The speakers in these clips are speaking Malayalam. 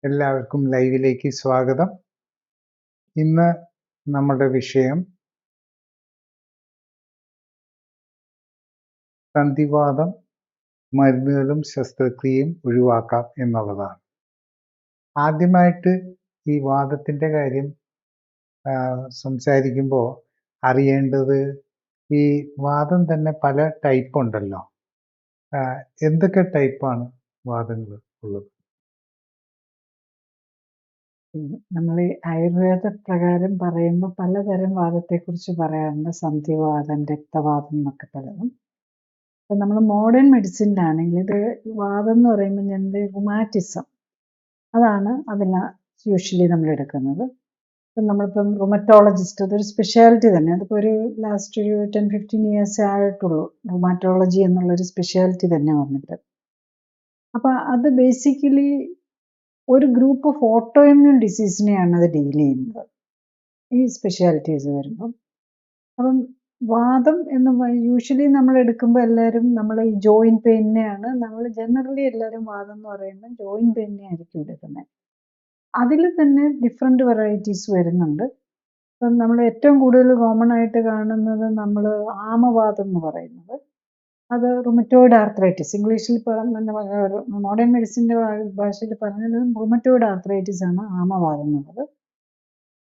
എല്ലാവർക്കും ലൈവിലേക്ക് സ്വാഗതം. ഇന്ന് നമ്മുടെ വിഷയം സന്ധിവാതം മരുന്നുകളും ശസ്ത്രക്രിയയും ഒഴിവാക്കാം എന്നുള്ളതാണ്. ആദ്യമായിട്ട് ഈ വാതത്തിൻ്റെ കാര്യം സംസാരിക്കുമ്പോൾ അറിയേണ്ടത്, ഈ വാതം തന്നെ പല ടൈപ്പ് ഉണ്ടല്ലോ. എന്തൊക്കെ ടൈപ്പാണ് വാതങ്ങൾ ഉള്ളത്? നമ്മൾ ഈ ആയുർവേദ പ്രകാരം പറയുമ്പോൾ പലതരം വാദത്തെക്കുറിച്ച് പറയാറുണ്ട്. സന്ധിവാദം, രക്തവാദം എന്നൊക്കെ പലതും. അപ്പം നമ്മൾ മോഡേൺ മെഡിസിനിലാണെങ്കിൽ ഇത് വാദം എന്ന് പറയുമ്പോൾ ഞങ്ങളുടെ റുമാറ്റിസം, അതാണ് യൂഷ്വലി നമ്മൾ എടുക്കുന്നത്. ഇപ്പം നമ്മളിപ്പം റുമറ്റോളജിസ്റ്റ്, അതൊരു സ്പെഷ്യാലിറ്റി തന്നെ. അതിപ്പോൾ ഒരു ലാസ്റ്റ് ഒരു 10-15 ഇയേഴ്സ് ആയിട്ടുള്ളൂ റുമാറ്റോളജി എന്നുള്ളൊരു സ്പെഷ്യാലിറ്റി തന്നെ വന്നിട്ട്. അപ്പം അത് ബേസിക്കലി ഒരു ഗ്രൂപ്പ് ഓഫ് ഓട്ടോഇമ്മ്യൂൺ ഡിസീസിനെയാണ് അത് ഡീൽ ചെയ്യുന്നത്, ഈ സ്പെഷ്യാലിറ്റീസ് വരുമ്പം. അപ്പം വാദം എന്ന് യൂഷ്വലി നമ്മൾ എടുക്കുമ്പോൾ എല്ലാവരും നമ്മൾ ഈ ജോയിൻറ്റ് പെയിനെയാണ് നമ്മൾ ജനറലി എല്ലാവരും വാദം എന്ന് പറയുമ്പോൾ ജോയിൻറ്റ് പെയിനെ ആയിരിക്കും എടുക്കുന്നത്. അതിൽ തന്നെ ഡിഫറെൻറ്റ് വെറൈറ്റീസ് വരുന്നുണ്ട്. അപ്പം നമ്മൾ ഏറ്റവും കൂടുതൽ കോമൺ ആയിട്ട് കാണുന്നത് നമ്മൾ ആമവാദം എന്ന് പറയുന്നത്, അത് റുമറ്റോയിഡ് ആർത്രൈറ്റിസ്, ഇംഗ്ലീഷിൽ മോഡേൺ മെഡിസിൻ്റെ ഭാഷയിൽ പറഞ്ഞത് റുമറ്റോയിഡ് ആർത്രൈറ്റിസ് ആണ് ആമവാദം എന്നുള്ളത്.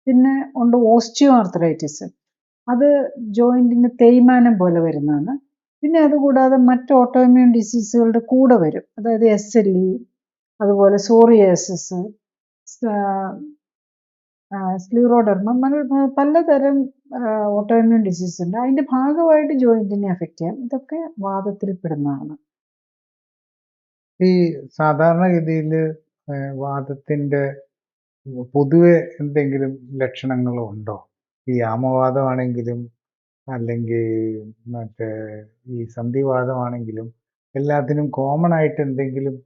പിന്നെ ഉണ്ട് ഓസ്റ്റിയോ ആർത്രൈറ്റിസ്, അത് ജോയിൻറ്റിന് തേയ്മാനം പോലെ വരുന്നതാണ്. പിന്നെ അതുകൂടാതെ മറ്റ് ഓട്ടോഇമ്മ്യൂൺ ഡിസീസുകളുടെ കൂടെ വരും, അതായത് SLE, അതുപോലെ സോറിയാസിസ്, സ്ക്ലീറോഡെർമ, പലതരം ഓട്ടോഇമ്മ്യൂൺ ഡിസീസ് ഉണ്ട്. അതിൻ്റെ ഭാഗമായിട്ട് ജോയിൻറ്റിനെ അഫക്റ്റ് ചെയ്യാം. ഇതൊക്കെ വാദത്തിൽ പെടുന്നതാണ്. ഈ സാധാരണഗതിയിൽ വാദത്തിൻ്റെ പൊതുവെ എന്തെങ്കിലും ലക്ഷണങ്ങളുണ്ടോ? ഈ ആമവാദമാണെങ്കിലും അല്ലെങ്കിൽ മറ്റേ ഈ സന്ധിവാദമാണെങ്കിലും എല്ലാത്തിനും കോമൺ ആയിട്ട് എന്തെങ്കിലും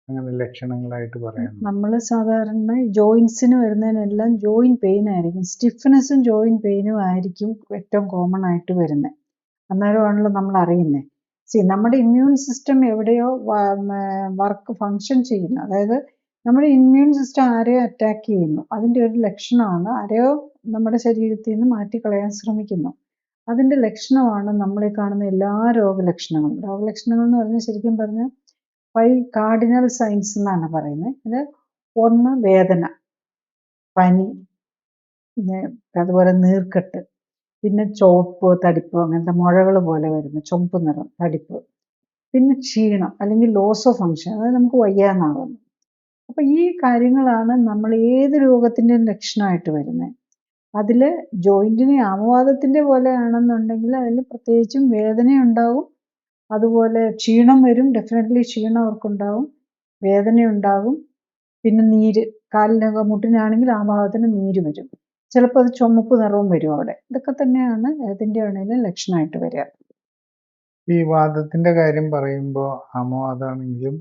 അങ്ങനെ ലക്ഷണങ്ങളായിട്ട് പറയാം? നമ്മൾ സാധാരണ ജോയിൻസിന് വരുന്നതിനെല്ലാം ജോയിൻറ്റ് പെയിൻ ആയിരിക്കും, സ്റ്റിഫ്നെസ്സും ജോയിൻറ്റ് പെയിനും ആയിരിക്കും ഏറ്റവും കോമൺ ആയിട്ട് വരുന്നത്. അന്നേരമാണല്ലോ നമ്മൾ അറിയുന്നത്. നമ്മുടെ ഇമ്മ്യൂൺ സിസ്റ്റം എവിടെയോ വർക്ക് ഫങ്ഷൻ ചെയ്യുന്നു, അതായത് നമ്മുടെ ഇമ്മ്യൂൺ സിസ്റ്റം ആരെയോ അറ്റാക്ക് ചെയ്യുന്നു, അതിൻ്റെ ഒരു ലക്ഷണമാണ് ആരെയോ നമ്മുടെ ശരീരത്തിൽ നിന്ന് മാറ്റിക്കളയാൻ ശ്രമിക്കുന്നു. അതിൻ്റെ ലക്ഷണമാണ് നമ്മളീ കാണുന്ന എല്ലാ രോഗലക്ഷണങ്ങളും. രോഗലക്ഷണങ്ങൾ എന്ന് പറഞ്ഞാൽ ശരിക്കും പറഞ്ഞാൽ 5 കാർഡിനൽ സൈൻസ് എന്നാണ് പറയുന്നത്. അത് 1 വേദന, പനി, പിന്നെ അതുപോലെ നീർക്കെട്ട്, പിന്നെ ചുവപ്പ്, തടിപ്പ്, അങ്ങനത്തെ മുഴകൾ പോലെ വരുന്ന ചുവപ്പ് നിറം, തടിപ്പ്, പിന്നെ ക്ഷീണം അല്ലെങ്കിൽ ലോസ് ഓഫ് ഫങ്ഷൻ, അതായത് നമുക്ക് വയ്യാന്നാകുന്നു. അപ്പം ഈ കാര്യങ്ങളാണ് നമ്മൾ ഏത് രോഗത്തിൻ്റെയും ലക്ഷണമായിട്ട് വരുന്നത്. അതിൽ ജോയിൻറ്റിന് ആമവാദത്തിൻ്റെ പോലെ ആണെന്നുണ്ടെങ്കിൽ അതിൽ പ്രത്യേകിച്ചും വേദനയുണ്ടാവും, അതുപോലെ ക്ഷീണം വരും, ഡെഫിനറ്റ്ലി ക്ഷീണം അവർക്കുണ്ടാവും, വേദനയുണ്ടാകും, പിന്നെ നീര്, കാലിനൊക്കെ മുട്ടിനാണെങ്കിൽ ആ ഭാഗത്തിന് നീര് വരും, ചിലപ്പോൾ അത് ചുമപ്പ് നിറവും വരും അവിടെ. ഇതൊക്കെ തന്നെയാണ് ഏതിൻ്റെ ആണെങ്കിലും ലക്ഷണമായിട്ട് വരിക. ഈ വാദത്തിൻ്റെ കാര്യം പറയുമ്പോൾ ആമവാദമാണെങ്കിലും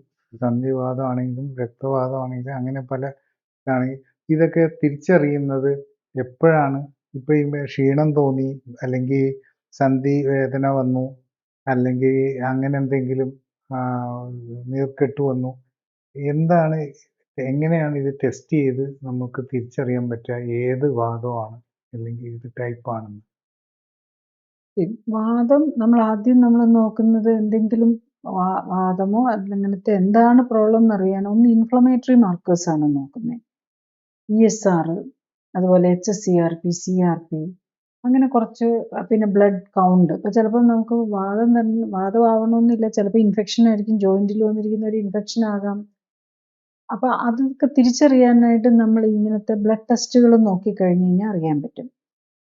സന്ധിവാദമാണെങ്കിലും രക്തവാദമാണെങ്കിലും അങ്ങനെ പല ഇതൊക്കെ തിരിച്ചറിയുന്നത് എപ്പോഴാണ്? ഇപ്പോൾ ഈ ക്ഷീണം തോന്നി, അല്ലെങ്കിൽ സന്ധി വേദന വന്നു, അല്ലെങ്കിൽ അങ്ങനെ എന്തെങ്കിലും നീർക്കെട്ട് വന്നു, എന്താണ്, എങ്ങനെയാണ് ഇത് ടെസ്റ്റ് ചെയ്ത് നമുക്ക് തിരിച്ചറിയാൻ പറ്റുക ഏത് വാദമാണ് അല്ലെങ്കിൽ ഏത് ടൈപ്പാണെന്ന്? വാദം നമ്മൾ ആദ്യം നോക്കുന്നത് എന്തെങ്കിലും വാദമോ അങ്ങനത്തെ എന്താണ് പ്രോബ്ലം എന്നറിയാൻ ഒന്ന് ഇൻഫ്ലമേറ്ററി മാർക്കേഴ്സ് ആണ് നോക്കുന്നത്. ESR, അതുപോലെ HSCRP, CRP, അങ്ങനെ കുറച്ച്, പിന്നെ ബ്ലഡ് കൗണ്ട്. ഇപ്പോൾ ചിലപ്പോൾ നമുക്ക് വാദമാവണമെന്നില്ല, ചിലപ്പോൾ ഇൻഫെക്ഷൻ ആയിരിക്കും, ജോയിൻറ്റിൽ വന്നിരിക്കുന്ന ഒരു ഇൻഫെക്ഷൻ ആകാം. അപ്പോൾ അതൊക്കെ തിരിച്ചറിയാനായിട്ട് നമ്മൾ ഇങ്ങനത്തെ ബ്ലഡ് ടെസ്റ്റുകൾ നോക്കിക്കഴിഞ്ഞ് കഴിഞ്ഞാൽ അറിയാൻ പറ്റും.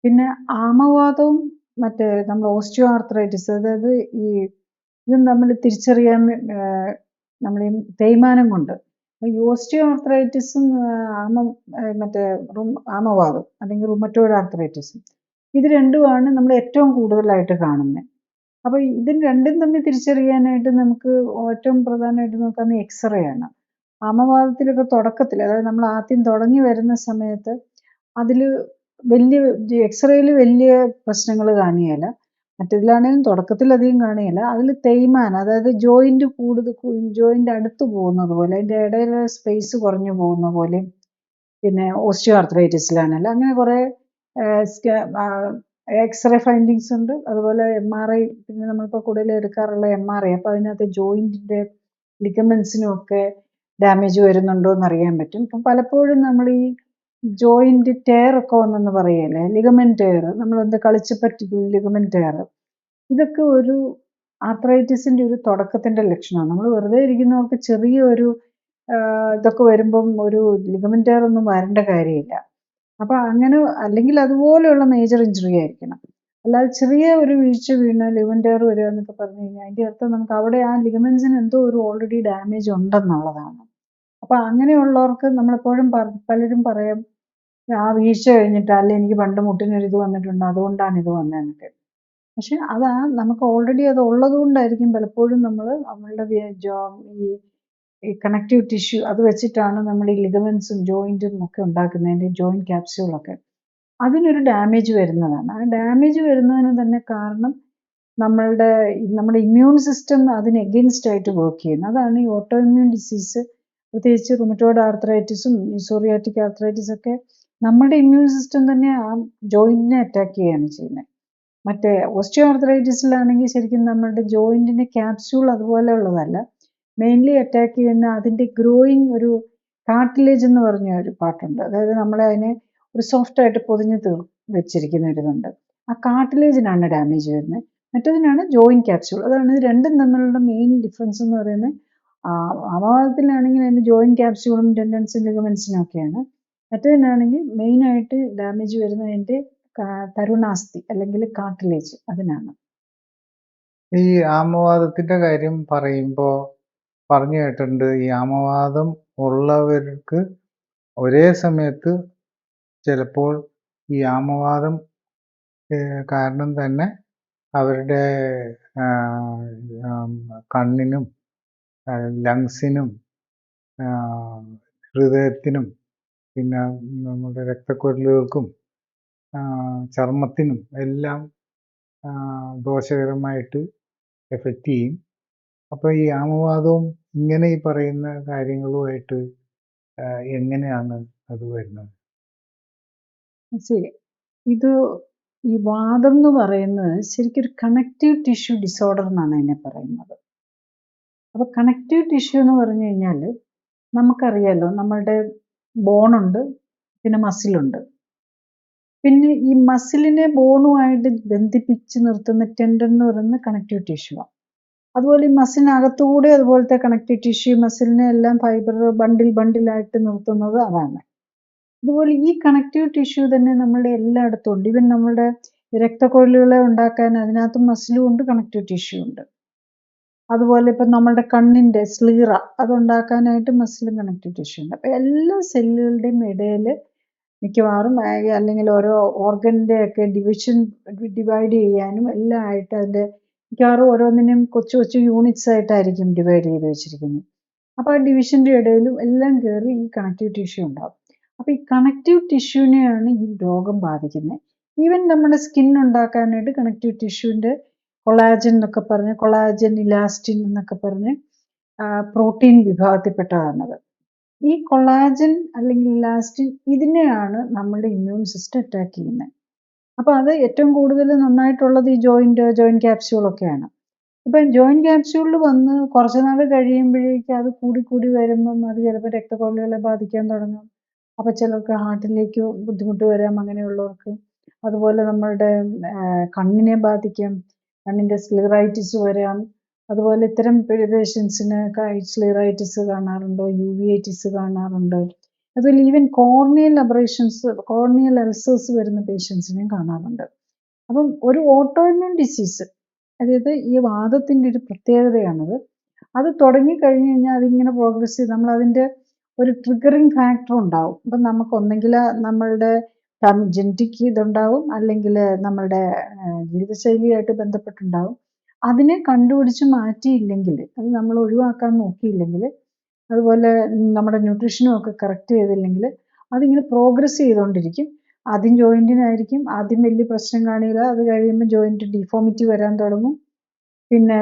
പിന്നെ ആമവാദവും മറ്റേ നമ്മൾ ഓസ്റ്റിയോ ആർത്രൈറ്റിസ്, അതായത് ഇതും തമ്മിൽ തിരിച്ചറിയാൻ നമ്മൾ ഈ തേയ്മാനം കൊണ്ട് ഈ ഓസ്റ്റിയോ ആർത്രൈറ്റിസും ആമവാദം അല്ലെങ്കിൽ റുമറ്റോയിഡ് ആർത്രൈറ്റിസും, ഇത് രണ്ടുമാണ് നമ്മൾ ഏറ്റവും കൂടുതലായിട്ട് കാണുന്നത്. അപ്പോൾ ഇതിന് രണ്ടും തമ്മിൽ തിരിച്ചറിയാനായിട്ട് നമുക്ക് ഏറ്റവും പ്രധാനമായിട്ട് നോക്കാവുന്ന എക്സ്റേ ആണ്. ആമവാദത്തിലൊക്കെ തുടക്കത്തിൽ, അതായത് നമ്മൾ ആദ്യം തുടങ്ങി വരുന്ന സമയത്ത് അതിൽ എക്സ്റേയിൽ വലിയ പ്രശ്നങ്ങൾ കാണുകയില്ല. മറ്റേതിലാണെങ്കിലും തുടക്കത്തിൽ അധികം കാണുകയില്ല. അതിൽ തേയ്മാനം, അതായത് ജോയിന്റ് ജോയിന്റ് അടുത്ത് പോകുന്നത് പോലെ, അതിൻ്റെ ഇടയിലെ സ്പേസ് കുറഞ്ഞു പോകുന്ന പോലെയും, പിന്നെ ഓസ്റ്റിയോ ആർത്രൈറ്റിസിലാണല്ലോ അങ്ങനെ കുറേ എക്സ്റേ ഫൈൻഡിങ്സ് ഉണ്ട്. അതുപോലെ MRI, പിന്നെ നമ്മളിപ്പോൾ കൂടുതൽ എടുക്കാറുള്ള MRI. അപ്പോൾ അതിനകത്ത് ജോയിൻറ്റിൻ്റെ ലിഗമെൻസിനും ഒക്കെ ഡാമേജ് വരുന്നുണ്ടോ എന്ന് അറിയാൻ പറ്റും. അപ്പം പലപ്പോഴും നമ്മൾ ഈ ജോയിന്റ് ടയർ ഒക്കെ വന്നെന്ന് പറയല്ലേ, ലിഗമെന്റ് ടയർ, നമ്മളെന്ത് കളിച്ചപ്പറ്റി ലിഗമെന്റ് ടയർ, ഇതൊക്കെ ഒരു ആർത്രൈറ്റിസിന്റെ ഒരു തുടക്കത്തിന്റെ ലക്ഷണമാണ്. നമ്മൾ വെറുതെ ഇരിക്കുന്നവർക്ക് ചെറിയ ഒരു ഇതൊക്കെ വരുമ്പം ഒരു ലിഗമെന്റ് ടയർ ഒന്നും വരേണ്ട കാര്യമില്ല. അപ്പൊ അങ്ങനെ, അല്ലെങ്കിൽ അതുപോലെയുള്ള മേജർ ഇഞ്ചുറി ആയിരിക്കണം. അല്ലാതെ ചെറിയ ഒരു വീഴ്ച വീണ് ലിഗമെന്റ് ടയർ വരിക എന്നൊക്കെ പറഞ്ഞു കഴിഞ്ഞാൽ അതിന്റെ അർത്ഥം നമുക്ക് അവിടെ ആ ലിഗമെന്റ്സിന് എന്തോ ഒരു ഓൾറെഡി ഡാമേജ് ഉണ്ടെന്നുള്ളതാണ്. അപ്പൊ അങ്ങനെയുള്ളവർക്ക് നമ്മളെപ്പോഴും പലരും പറയും, ആ വീഴ്ച കഴിഞ്ഞിട്ട്, അല്ലെ എനിക്ക് പണ്ട് മുട്ടിനൊരു ഇത് വന്നിട്ടുണ്ട് അതുകൊണ്ടാണ് ഇത് വന്നതെന്നൊക്കെ. പക്ഷെ അതാ നമുക്ക് ഓൾറെഡി അത് ഉള്ളത് കൊണ്ടായിരിക്കും പലപ്പോഴും നമ്മൾ നമ്മളുടെ ഈ കണക്റ്റീവ് ടിഷ്യൂ അത് വെച്ചിട്ടാണ് നമ്മൾ ഈ ലിഗമെന്റ്സും ജോയിന്റും ഒക്കെ ഉണ്ടാക്കുന്നതിൻ്റെ ജോയിന്റ് ക്യാപ്സ്യൂളൊക്കെ. അതിനൊരു ഡാമേജ് വരുന്നതാണ്. ആ ഡാമേജ് വരുന്നതിന് തന്നെ കാരണം നമ്മുടെ ഇമ്മ്യൂൺ സിസ്റ്റം അതിന് എഗെയിൻസ്റ്റ് ആയിട്ട് വർക്ക് ചെയ്യുന്നു. അതാണ് ഈ ഓട്ടോ ഇമ്മ്യൂൺ ഡിസീസ്, പ്രത്യേകിച്ച് റുമറ്റോയ്ഡ് ആർത്രൈറ്റിസും സോറിയാറ്റിക് ആർത്രൈറ്റിസ് ഒക്കെ. നമ്മുടെ ഇമ്മ്യൂൺ സിസ്റ്റം തന്നെ ആ ജോയിന്റിനെ അറ്റാക്ക് ചെയ്യുകയാണ് ചെയ്യുന്നത്. മറ്റേ ഓസ്റ്റിയോ ആർത്രൈറ്റിസിലാണെങ്കിൽ ശരിക്കും നമ്മുടെ ജോയിന്റിന്റെ ക്യാപ്സ്യൂൾ അതുപോലെ ഉള്ളതല്ല, മെയിൻലി അറ്റാക്ക് ചെയ്യുന്ന അതിന്റെ ഗ്രോയിങ് ഒരു കാർട്ടിലേജ് എന്ന് പറഞ്ഞ ഒരു പാർട്ടുണ്ട്. അതായത് നമ്മളെ അതിനെ ഒരു സോഫ്റ്റ് ആയിട്ട് പൊതിഞ്ഞ് വെച്ചിരിക്കുന്ന ഒരു ഇതുണ്ട്. ആ കാർട്ടിലേജിനാണ് ഡാമേജ് വരുന്നത്. മറ്റതിനാണ് ജോയിന്റ് ക്യാപ്സ്യൂൾ. അതാണ് ഇത് രണ്ടും തമ്മിലുള്ള മെയിൻ ഡിഫറൻസ് എന്ന് പറയുന്നത്. അപവാദത്തിലാണെങ്കിൽ അതിന് ജോയിന്റ് ക്യാപ്സ്യൂളും ടെൻഡൻസും ലിഗമെന്റ്സിനും ഒക്കെയാണ്. മറ്റതിനാണെങ്കിൽ മെയിനായിട്ട് ഡാമേജ് വരുന്നതിൻ്റെ തരുണാസ്ഥി അല്ലെങ്കിൽ കാർട്ടിലേജ്, അതിനാണ്. ഈ ആമവാദത്തിന്റെ കാര്യം പറയുമ്പോൾ പറഞ്ഞു കേട്ടിട്ടുണ്ട്, ഈ ആമവാദം ഉള്ളവർക്ക് ഒരേ സമയത്ത് ചിലപ്പോൾ ഈ ആമവാദം കാരണം തന്നെ അവരുടെ കണ്ണിനും ലങ്സിനും ഹൃദയത്തിനും പിന്നെ നമ്മുടെ രക്തക്കുഴലുകൾക്കും ചർമ്മത്തിനും എല്ലാം ദോഷകരമായിട്ട് എഫക്റ്റ് ചെയ്യും. അപ്പോൾ ഈ ആമവാദവും ഇങ്ങനെ ഈ പറയുന്ന കാര്യങ്ങളുമായിട്ട് എങ്ങനെയാണ് അത് വരുന്നത്? ശരി, ഇത് ഈ വാദം എന്ന് പറയുന്നത് ശരിക്കും ഒരു കണക്റ്റീവ് ടിഷ്യൂ ഡിസോർഡർ എന്നാണ് അതിനെ പറയുന്നത്. അപ്പോൾ കണക്റ്റീവ് ടിഷ്യൂ എന്ന് പറഞ്ഞു കഴിഞ്ഞാൽ നമുക്കറിയാലോ, നമ്മളുടെ ബോണുണ്ട്, പിന്നെ മസിലുണ്ട്. പിന്നെ ഈ മസിലിനെ ബോണുമായിട്ട് ബന്ധിപ്പിച്ച് നിർത്തുന്ന ടെൻഡൻ എന്ന് പറയുന്നത് കണക്റ്റീവ് ടിഷ്യൂ ആണ്. അതുപോലെ ഈ മസിലിനകത്തുകൂടെ അതുപോലത്തെ കണക്റ്റീവ് ടിഷ്യൂ, മസിലിനെ എല്ലാം ഫൈബർ ബണ്ടിലായിട്ട് നിർത്തുന്നത് അതാണ്. അതുപോലെ ഈ കണക്റ്റീവ് ടിഷ്യൂ തന്നെ നമ്മളുടെ എല്ലായിടത്തും ഉണ്ട്. ഈവൻ നമ്മുടെ രക്തക്കുഴലുകളെ ഉണ്ടാക്കാൻ അതിനകത്തും മസിലും ഉണ്ട്, കണക്റ്റീവ് ടിഷ്യൂ ഉണ്ട്. അതുപോലെ ഇപ്പം നമ്മുടെ കണ്ണിൻ്റെ സ്ലീറ അതുണ്ടാക്കാനായിട്ട് മസിലും കണക്റ്റീവ് ടിഷ്യൂ ഉണ്ട്. അപ്പം എല്ലാ സെല്ലുകളുടെയും ഇടയിൽ മിക്കവാറും അല്ലെങ്കിൽ ഓരോ ഓർഗൻ്റെ ഒക്കെ ഡിവൈഡ് ചെയ്യാനും എല്ലാം ആയിട്ട് അതിൻ്റെ മിക്കവാറും ഓരോന്നിനും കൊച്ചു കൊച്ചു യൂണിറ്റ്സ് ആയിട്ടായിരിക്കും ഡിവൈഡ് ചെയ്ത് വെച്ചിരിക്കുന്നത്. അപ്പോൾ ആ ഡിവിഷൻ്റെ ഇടയിലും എല്ലാം കയറി ഈ കണക്റ്റീവ് ടിഷ്യൂ ഉണ്ടാകും. അപ്പോൾ ഈ കണക്റ്റീവ് ടിഷ്യൂവിനെയാണ് ഈ രോഗം ബാധിക്കുന്നത്. ഈവൻ നമ്മുടെ സ്കിൻ ഉണ്ടാക്കാനായിട്ട് കണക്റ്റീവ് ടിഷ്യൂവിൻ്റെ കൊളാജൻ എന്നൊക്കെ പറഞ്ഞ്, കൊളാജൻ, ഇലാസ്റ്റിൻ എന്നൊക്കെ പറഞ്ഞ് പ്രോട്ടീൻ വിഭാഗത്തിൽപ്പെട്ടതാണത്. ഈ കൊളാജൻ അല്ലെങ്കിൽ ഇലാസ്റ്റിൻ ഇതിനെയാണ് നമ്മുടെ ഇമ്മ്യൂൺ സിസ്റ്റം അറ്റാക്ക് ചെയ്യുന്നത്. അപ്പോൾ അത് ഏറ്റവും കൂടുതൽ നന്നായിട്ടുള്ളത് ഈ ജോയിന്റ് ക്യാപ്സ്യൂളൊക്കെയാണ്. ഇപ്പം ജോയിന്റ് ക്യാപ്സ്യൂളിൽ വന്ന് കുറച്ച് നാൾ കഴിയുമ്പോഴേക്കും അത് കൂടി വരുമ്പം അത് ചിലപ്പോൾ രക്തക്കുഴലുകളെ ബാധിക്കാൻ തുടങ്ങും. അപ്പോൾ ചിലർക്ക് ഹാർട്ടിലേക്ക് ബുദ്ധിമുട്ട് വരാം അങ്ങനെയുള്ളവർക്ക്. അതുപോലെ നമ്മളുടെ കണ്ണിനെ ബാധിക്കാം, കണ്ണിൻ്റെ സ്ക്ലിറൈറ്റിസ് വരാം. അതുപോലെ ഇത്തരം പേഷ്യൻസിന് സ്ക്ലിറൈറ്റിസ് കാണാറുണ്ട്, യുവിഐറ്റിസ് കാണാറുണ്ട്. അതുപോലെ ഈവൻ കോർണിയൽ അൾസേഴ്സ് വരുന്ന പേഷ്യൻസിനെയും കാണാറുണ്ട്. അപ്പം ഒരു ഓട്ടോ ഇമ്മ്യൂൺ ഡിസീസ്, അതായത് ഈ വാദത്തിൻ്റെ ഒരു പ്രത്യേകതയാണത്. അത് തുടങ്ങിക്കഴിഞ്ഞ് കഴിഞ്ഞാൽ അതിങ്ങനെ പ്രോഗ്രസ് ചെയ്ത് നമ്മളതിൻ്റെ ഒരു ട്രിഗറിങ് ഫാക്ടർ ഉണ്ടാവും. അപ്പം നമുക്ക് ഒന്നെങ്കിൽ നമ്മളുടെ ജനറ്റിക് ഇതുണ്ടാവും, അല്ലെങ്കിൽ നമ്മളുടെ ജീവിതശൈലിയായിട്ട് ബന്ധപ്പെട്ടുണ്ടാവും. അതിനെ കണ്ടുപിടിച്ച് മാറ്റിയില്ലെങ്കിൽ, അത് നമ്മൾ ഒഴിവാക്കാൻ നോക്കിയില്ലെങ്കിൽ, അതുപോലെ നമ്മുടെ ന്യൂട്രീഷനും ഒക്കെ കറക്റ്റ് ചെയ്തില്ലെങ്കിൽ അതിങ്ങനെ പ്രോഗ്രസ് ചെയ്തുകൊണ്ടിരിക്കും. ആദ്യം ജോയിന്റിനായിരിക്കും ആദ്യം വലിയ പ്രശ്നം കാണില്ല. അത് കഴിയുമ്പോൾ ജോയിന്റ് ഡിഫോമിറ്റി വരാൻ തുടങ്ങും. പിന്നെ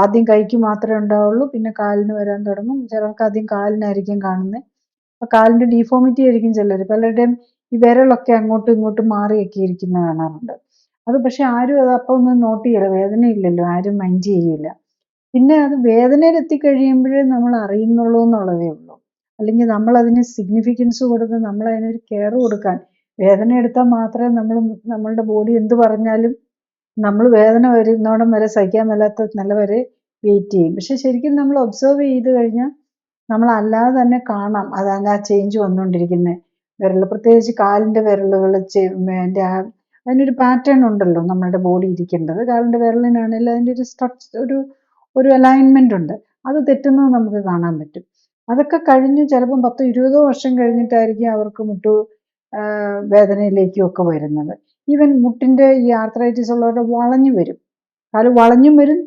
ആദ്യം കൈക്ക് മാത്രമേ ഉണ്ടാവുള്ളൂ, പിന്നെ കാലിന് വരാൻ തുടങ്ങും. ചിലർക്ക് ആദ്യം കാലിനായിരിക്കും കാണുന്നത്. അപ്പോൾ കാലിന്റെ ഡിഫോമിറ്റി ആയിരിക്കും പലരുടെയും ഈ വിരലൊക്കെ അങ്ങോട്ടും ഇങ്ങോട്ടും മാറിയൊക്കെ ഇരിക്കുന്ന കാണാറുണ്ട്. അത് പക്ഷെ ആരും അത് അപ്പോൾ ഒന്നും നോട്ട് ചെയ്യില്ല, വേദനയില്ലല്ലോ, ആരും മൈൻഡ് ചെയ്യില്ല. പിന്നെ അത് വേദനയിൽ എത്തിക്കഴിയുമ്പോഴേ നമ്മൾ അറിയുന്നുള്ളൂ എന്നുള്ളതേ ഉള്ളൂ. അല്ലെങ്കിൽ നമ്മൾ അതിന് സിഗ്നിഫിക്കൻസ് കൊടുത്ത് നമ്മൾ അതിനൊരു കെയർ കൊടുക്കാൻ, വേദന എടുത്താൽ മാത്രമേ നമ്മളുടെ ബോഡി എന്ത് പറഞ്ഞാലും നമ്മൾ വേദന വരുന്നോടം വരെ സഹിക്കാൻ മേലാത്ത നില വരെ വെയിറ്റ് ചെയ്യും. പക്ഷെ ശരിക്കും നമ്മൾ ഒബ്സർവ് ചെയ്ത് കഴിഞ്ഞാൽ നമ്മൾ അല്ലാതെ തന്നെ കാണാം അതാണ് ആ ചേഞ്ച് വന്നുകൊണ്ടിരിക്കുന്നത്. വിരൽ, പ്രത്യേകിച്ച് കാലിന്റെ വിരലുകൾ, അതിനൊരു പാറ്റേൺ ഉണ്ടല്ലോ നമ്മളുടെ ബോഡി ഇരിക്കേണ്ടത്. കാലിന്റെ വിരലിനാണെങ്കിൽ അതിൻ്റെ ഒരു അലൈൻമെന്റ് ഉണ്ട്. അത് തെറ്റുന്നത് നമുക്ക് കാണാൻ പറ്റും. അതൊക്കെ കഴിഞ്ഞ് ചിലപ്പം 10-20 വർഷം കഴിഞ്ഞിട്ടായിരിക്കും അവർക്ക് വേദനയിലേക്കും ഒക്കെ വരുന്നത്. ഈവൻ മുട്ടിന്റെ ഈ ആർത്രൈറ്റിസ് ഉള്ളവരുടെ വളഞ്ഞു വരും, കാല് വളഞ്ഞും വരും,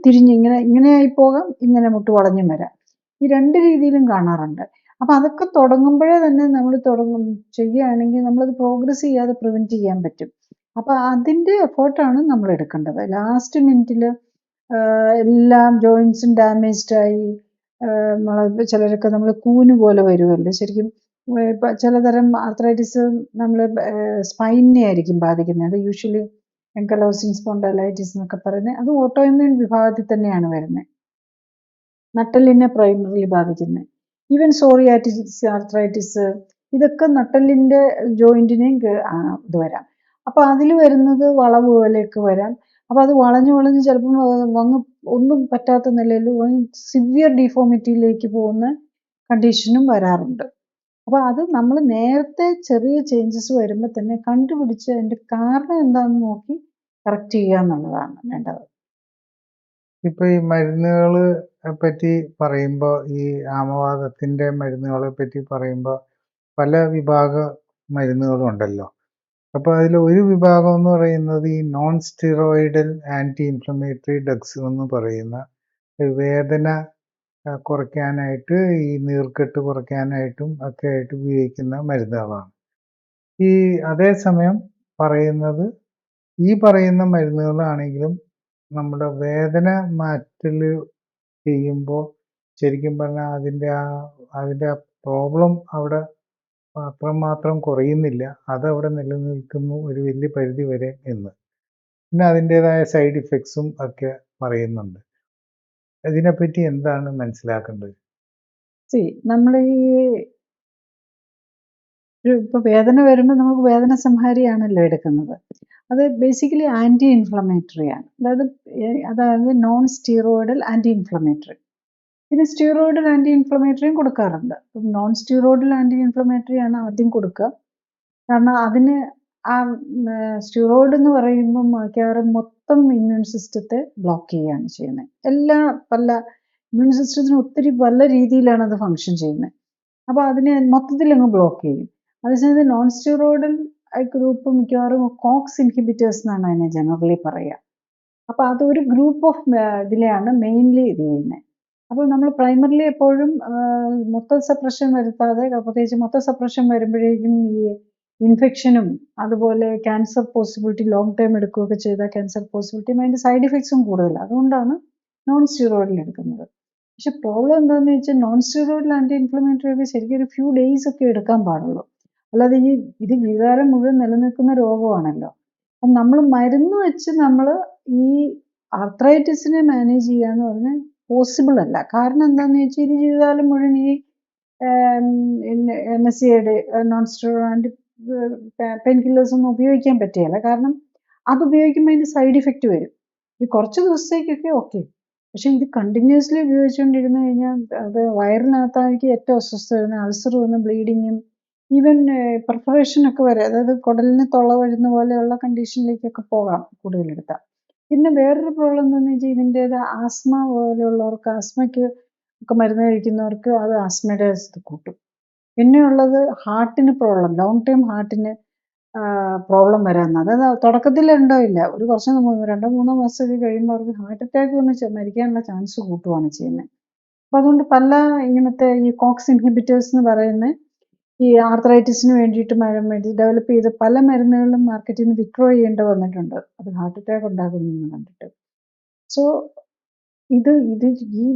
ഇങ്ങനെയായി പോകാം, ഇങ്ങനെ മുട്ട് വളഞ്ഞും വരാം. ഈ 2 രീതിയിലും കാണാറുണ്ട്. അപ്പൊ അതൊക്കെ തുടങ്ങുമ്പോഴേ തന്നെ നമ്മൾ ചെയ്യുകയാണെങ്കിൽ നമ്മളത് പ്രോഗ്രസ് ചെയ്യാതെ പ്രിവെന്റ് ചെയ്യാൻ പറ്റും. അപ്പൊ അതിന്റെ എഫേർട്ടാണ് നമ്മൾ എടുക്കേണ്ടത്. ലാസ്റ്റ് മിനിറ്റിൽ എല്ലാം ജോയിന്റ്സും ഡാമേജ്ഡ് ആയി ചിലരൊക്കെ നമ്മൾ കൂന് പോലെ വരുമല്ലോ. ശരിക്കും ചിലതരം ആർത്രൈറ്റിസ് നമ്മൾ സ്പൈനിനെ ആയിരിക്കും ബാധിക്കുന്നത്. യൂഷ്വലി എൻകലോസിംഗ് സ്പോണ്ടൈലൈറ്റിസ് എന്നൊക്കെ പറയുന്നത് അത് ഓട്ടോഇമ്മ്യൂൺ വിഭാഗത്തിൽ തന്നെയാണ് വരുന്നത്. നട്ടെല്ലിനെ പ്രൈമറിലി ബാധിക്കുന്നത്. ഈവൻ സോറിയാറ്റിസ് ആർത്രൈറ്റിസ്, ഇതൊക്കെ നട്ടെല്ലിന്റെ ജോയിന്റിനെയും ഇത് വരാം. അപ്പൊ അതിൽ വരുന്നത് വളവ് പോലെയൊക്കെ വരാം. അപ്പൊ അത് വളഞ്ഞ് ചിലപ്പം ഒന്നും പറ്റാത്ത നിലയിൽ സിവിയർ ഡിഫോമിറ്റിയിലേക്ക് പോകുന്ന കണ്ടീഷനും വരാറുണ്ട്. അപ്പൊ അത് നമ്മൾ നേരത്തെ ചെറിയ ചേഞ്ചസ് വരുമ്പോൾ തന്നെ കണ്ടുപിടിച്ച് അതിന്റെ കാരണം എന്താണെന്ന് നോക്കി കറക്റ്റ് ചെയ്യുക എന്നുള്ളതാണ് വേണ്ടത്. ഇപ്പൊ ഈ മരുന്നുകളെ പറ്റി പറയുമ്പോൾ, ഈ ആമവാദത്തിന്റെ മരുന്നുകളെ പറ്റി പറയുമ്പോൾ പല വിഭാഗ മരുന്നുകളും ഉണ്ടല്ലോ. അപ്പൊ അതിൽ ഒരു വിഭാഗം എന്ന് പറയുന്നത് ഈ non steroidal anti inflammatory drugs എന്ന് പറയുന്ന വേദന കുറയ്ക്കാനായിട്ട്, ഈ നീർക്കെട്ട് കുറയ്ക്കാനായിട്ടും ഒക്കെ ആയിട്ട് ഉപയോഗിക്കുന്ന മരുന്നുകളാണ്. ഈ അതേസമയം പറയുന്നത്, ഈ പറയുന്ന മരുന്നുകളാണെങ്കിലും നമ്മുടെ വേദന മാറ്റൽ ചെയ്യുമ്പോൾ ശരിക്കും പറഞ്ഞാൽ അതിൻ്റെ പ്രോബ്ലം അവിടെ അത്രമാത്രം കുറയുന്നില്ല, അതവിടെ നിലനിൽക്കുന്നു ഒരു വലിയ പരിധി വരെ എന്ന്. പിന്നെ അതിൻ്റെതായ സൈഡ് ഇഫക്ട്സും ഒക്കെ പറയുന്നുണ്ട്. ഇതിനെപ്പറ്റി എന്താണ് മനസ്സിലാക്കേണ്ടത്? നമ്മൾ ഇപ്പൊ വേദന വരുമ്പോൾ നമുക്ക് വേദന സംഹാരിയാണല്ലോ എടുക്കുന്നത്. അത് ബേസിക്കലി ആന്റി ഇൻഫ്ലമേറ്ററി ആണ്. അതായത് നോൺ സ്റ്റീറോയിഡൽ ആന്റി ഇൻഫ്ലമേറ്ററി. പിന്നെ സ്റ്റീറോയിഡൽ ആന്റി ഇൻഫ്ലമേറ്ററിയും കൊടുക്കാറുണ്ട്. നോൺ സ്റ്റീറോയിഡൽ ആന്റി ഇൻഫ്ലമേറ്ററി ആണ് ആദ്യം കൊടുക്കുക. കാരണം അതിന് സ്റ്റീറോയിഡ് എന്ന് പറയുമ്പോൾ മിക്കവാറും മൊത്തം ഇമ്മ്യൂൺ സിസ്റ്റത്തെ ബ്ലോക്ക് ചെയ്യുകയാണ് ചെയ്യുന്നത്. പല ഇമ്മ്യൂൺ സിസ്റ്റത്തിന് ഒത്തിരി പല രീതിയിലാണ് അത് ഫങ്ഷൻ ചെയ്യുന്നത്. അപ്പോൾ അതിനെ മൊത്തത്തിൽ അങ്ങ് ബ്ലോക്ക് ചെയ്യും. അതേസമയത്ത് നോൺ സ്റ്റീറോയിഡൽ ഗ്രൂപ്പ് മിക്കവാറും കോക്സ് ഇൻഹിബിറ്റേഴ്സ് എന്നാണ് അതിനെ ജനറലി പറയുക. അപ്പോൾ അതൊരു ഗ്രൂപ്പ് ഓഫ് ഇതിലെയാണ് മെയിൻലി ഇത് ചെയ്യുന്നത്. അപ്പോൾ നമ്മൾ പ്രൈമറിലി എപ്പോഴും മൊത്തം സപ്രഷൻ വരുത്താതെ, പ്രത്യേകിച്ച് മൊത്തം സപ്രഷൻ വരുമ്പോഴേക്കും ഈ ഇൻഫെക്ഷനും അതുപോലെ ക്യാൻസർ പോസിബിലിറ്റി ലോങ് ടൈം എടുക്കുകയൊക്കെ ചെയ്താൽ ക്യാൻസർ പോസിബിലിറ്റിയും അതിൻ്റെ സൈഡ് ഇഫക്ട്സും കൂടുതലാണ്. അതുകൊണ്ടാണ് നോൺ സ്റ്റീറോയിഡിൽ എടുക്കുന്നത്. പക്ഷെ പ്രോബ്ലം എന്താണെന്ന് വെച്ചാൽ നോൺ സ്റ്റീറോയിഡൽ ആന്റി ഇൻഫ്ലമേറ്ററി ഒക്കെ ശരിക്കും ഒരു ഫ്യൂ ഡേയ്സ് ഒക്കെ എടുക്കാൻ പാടുള്ളൂ. അല്ലാതെ ഇത് ജീവിതകാലം മുഴുവൻ നിലനിൽക്കുന്ന രോഗമാണല്ലോ. അപ്പം നമ്മൾ മരുന്ന് വെച്ച് നമ്മൾ ഈ ആർത്രൈറ്റിസിനെ മാനേജ് ചെയ്യാന്ന് പറഞ്ഞാൽ പോസിബിൾ അല്ല. കാരണം എന്താണെന്ന് വെച്ചാൽ ഇത് ജീവിതകാലം മുഴുവൻ ഈ NSAID non steroid pain killers ഒന്നും ഉപയോഗിക്കാൻ പറ്റുകയില്ല. കാരണം അത് ഉപയോഗിക്കുമ്പോൾ അതിന് സൈഡ് ഇഫക്റ്റ് വരും. ഈ കുറച്ച് ദിവസത്തേക്കൊക്കെ ഓക്കെ, പക്ഷെ ഇത് കണ്ടിന്യൂസ്ലി ഉപയോഗിച്ചുകൊണ്ടിരുന്നു കഴിഞ്ഞാൽ അത് വയറിനകത്തായിരിക്കും ഏറ്റവും അസ്വസ്ഥ വരുന്നത്. അൾസർ വന്ന് ബ്ലീഡിങ്ങും ഈവൻ പെർഫറേഷൻ ഒക്കെ വരെ, അതായത് കുടലിന് തുള വരുന്ന പോലെയുള്ള കണ്ടീഷനിലേക്കൊക്കെ പോകാം കൂടുതലെടുത്താൽ. പിന്നെ വേറൊരു പ്രോബ്ലം എന്താണെന്ന് വെച്ചാൽ ഇതിൻ്റേത് ആസ്മ പോലെയുള്ളവർക്ക്, ആസ്മയ്ക്ക് ഒക്കെ മരുന്ന് കഴിക്കുന്നവർക്ക് അത് ആസ്മയുടെ ഇത് കൂട്ടും. പിന്നെയുള്ളത് ഹാർട്ടിന് പ്രോബ്ലം, ലോങ് ടൈം ഹാർട്ടിന് പ്രോബ്ലം വരാമെന്ന്. അതായത് തുടക്കത്തിൽ ഉണ്ടാവില്ല, ഒരു കുറച്ച് 2-3 മാസമൊക്കെ കഴിയുമ്പോൾ അവർക്ക് ഹാർട്ട് അറ്റാക്ക് വന്ന് മരിക്കാനുള്ള ചാൻസ് കൂട്ടുകയാണ് ചെയ്യുന്നത്. അപ്പോൾ അതുകൊണ്ട് പല ഇങ്ങനത്തെ ഈ കോക്സ് ഇൻഹിബിറ്റേഴ്സ് എന്ന് പറയുന്ന ഈ ആർത്രൈറ്റിസിന് വേണ്ടിയിട്ട് ഡെവലപ്പ് ചെയ്ത പല മരുന്നുകളും മാർക്കറ്റിൽ നിന്ന് വിത്ഡ്രോ ചെയ്യേണ്ടി വന്നിട്ടുണ്ട്. അത് ഹാർട്ട് അറ്റാക്ക് ഉണ്ടാകുമെന്ന് കണ്ടിട്ട്. സോ ഇത് ഈ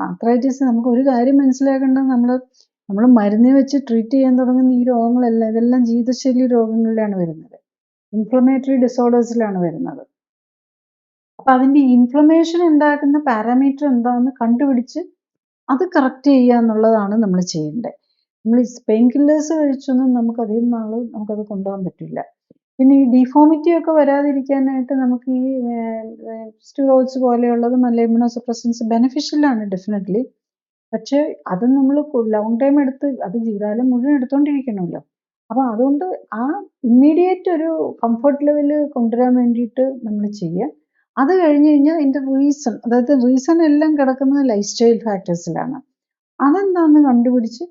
ആർത്രൈറ്റിസ് നമുക്ക് ഒരു കാര്യം മനസ്സിലാക്കേണ്ടത്, നമ്മൾ മരുന്ന് വെച്ച് ട്രീറ്റ് ചെയ്യാൻ തുടങ്ങുന്ന ഈ രോഗങ്ങളെല്ലാം ഇതെല്ലാം ജീവിതശൈലി രോഗങ്ങളിലാണ് വരുന്നത്, ഇൻഫ്ലമേറ്ററി ഡിസോർഡേഴ്സിലാണ് വരുന്നത്. അപ്പം അതിൻ്റെ ഇൻഫ്ലമേഷൻ ഉണ്ടാക്കുന്ന പാരാമീറ്റർ എന്താണെന്ന് കണ്ടുപിടിച്ച് അത് കറക്റ്റ് ചെയ്യുക എന്നുള്ളതാണ് നമ്മൾ ചെയ്യേണ്ടത്. നമ്മൾ ഈ പെയിൻ കില്ലേഴ്സ് കഴിച്ചൊന്നും നമുക്ക് അധികം നാൾ നമുക്കത് കൊണ്ടുപോകാൻ പറ്റില്ല. പിന്നെ ഈ ഡിഫോമിറ്റി ഒക്കെ വരാതിരിക്കാനായിട്ട് നമുക്ക് ഈ സ്റ്റിറോയിഡ്സ് പോലെയുള്ളതും അല്ലെ ഇമ്യൂണോസപ്രസൻസ് ബെനിഫിഷ്യലാണ് ഡെഫിനറ്റ്ലി. പക്ഷേ അത് നമ്മൾ ലോങ് ടൈം എടുത്ത് അത് ജീവിതകാലം മുഴുവൻ എടുത്തുകൊണ്ടിരിക്കണമല്ലോ. അപ്പോൾ അതുകൊണ്ട് ആ ഇമ്മീഡിയറ്റ് ഒരു കംഫർട്ട് ലെവൽ കൊണ്ടുവരാൻ വേണ്ടിയിട്ട് നമ്മൾ ചെയ്യുക. അത് കഴിഞ്ഞ് കഴിഞ്ഞാൽ അതിൻ്റെ റീസൺ, അതായത് റീസൺ എല്ലാം കിടക്കുന്നത് ലൈഫ് സ്റ്റൈൽ ഫാക്ടേഴ്സിലാണ്. അതെന്താണെന്ന് കണ്ടുപിടിച്ച്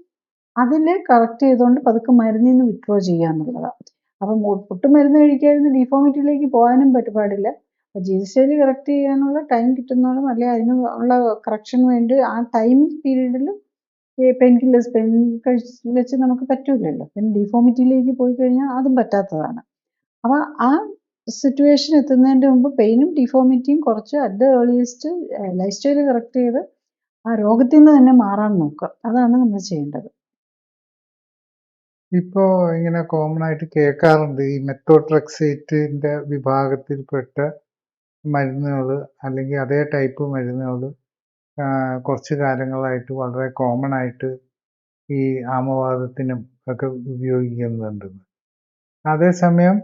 അതിൽ കറക്റ്റ് ചെയ്തുകൊണ്ട് പതുക്കെ മരുന്നിൽ നിന്ന് വിത്ഡ്രോ ചെയ്യുക എന്നുള്ളതാണ്. അപ്പം ഒട്ടും മരുന്ന് കഴിക്കാതിരുന്ന് ഡിഫോമിറ്റിയിലേക്ക് പോകാനും പാടില്ല. അപ്പോൾ ജീവിതശൈലി കറക്റ്റ് ചെയ്യാനുള്ള ടൈം കിട്ടുന്നോളം, അല്ലെങ്കിൽ അതിന് ഉള്ള കറക്ഷന് വേണ്ടി ആ ടൈം പീരീഡിൽ ഈ പെയിൻ കില്ലേഴ്സ് വെച്ച് നമുക്ക് പറ്റൂലല്ലോ. പിന്നെ ഡിഫോമിറ്റിയിലേക്ക് പോയി കഴിഞ്ഞാൽ അതും പറ്റാത്തതാണ്. അപ്പോൾ ആ സിറ്റുവേഷൻ എത്തുന്നതിൻ്റെ മുമ്പ് പെയിനും ഡിഫോമിറ്റിയും കുറച്ച് at the earliest life style correct ചെയ്ത് ആ രോഗത്തിൽ നിന്ന് തന്നെ മാറാൻ നോക്കുക. അതാണ് നമ്മൾ ചെയ്യേണ്ടത്. ഇപ്പോ ഇങ്ങനെ കോമൺ ആയിട്ട് കേൾക്കാറുണ്ട്, ഈ മെത്തോട്രെക്സേറ്റിന്റെ വിഭാഗത്തിൽപ്പെട്ട മരുന്നുകൾ അല്ലെങ്കിൽ അതേ ടൈപ്പ് മരുന്നുകൾ കുറച്ച് കാലങ്ങളായിട്ട് വളരെ കോമൺ ആയിട്ട് ഈ ആമവാദത്തിനും ഒക്കെ ഉപയോഗിക്കുന്നുണ്ടെന്ന്. അതേസമയം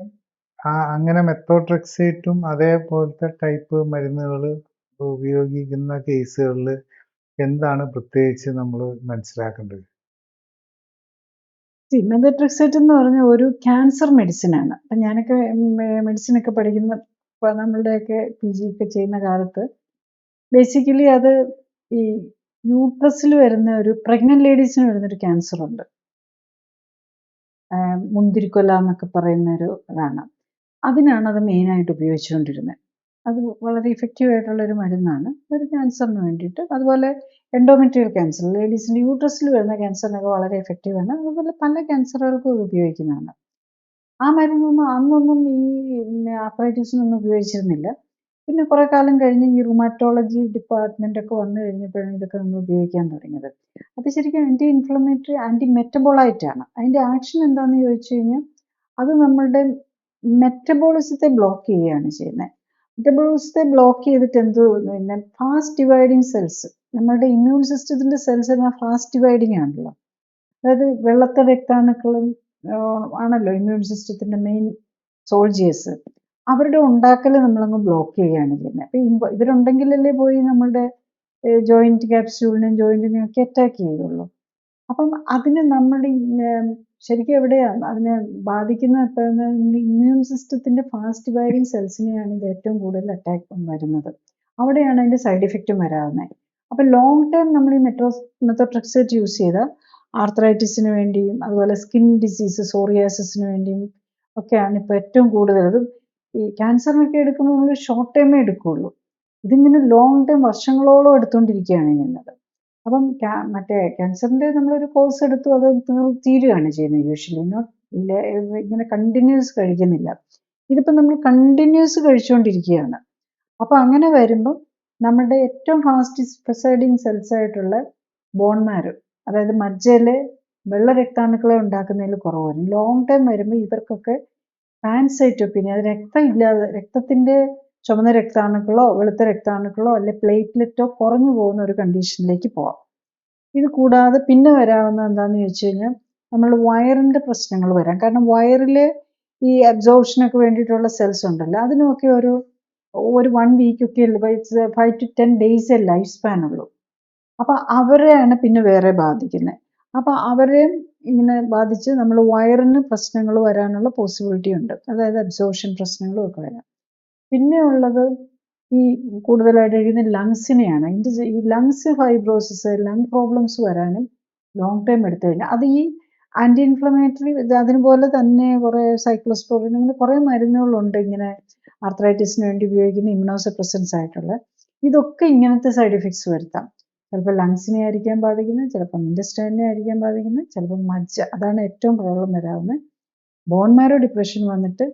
അങ്ങനെ മെത്തോട്രെക്സേറ്റും അതേപോലത്തെ ടൈപ്പ് മരുന്നുകൾ ഉപയോഗിക്കുന്ന കേസുകളിൽ എന്താണ് പ്രത്യേകിച്ച് നമ്മൾ മനസ്സിലാക്കേണ്ടത്? മെത്തോട്രെക്സേറ്റ് എന്ന് പറഞ്ഞ ഒരു ക്യാൻസർ മെഡിസിനാണ്. അപ്പം ഞാനൊക്കെ മെഡിസിനൊക്കെ പഠിക്കുന്ന നമ്മളുടെയൊക്കെ PG ഒക്കെ ചെയ്യുന്ന കാലത്ത് ബേസിക്കലി അത് ഈ യൂട്രസിൽ വരുന്ന ഒരു പ്രഗ്നന്റ് ലേഡീസിന് വരുന്നൊരു ക്യാൻസർ ഉണ്ട്, മുന്തിരിക്കൊല എന്നൊക്കെ പറയുന്ന ഒരു ഇതാണ്. അതിനാണ് അത് മെയിനായിട്ട് ഉപയോഗിച്ചുകൊണ്ടിരുന്നത്. അത് വളരെ ഇഫക്റ്റീവ് ആയിട്ടുള്ളൊരു മരുന്നാണ് ഒരു ക്യാൻസറിന് വേണ്ടിയിട്ട്. അതുപോലെ എൻഡോമെട്രിയൽ ക്യാൻസർ, ലേഡീസിൻ്റെ യൂട്രസിൽ വരുന്ന ക്യാൻസറിനൊക്കെ വളരെ എഫക്റ്റീവാണ്. അതുപോലെ പല ക്യാൻസറുകൾക്കും ഇത് ഉപയോഗിക്കുന്നതാണ്. ആ മരുന്നൊന്നും അന്നൊന്നും ഈ ആർത്രൈറ്റിസിനൊന്നും ഉപയോഗിച്ചിരുന്നില്ല. പിന്നെ കുറേ കാലം കഴിഞ്ഞ് ഈ റുമാറ്റോളജി ഡിപ്പാർട്ട്മെൻ്റ് ഒക്കെ വന്നു കഴിഞ്ഞപ്പോഴാണ് ഇതൊക്കെ നമ്മൾ ഉപയോഗിക്കാൻ തുടങ്ങിയത്. അത് ശരിക്കും ആൻറ്റി ഇൻഫ്ലമേറ്ററി, ആൻറ്റി മെറ്റബോളൈറ്റ് ആണ്. അതിൻ്റെ ആക്ഷൻ എന്താണെന്ന് ചോദിച്ചു കഴിഞ്ഞാൽ അത് നമ്മളുടെ മെറ്റബോളിസത്തെ ബ്ലോക്ക് ചെയ്യുകയാണ് ചെയ്യുന്നത്. മെറ്റബോളിസത്തെ ബ്ലോക്ക് ചെയ്തിട്ട് പിന്നെ ഫാസ്റ്റ് ഡിവൈഡിങ് സെൽസ്, നമ്മളുടെ ഇമ്മ്യൂൺ സിസ്റ്റത്തിൻ്റെ സെൽസ് എല്ലാം ഫാസ്റ്റ് ഡിവൈഡിങ് ആണല്ലോ. അതായത് വെള്ളത്തെ രക്താണുക്കളും ആണല്ലോ ഇമ്മ്യൂൺ സിസ്റ്റത്തിൻ്റെ മെയിൻ സോൾജിയേഴ്സ്. അവരുടെ ഉണ്ടാക്കൽ നമ്മളങ്ങ് ബ്ലോക്ക് ചെയ്യുകയാണ് ചെയ്യുന്നത്. അപ്പോൾ ഇവരുണ്ടെങ്കിലല്ലേ പോയി നമ്മളുടെ ജോയിൻറ്റ് ക്യാപ്സ്യൂളിനും ജോയിൻറ്റിനെയും ഒക്കെ അറ്റാക്ക് ചെയ്യുള്ളൂ. അപ്പം അതിന് നമ്മുടെ ശരിക്കും എവിടെയാണ് അതിനെ ബാധിക്കുന്നത്? ഇമ്മ്യൂൺ സിസ്റ്റത്തിൻ്റെ ഫാസ്റ്റ് ഡിവൈഡിങ് സെൽസിനെയാണ് ഇത് ഏറ്റവും കൂടുതൽ അറ്റാക്ക് വരുന്നത്. അവിടെയാണ് അതിൻ്റെ സൈഡ് ഇഫക്റ്റും വരാവുന്നത്. അപ്പം ലോങ് ടൈം നമ്മൾ ഈ മെത്തോട്രെക്സേറ്റ് യൂസ് ചെയ്താൽ ആർത്രൈറ്റിസിന് വേണ്ടിയും അതുപോലെ സ്കിൻ ഡിസീസ് സോറിയാസിസിന് വേണ്ടിയും ഒക്കെയാണ് ഇപ്പോൾ ഏറ്റവും കൂടുതൽ. അത് ഈ ക്യാൻസറിനൊക്കെ എടുക്കുമ്പോൾ നമ്മൾ ഷോർട്ട് ടൈമേ എടുക്കുകയുള്ളൂ. ഇതിങ്ങനെ ലോങ് ടൈം വർഷങ്ങളോളം എടുത്തുകൊണ്ടിരിക്കുകയാണ് ചെയ്യുന്നത്. അപ്പം മറ്റേ ക്യാൻസറിൻ്റെ നമ്മളൊരു കോഴ്സ് എടുത്തു, അത് തീരുകയാണ് ചെയ്യുന്നത് യൂഷ്വലി. ഇങ്ങനെ കണ്ടിന്യൂസ് കഴിക്കുന്നില്ല. ഇതിപ്പോൾ നമ്മൾ കണ്ടിന്യൂസ് കഴിച്ചുകൊണ്ടിരിക്കുകയാണ്. അപ്പോൾ അങ്ങനെ വരുമ്പം നമ്മുടെ ഏറ്റവും ഫാസ്റ്റ് പ്രിസൈഡിങ് സെൽസ് ആയിട്ടുള്ള ബോൺ മാരോ, അതായത് മജ്ജയിലെ വെള്ള രക്താണുക്കളെ ഉണ്ടാക്കുന്നതിൽ കുറവ് വരും. ലോങ് ടൈം വരുമ്പോൾ ഇവർക്കൊക്കെ പാൻസൈറ്റോപീനിയ, അത് രക്തത്തിൻ്റെ ചുവന്ന രക്താണുക്കളോ വെളുത്ത രക്താണുക്കളോ അല്ലെ പ്ലേറ്റ്ലെറ്റോ കുറഞ്ഞു പോകുന്ന ഒരു കണ്ടീഷനിലേക്ക് പോവാം. ഇത് കൂടാതെ പിന്നെ വരാവുന്ന എന്താണെന്ന് ചോദിച്ചു കഴിഞ്ഞാൽ നമ്മൾ വയറിൻ്റെ പ്രശ്നങ്ങൾ വരാം. കാരണം വയറിൽ ഈ അബ്സോർപ്ഷനൊക്കെ വേണ്ടിയിട്ടുള്ള സെൽസ് ഉണ്ടല്ലോ, അതിനുമൊക്കെ ഒരു 1 വീക്കൊക്കെ 5 to 10 days ലൈഫ് സ്പാൻ ഉള്ളൂ. അപ്പോൾ അവരെയാണ് പിന്നെ വേറെ ബാധിക്കുന്നത്. അപ്പോൾ അവരെയും ഇങ്ങനെ ബാധിച്ച് നമ്മൾ വയറിന് പ്രശ്നങ്ങൾ വരാനുള്ള പോസിബിലിറ്റി ഉണ്ട്. അതായത് അബ്സോർപ്ഷൻ പ്രശ്നങ്ങളും ഒക്കെ വരാം. പിന്നെ ഉള്ളത് ഈ കൂടുതലായിട്ട് കഴിക്കുന്ന ലങ്സിനെയാണ്. ഈ ലങ്സ് ഫൈബ്രോസിസ്, ലങ് പ്രോബ്ലംസ് വരാനും ലോങ് ടൈം എടുത്തു കഴിഞ്ഞാൽ അത് ഈ ആൻറ്റി ഇൻഫ്ലമേറ്ററി അതിനുപോലെ തന്നെ കുറേ സൈക്ലോസ്പോറിൻ, ഇങ്ങനെ കുറേ മരുന്നുകളുണ്ട് ഇങ്ങനെ ആർത്രൈറ്റിസിന് വേണ്ടി ഉപയോഗിക്കുന്ന ഇമ്മ്യൂണോസപ്രസൻസ് ആയിട്ടുള്ള. ഇതൊക്കെ ഇങ്ങനത്തെ സൈഡ് എഫക്ട്സ് വരുത്താം. ചിലപ്പോൾ ലങ്സിനെ ആയിരിക്കാൻ ബാധിക്കുന്നത്, ചിലപ്പം ഇൻറ്റസ്റ്റൈനെ ആയിരിക്കാൻ ബാധിക്കുന്നത്, ചിലപ്പം മജ്ജ. അതാണ് ഏറ്റവും പ്രോബ്ലം വരാവുന്നത്. ബോൺ മാരോ ഡിപ്രഷൻ വന്നിട്ട്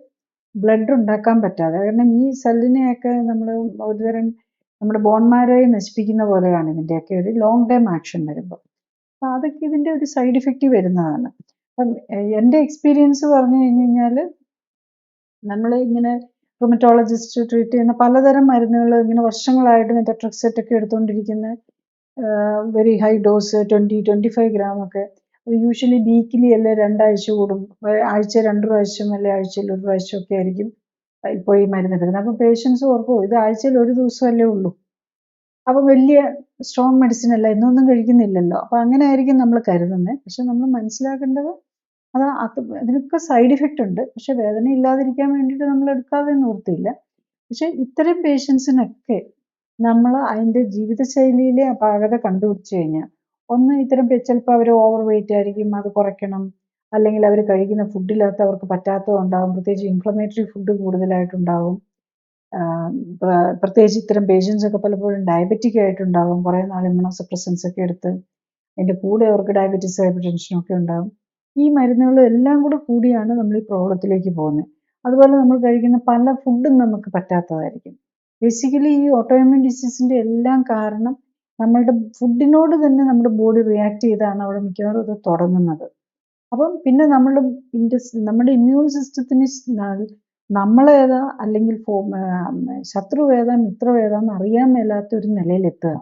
ബ്ലഡ് ഉണ്ടാക്കാൻ പറ്റാതെ, കാരണം ഈ സെല്ലിനെയൊക്കെ നമ്മൾ ഒരുതരം നമ്മുടെ ബോൺ മാരോയെ നശിപ്പിക്കുന്ന പോലെയാണ് ഇതിൻ്റെയൊക്കെ ഒരു ലോങ് ടൈം ആക്ഷൻ വരുമ്പോൾ. അപ്പോൾ അതൊക്കെ ഇതിൻ്റെ ഒരു സൈഡ് ഇഫക്റ്റ് വരുന്നതാണ്. അപ്പം എൻ്റെ എക്സ്പീരിയൻസ് പറഞ്ഞു കഴിഞ്ഞ് കഴിഞ്ഞാൽ, നമ്മൾ ഇങ്ങനെ റൊമറ്റോളജിസ്റ്റ് ട്രീറ്റ് ചെയ്യുന്ന പലതരം മരുന്നുകൾ ഇങ്ങനെ വർഷങ്ങളായിട്ട് മെത്തോട്രെക്സേറ്റ് ഒക്കെ എടുത്തുകൊണ്ടിരിക്കുന്ന വെരി ഹൈ ഡോസ് 20-25 gram ഒക്കെ, അത് യൂഷ്വലി വീക്കിലി അല്ലെ 2 ആഴ്ച കൂടും, ആഴ്ച 2 പ്രാവശ്യം അല്ലെ ആഴ്ചയിൽ 1 പ്രാവശ്യം ഒക്കെ ആയിരിക്കും ഇപ്പോൾ ഈ മരുന്ന് എടുക്കുന്നത്. അപ്പോൾ പേഷ്യൻസ് ഓർക്കും ഇത് ആഴ്ചയിൽ 1 ദിവസമല്ലേ ഉള്ളൂ, അപ്പോൾ വലിയ സ്ട്രോങ് മെഡിസിൻ അല്ല, എന്നൊന്നും കഴിക്കുന്നില്ലല്ലോ, അപ്പോൾ അങ്ങനെ ആയിരിക്കും നമ്മൾ കരുതുന്നത്. പക്ഷെ നമ്മൾ മനസ്സിലാക്കേണ്ടത് അതിനൊക്കെ സൈഡ് ഇഫക്റ്റ് ഉണ്ട്. പക്ഷെ വേദന ഇല്ലാതിരിക്കാൻ വേണ്ടിയിട്ട് നമ്മൾ എടുക്കാതെ നിവൃത്തിയില്ല. പക്ഷെ ഇത്തരം പേഷ്യൻസിനൊക്കെ നമ്മൾ അതിൻ്റെ ജീവിതശൈലിയിലെ അപാകത കണ്ടുപിടിച്ച് കഴിഞ്ഞാൽ, ഒന്ന് ഇത്തരം ചിലപ്പോൾ അവർ ഓവർ വെയിറ്റ് ആയിരിക്കും, അത് കുറയ്ക്കണം. അല്ലെങ്കിൽ അവർ കഴിക്കുന്ന ഫുഡിനകത്ത് അവർക്ക് പറ്റാത്തതുണ്ടാകും, പ്രത്യേകിച്ച് ഇൻഫ്ലമേറ്ററി ഫുഡ് കൂടുതലായിട്ടുണ്ടാകും. പ്രത്യേകിച്ച് ഇത്തരം പേഷ്യൻസ് ഒക്കെ പലപ്പോഴും ഡയബറ്റിക് ആയിട്ടുണ്ടാകും, കുറേ നാൾ ഇമ്മ്യൂണോസപ്രസൻസ് ഒക്കെ എടുത്ത് അതിൻ്റെ കൂടെ അവർക്ക് ഡയബറ്റീസ് ഹൈപ്പർ ടെൻഷനൊക്കെ ഉണ്ടാകും. ഈ മരുന്നുകളും എല്ലാം കൂടെ കൂടിയാണ് നമ്മൾ ഈ പ്രോബ്ലത്തിലേക്ക് പോകുന്നത്. അതുപോലെ നമ്മൾ കഴിക്കുന്ന പല ഫുഡും നമുക്ക് പറ്റാത്തതായിരിക്കും. ബേസിക്കലി ഈ ഓട്ടോഇമ്യൂൺ ഡിസീസിൻ്റെ എല്ലാം കാരണം നമ്മളുടെ ഫുഡിനോട് തന്നെ നമ്മുടെ ബോഡി റിയാക്ട് ചെയ്താണ് അവിടെ മിക്കവാറും ഇത് തുടങ്ങുന്നത്. അപ്പം പിന്നെ നമ്മുടെ ഇമ്മ്യൂൺ സിസ്റ്റത്തിന് നമ്മളേതാ അല്ലെങ്കിൽ ശത്രുവേതാ മിത്രവേതാ എന്ന് അറിയാൻ മേലാത്ത ഒരു നിലയിലെത്തുക.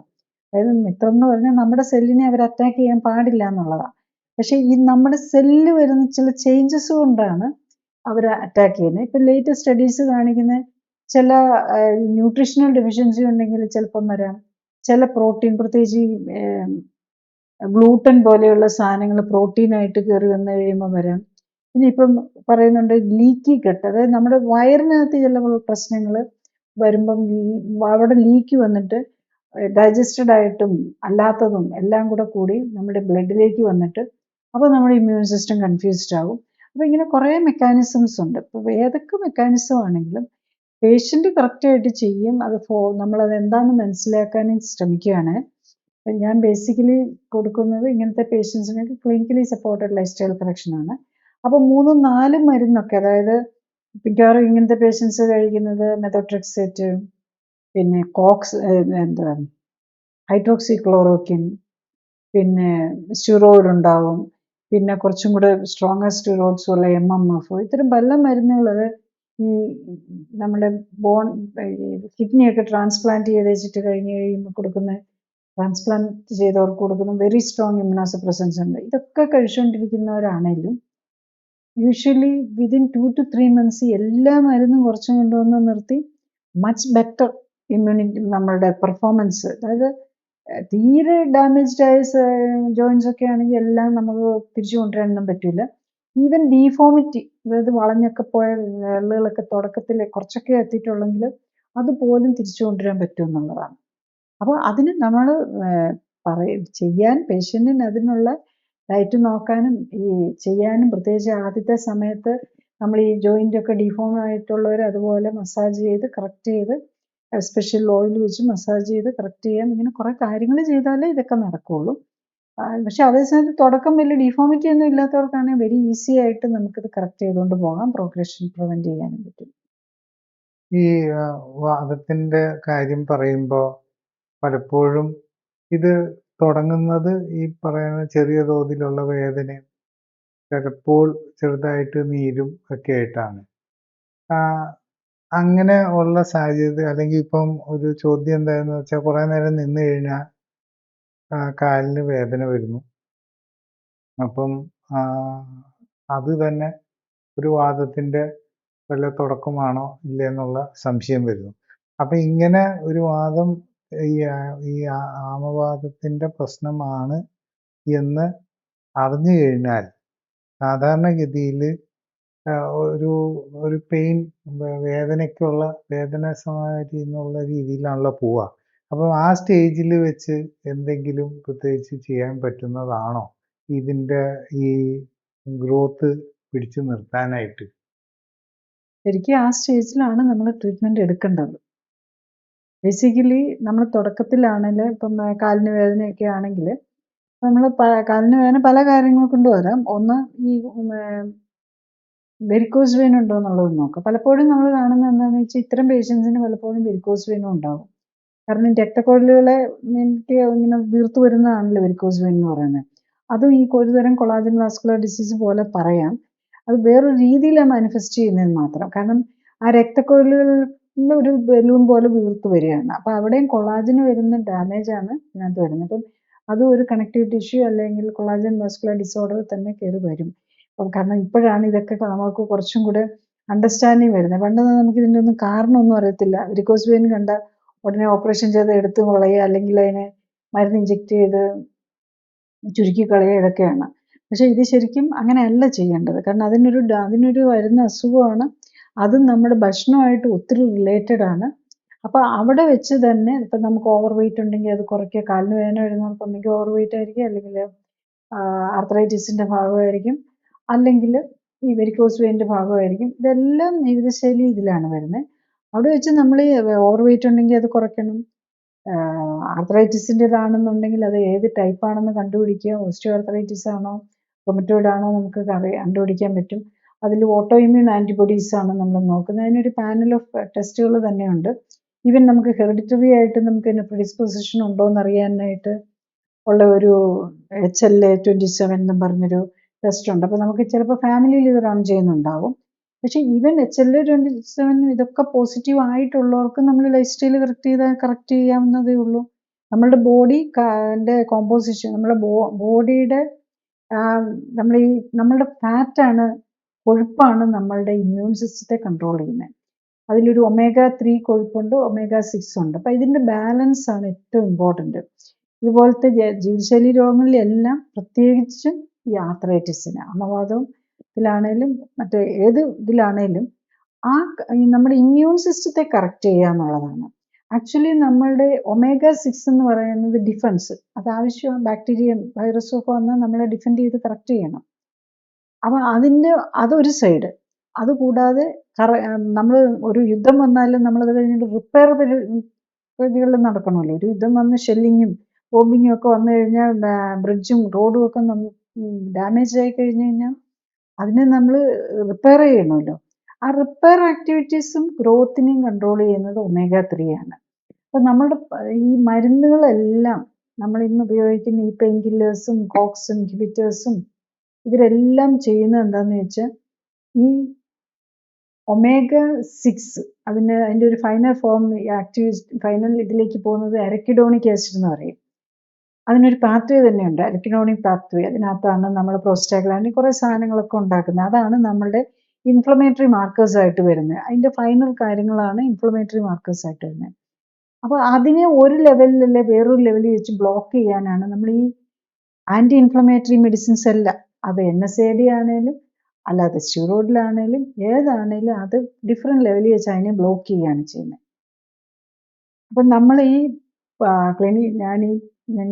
അതായത് മിത്രം എന്ന് പറഞ്ഞാൽ നമ്മുടെ സെല്ലിനെ അവർ അറ്റാക്ക് ചെയ്യാൻ പാടില്ല എന്നുള്ളതാണ്. പക്ഷെ ഈ നമ്മുടെ സെല്ല് വരുന്ന ചില ചേഞ്ചസ് കൊണ്ടാണ് അവർ അറ്റാക്ക് ചെയ്യുന്നത്. ഇപ്പം ലേറ്റസ്റ്റ് സ്റ്റഡീസ് കാണിക്കുന്ന ചില ന്യൂട്രീഷണൽ ഡെഫിഷ്യൻസി ഉണ്ടെങ്കിൽ ചിലപ്പം വരാം. ചില പ്രോട്ടീൻ, പ്രത്യേകിച്ച് ഗ്ലൂട്ടൻ പോലെയുള്ള സാധനങ്ങൾ പ്രോട്ടീനായിട്ട് കയറി വന്നു കഴിയുമ്പോൾ വരാം. പിന്നെ ഇപ്പം പറയുന്നുണ്ട് ലീക്കി ഗട്ട്, അതായത് നമ്മുടെ വയറിനകത്ത് ചില പ്രശ്നങ്ങൾ വരുമ്പം അവിടെ ലീക്ക് വന്നിട്ട് ഡൈജസ്റ്റഡ് ആയിട്ടും അല്ലാത്തതും എല്ലാം കൂടി നമ്മുടെ ബ്ലഡിലേക്ക് വന്നിട്ട് അപ്പോൾ നമ്മുടെ ഇമ്മ്യൂൺ സിസ്റ്റം കൺഫ്യൂസ്ഡ് ആകും. അപ്പോൾ ഇങ്ങനെ കുറേ മെക്കാനിസംസ് ഉണ്ട്. ഇപ്പോൾ ഏതൊക്കെ മെക്കാനിസം ആണെങ്കിലും പേഷ്യൻ്റ് കറക്റ്റായിട്ട് ചെയ്യും. നമ്മളത് എന്താണെന്ന് മനസ്സിലാക്കാനും ശ്രമിക്കുകയാണ്. ഞാൻ ബേസിക്കലി കൊടുക്കുന്നത് ഇങ്ങനത്തെ പേഷ്യൻസിനൊക്കെ ക്ലിനിക്കലി സപ്പോർട്ടഡ് ലൈഫ് സ്റ്റൈൽ കറക്ഷനാണ്. അപ്പോൾ 3-4 മരുന്നൊക്കെ, അതായത് മിക്കവാറും ഇങ്ങനത്തെ പേഷ്യൻസ് കഴിക്കുന്നത് മെത്തോട്രെക്സേറ്റ്, പിന്നെ ഹൈഡ്രോക്സി ക്ലോറോക്വിൻ, പിന്നെ സ്റ്റിറോയിഡ് ഉണ്ടാവും, പിന്നെ കുറച്ചും കൂടെ സ്ട്രോങ്ങർ സ്റ്റിറോയിഡ്സ് ഉള്ള MMF, ഇത്തരം പല മരുന്നുകൾ. അത് ഈ നമ്മുടെ കിഡ്നിയൊക്കെ ട്രാൻസ്പ്ലാന്റ് ചെയ്ത് വെച്ചിട്ട് കഴിഞ്ഞ് കഴിയുമ്പോൾ കൊടുക്കുന്ന, ട്രാൻസ്പ്ലാന്റ് ചെയ്തവർക്ക് കൊടുക്കുന്ന വെരി സ്ട്രോങ് ഇമ്മ്യൂണോസപ്രസൻസ് ഉണ്ട്. ഇതൊക്കെ കഴിച്ചുകൊണ്ടിരിക്കുന്നവരാണെങ്കിലും യൂഷ്വലി വിതിൻ 2 to 3 months എല്ലാ മരുന്നും കുറച്ചും കൊണ്ടുവന്ന് നിർത്തി മച്ച് ബെറ്റർ ഇമ്മ്യൂണിറ്റി, നമ്മളുടെ പെർഫോമൻസ്, അതായത് തീരെ ഡാമേജ്ഡ് ആയ ജോയിൻസ് ഒക്കെ ആണെങ്കിൽ എല്ലാം നമുക്ക് തിരിച്ചു കൊണ്ടുവരാനൊന്നും പറ്റില്ല. ഈവൻ ഡീഫോമിറ്റി, അതായത് വളഞ്ഞൊക്കെ പോയ വിരലുകളൊക്കെ തുടക്കത്തിൽ കുറച്ചൊക്കെ എത്തിയിട്ടുള്ളെങ്കിൽ അതുപോലും തിരിച്ചു കൊണ്ടുവരാൻ പറ്റും എന്നുള്ളതാണ്. അപ്പോൾ അതിന് നമ്മൾ ചെയ്യാൻ പേഷ്യൻറ്റിന് അതിനുള്ള ഡയറ്റ് നോക്കാനും ഈ ചെയ്യാനും, പ്രത്യേകിച്ച് ആദ്യത്തെ സമയത്ത് നമ്മൾ ഈ ജോയിൻ്റൊക്കെ ഡീഫോം ആയിട്ടുള്ളവർ അതുപോലെ മസാജ് ചെയ്ത് കറക്റ്റ് ചെയ്ത് സ്പെഷ്യൽ ഓയിൽ വെച്ച് മസാജ് ചെയ്ത് കറക്റ്റ് ചെയ്യാൻ, ഇങ്ങനെ കുറേ കാര്യങ്ങൾ ചെയ്താലേ ഇതൊക്കെ നടക്കുകയുള്ളൂ. പക്ഷെ അതേസമയത്ത് തുടക്കം വലിയ ഡീഫോമിറ്റി ഒന്നും ഇല്ലാത്തവർക്കാണെങ്കിൽ വെരി ഈസി ആയിട്ട് നമുക്കിത് കറക്റ്റ് ചെയ്തുകൊണ്ട് പോകാം, പ്രോഗ്രഷൻ പ്രിവെൻറ്റ് ചെയ്യാനും പറ്റും. ഈ വാദത്തിൻ്റെ കാര്യം പറയുമ്പോൾ പലപ്പോഴും ഇത് തുടങ്ങുന്നത് ഈ പറയുന്ന ചെറിയ തോതിലുള്ള വേദനയും ചിലപ്പോൾ ചെറുതായിട്ട് നീരും ഒക്കെ ആയിട്ടാണ്. അങ്ങനെ ഉള്ള സാഹചര്യത്തിൽ, അല്ലെങ്കിൽ ഇപ്പം ഒരു ചോദ്യം എന്താണെന്ന് വെച്ചാൽ, കുറേ നേരം നിന്ന് കഴിഞ്ഞാൽ കാലിന് വേദന വരുന്നു. അപ്പം അത് തന്നെ ഒരു വാദത്തിൻ്റെ വല്ല തുടക്കമാണോ ഇല്ലേ എന്നുള്ള സംശയം വരുന്നു. അപ്പം ഇങ്ങനെ ഒരു വാദം ഈ ആമവാദത്തിൻ്റെ പ്രശ്നമാണ് എന്ന് അറിഞ്ഞു കഴിഞ്ഞാൽ സാധാരണഗതിയിൽ ഒരു പെയിൻ, വേദനയ്ക്കുള്ള വേദനസമാരി എന്നുള്ള രീതിയിലാണല്ലോ പോവുക. അപ്പം ആ സ്റ്റേജിൽ വെച്ച് എന്തെങ്കിലും പ്രത്യേകിച്ച് ചെയ്യാൻ പറ്റുന്നതാണോ ഇതിൻ്റെ ഈ ഗ്രോത്ത് പിടിച്ചു നിർത്താനായിട്ട്? ശരിക്കും ആ സ്റ്റേജിലാണ് നമ്മൾ ട്രീറ്റ്മെൻറ്റ് എടുക്കേണ്ടത്. ബേസിക്കലി നമ്മൾ തുടക്കത്തിലാണെങ്കിൽ ഇപ്പം കാലിന് വേദനയൊക്കെ ആണെങ്കിൽ നമ്മൾ കാലിന് വേദന പല കാര്യങ്ങൾ കൊണ്ട് വരാം. ഒന്ന് ഈ വെരിക്കോസ് വെയിൻ ഉണ്ടോ എന്നുള്ളത് നോക്കുക. പലപ്പോഴും നമ്മൾ കാണുന്നത് എന്താണെന്ന് വെച്ചാൽ ഇത്തരം പേഷ്യൻസിന് പലപ്പോഴും വെരിക്കോസ് വെയിനും ഉണ്ടാവും. കാരണം രക്തക്കുഴലുകളെ ഇങ്ങനെ വീർത്തു വരുന്നതാണല്ലോ വെരിക്കോസ് വെയിൻ എന്ന് പറയുന്നത്. അതും ഈ ഒരു തരം കൊളാജൻ വാസ്കുലർ ഡിസീസ് പോലെ പറയാം. അത് വേറൊരു രീതിയിലാണ് മാനിഫെസ്റ്റ് ചെയ്യുന്നതെന്ന് മാത്രം. കാരണം ആ രക്തക്കുഴലുകളിൽ ഒരു ബലൂൺ പോലെ വീർത്ത് വരികയാണ്. അപ്പോൾ അവിടെയും കൊളാജന് വരുന്ന ഡാമേജാണ് ഇതിനകത്ത് വരുന്നത്. അപ്പം അതും ഒരു കണക്റ്റീവ് ടിഷ്യൂ അല്ലെങ്കിൽ കൊളാജൻ വാസ്കുലർ ഡിസോർഡർ തന്നെ കയറി വരും. കാരണം ഇപ്പോഴാണ് ഇതൊക്കെ നമുക്ക് കുറച്ചും കൂടെ അണ്ടർസ്റ്റാൻഡിങ് വരുന്നത്. പണ്ടൊന്നും നമുക്ക് ഇതിൻ്റെ ഒന്നും കാരണമൊന്നും അറിയത്തില്ല. വെരിക്കോസ് വെയിൻ കണ്ട ഉടനെ ഓപ്പറേഷൻ ചെയ്ത് എടുത്ത് കളയുക, അല്ലെങ്കിൽ അതിനെ മരുന്ന് ഇഞ്ചെക്ട് ചെയ്ത് ചുരുക്കി കളയുക, ഇതൊക്കെയാണ്. പക്ഷേ ഇത് ശരിക്കും അങ്ങനെയല്ല ചെയ്യേണ്ടത്. കാരണം അതിനൊരു വരുന്ന അസുഖമാണ്. അതും നമ്മുടെ ഭക്ഷണമായിട്ട് ഒത്തിരി റിലേറ്റഡ് ആണ്. അപ്പോൾ അവിടെ വെച്ച് തന്നെ ഇപ്പം നമുക്ക് ഓവർ വെയിറ്റ് ഉണ്ടെങ്കിൽ അത് കുറയ്ക്കുക. കാലിന് വേദന വരുന്നവർക്ക് ഒന്നെങ്കിൽ ഓവർ വെയിറ്റ് ആയിരിക്കും, അല്ലെങ്കിൽ ആർത്രൈറ്റിസിൻ്റെ ഭാഗമായിരിക്കും, അല്ലെങ്കിൽ ഈ വെരിക്കോസ് വെയിൻ്റെ ഭാഗമായിരിക്കും. ഇതെല്ലാം ജീവിതശൈലി ഇതിലാണ് വരുന്നത്. അവിടെ വെച്ച് നമ്മൾ ഓവർ വെയിറ്റ് ഉണ്ടെങ്കിൽ അത് കുറയ്ക്കണം. ആർത്രൈറ്റിസിൻ്റെതാണെന്നുണ്ടെങ്കിൽ അത് ഏത് ടൈപ്പാണെന്ന് കണ്ടുപിടിക്കുക. ഓസ്റ്റിയോ ആർത്രൈറ്റിസ് ആണോ റൊമറ്റോയിഡ് ആണോ നമുക്ക് കണ്ടുപിടിക്കാൻ പറ്റും. അതിൽ ഓട്ടോ ഇമ്മ്യൂൺ ആൻറ്റിബോഡീസ് ആണ് നമ്മൾ നോക്കുന്നത്. അതിനൊരു പാനൽ ഓഫ് ടെസ്റ്റുകൾ തന്നെയുണ്ട്. ഈവൻ നമുക്ക് ഹെറിഡിറ്ററി ആയിട്ട് നമുക്ക് ഇതിന് പ്രിഡിസ്പോസിഷൻ ഉണ്ടോ എന്നറിയാനായിട്ട് ഉള്ള ഒരു HLA-27 എന്നും പറഞ്ഞൊരു ടെസ്റ്റ് ഉണ്ട്. അപ്പോൾ നമുക്ക് ചിലപ്പോൾ ഫാമിലിയിൽ ഇത് റൺ ചെയ്യുന്നുണ്ടാവും. പക്ഷേ ഈവൻ HLA-27 ഇതൊക്കെ പോസിറ്റീവ് ആയിട്ടുള്ളവർക്ക് നമ്മൾ ലൈഫ് സ്റ്റൈൽ കറക്റ്റ് ചെയ്യാവുന്നതേ ഉള്ളൂ. നമ്മളുടെ ബോഡിൻ്റെ കോമ്പോസിഷൻ, നമ്മുടെ ബോഡിയുടെ നമ്മളുടെ ഫാറ്റാണ്, കൊഴുപ്പാണ് നമ്മളുടെ ഇമ്മ്യൂൺ സിസ്റ്റത്തെ കൺട്രോൾ ചെയ്യുന്നത്. അതിലൊരു omega-3 കൊഴുപ്പുണ്ട്, omega-6 ഉണ്ട്. അപ്പോൾ ഇതിൻ്റെ ബാലൻസ് ആണ് ഏറ്റവും ഇമ്പോർട്ടൻറ്റ്. ഇതുപോലത്തെ ജീവിതശൈലി രോഗങ്ങളിലെല്ലാം, പ്രത്യേകിച്ചും ഈ ആർത്രൈറ്റിസിന്, അമവാദത്തിലാണേലും മറ്റേ ഏത് ഇതിലാണേലും നമ്മുടെ ഇമ്മ്യൂൺ സിസ്റ്റത്തെ കറക്റ്റ് ചെയ്യുക എന്നുള്ളതാണ്. ആക്ച്വലി നമ്മളുടെ omega-6 എന്ന് പറയുന്നത് ഡിഫൻസ്, അത് ആവശ്യമാണ്. ബാക്ടീരിയ വൈറസും ഒക്കെ വന്നാൽ നമ്മളെ ഡിഫെൻഡ് ചെയ്ത് കറക്റ്റ് ചെയ്യണം. അപ്പം അതൊരു സൈഡ്. അതുകൂടാതെ നമ്മൾ ഒരു യുദ്ധം വന്നാലും നമ്മളത് കഴിഞ്ഞിട്ട് റിപ്പയർ പരിപാടികൾ നടക്കണമല്ലോ. ഒരു യുദ്ധം വന്ന് ഷെല്ലിങ്ങും ബോംബിങ്ങും ഒക്കെ വന്നു കഴിഞ്ഞാൽ ബ്രിഡ്ജും റോഡും ഒക്കെ ഡാമേജ് ആയി കഴിഞ്ഞ് കഴിഞ്ഞാൽ അതിനെ നമ്മൾ റിപ്പയർ ചെയ്യണമല്ലോ. ആ റിപ്പയർ ആക്ടിവിറ്റീസും ഗ്രോത്തിനെയും കൺട്രോൾ ചെയ്യുന്നത് omega-3 ആണ്. അപ്പം നമ്മുടെ ഈ മരുന്നുകളെല്ലാം നമ്മൾ ഇന്ന് ഉപയോഗിക്കുന്ന ഈ പെയിൻ കില്ലേഴ്സും കോക്സ് ഇൻഹിബിറ്റേഴ്സും ഇവരെല്ലാം ചെയ്യുന്നത് എന്താണെന്ന് വെച്ചാൽ ഈ omega-6 അതിൻ്റെ ഒരു ഫൈനൽ ഫോം ഫൈനൽ ഇതിലേക്ക് പോകുന്നത് അരക്കിഡോണിക് ആസിഡ് എന്ന് പറയും. അതിനൊരു പാത്വേ തന്നെയുണ്ട്, അരക്കിഡോണിക് പാത്വേ. അതിനകത്താണ് നമ്മൾ പ്രോസ്റ്റാഗ്ലാൻഡിൻ കുറേ സാധനങ്ങളൊക്കെ ഉണ്ടാക്കുന്നത്. അതാണ് നമ്മളുടെ ഇൻഫ്ലമേറ്ററി മാർക്കേഴ്സ് ആയിട്ട് വരുന്നത്. അതിൻ്റെ ഫൈനൽ കാര്യങ്ങളാണ് ഇൻഫ്ലമേറ്ററി മാർക്കേഴ്സ് ആയിട്ട് വരുന്നത്. അപ്പോൾ അതിനെ ഒരു ലെവലിലല്ലേ വേറൊരു ലെവലിൽ വെച്ച് ബ്ലോക്ക് ചെയ്യാനാണ് നമ്മൾ ഈ ആൻറ്റി ഇൻഫ്ലമേറ്ററി മെഡിസിൻസ് എല്ലാം. അത് NSAID ആണേലും അല്ലാതെ സ്റ്റിറോയിഡിലാണേലും ഏതാണേലും അത് ഡിഫറെൻറ്റ് ലെവലിൽ വെച്ച് അതിനെ ബ്ലോക്ക് ചെയ്യുകയാണ് ചെയ്യുന്നത്. അപ്പം നമ്മൾ ഈ ഞാൻ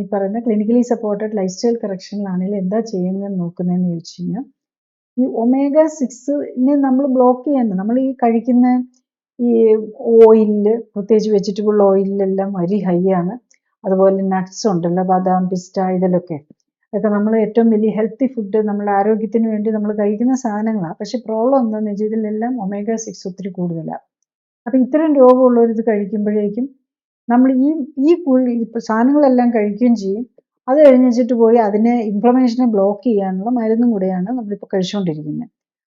ഈ പറയുന്ന ക്ലിനിക്കലി സപ്പോർട്ടഡ് ലൈഫ് സ്റ്റൈൽ കറക്ഷനിലാണെങ്കിലും എന്താ ചെയ്യുന്നതെന്ന് നോക്കുന്നതെന്ന് ചോദിച്ചു കഴിഞ്ഞാൽ ഈ omega-6നെ നമ്മൾ ബ്ലോക്ക് ചെയ്യാൻ നമ്മൾ ഈ കഴിക്കുന്ന ഈ ഓയിലിൽ, പ്രത്യേകിച്ച് വെജിറ്റബിൾ ഓയിലിലെല്ലാം വെരി ഹൈ ആണ്. അതുപോലെ നട്ട്സ് ഉണ്ടല്ലോ, ബദാം, പിസ്ത, ഇതിലൊക്കെ അതൊക്കെ നമ്മൾ ഏറ്റവും വലിയ ഹെൽത്തി ഫുഡ്, നമ്മുടെ ആരോഗ്യത്തിന് വേണ്ടി നമ്മൾ കഴിക്കുന്ന സാധനങ്ങളാണ്. പക്ഷെ പ്രോബ്ലം എന്താണെന്ന് വെച്ചാൽ ഇതിലെല്ലാം omega-6 ഒത്തിരി കൂടുതലാണ്. അപ്പോൾ ഇത്തരം രോഗമുള്ളവർ ഇത് കഴിക്കുമ്പോഴേക്കും നമ്മൾ ഈ സാധനങ്ങളെല്ലാം കഴിക്കുകയും ചെയ്യും. അത് കഴിഞ്ഞ് വെച്ചിട്ട് പോയി അതിനെ ഇൻഫ്ലമേഷനെ ബ്ലോക്ക് ചെയ്യാനുള്ള മരുന്നും കൂടെയാണ് നമ്മളിപ്പോൾ കഴിച്ചുകൊണ്ടിരിക്കുന്നത്.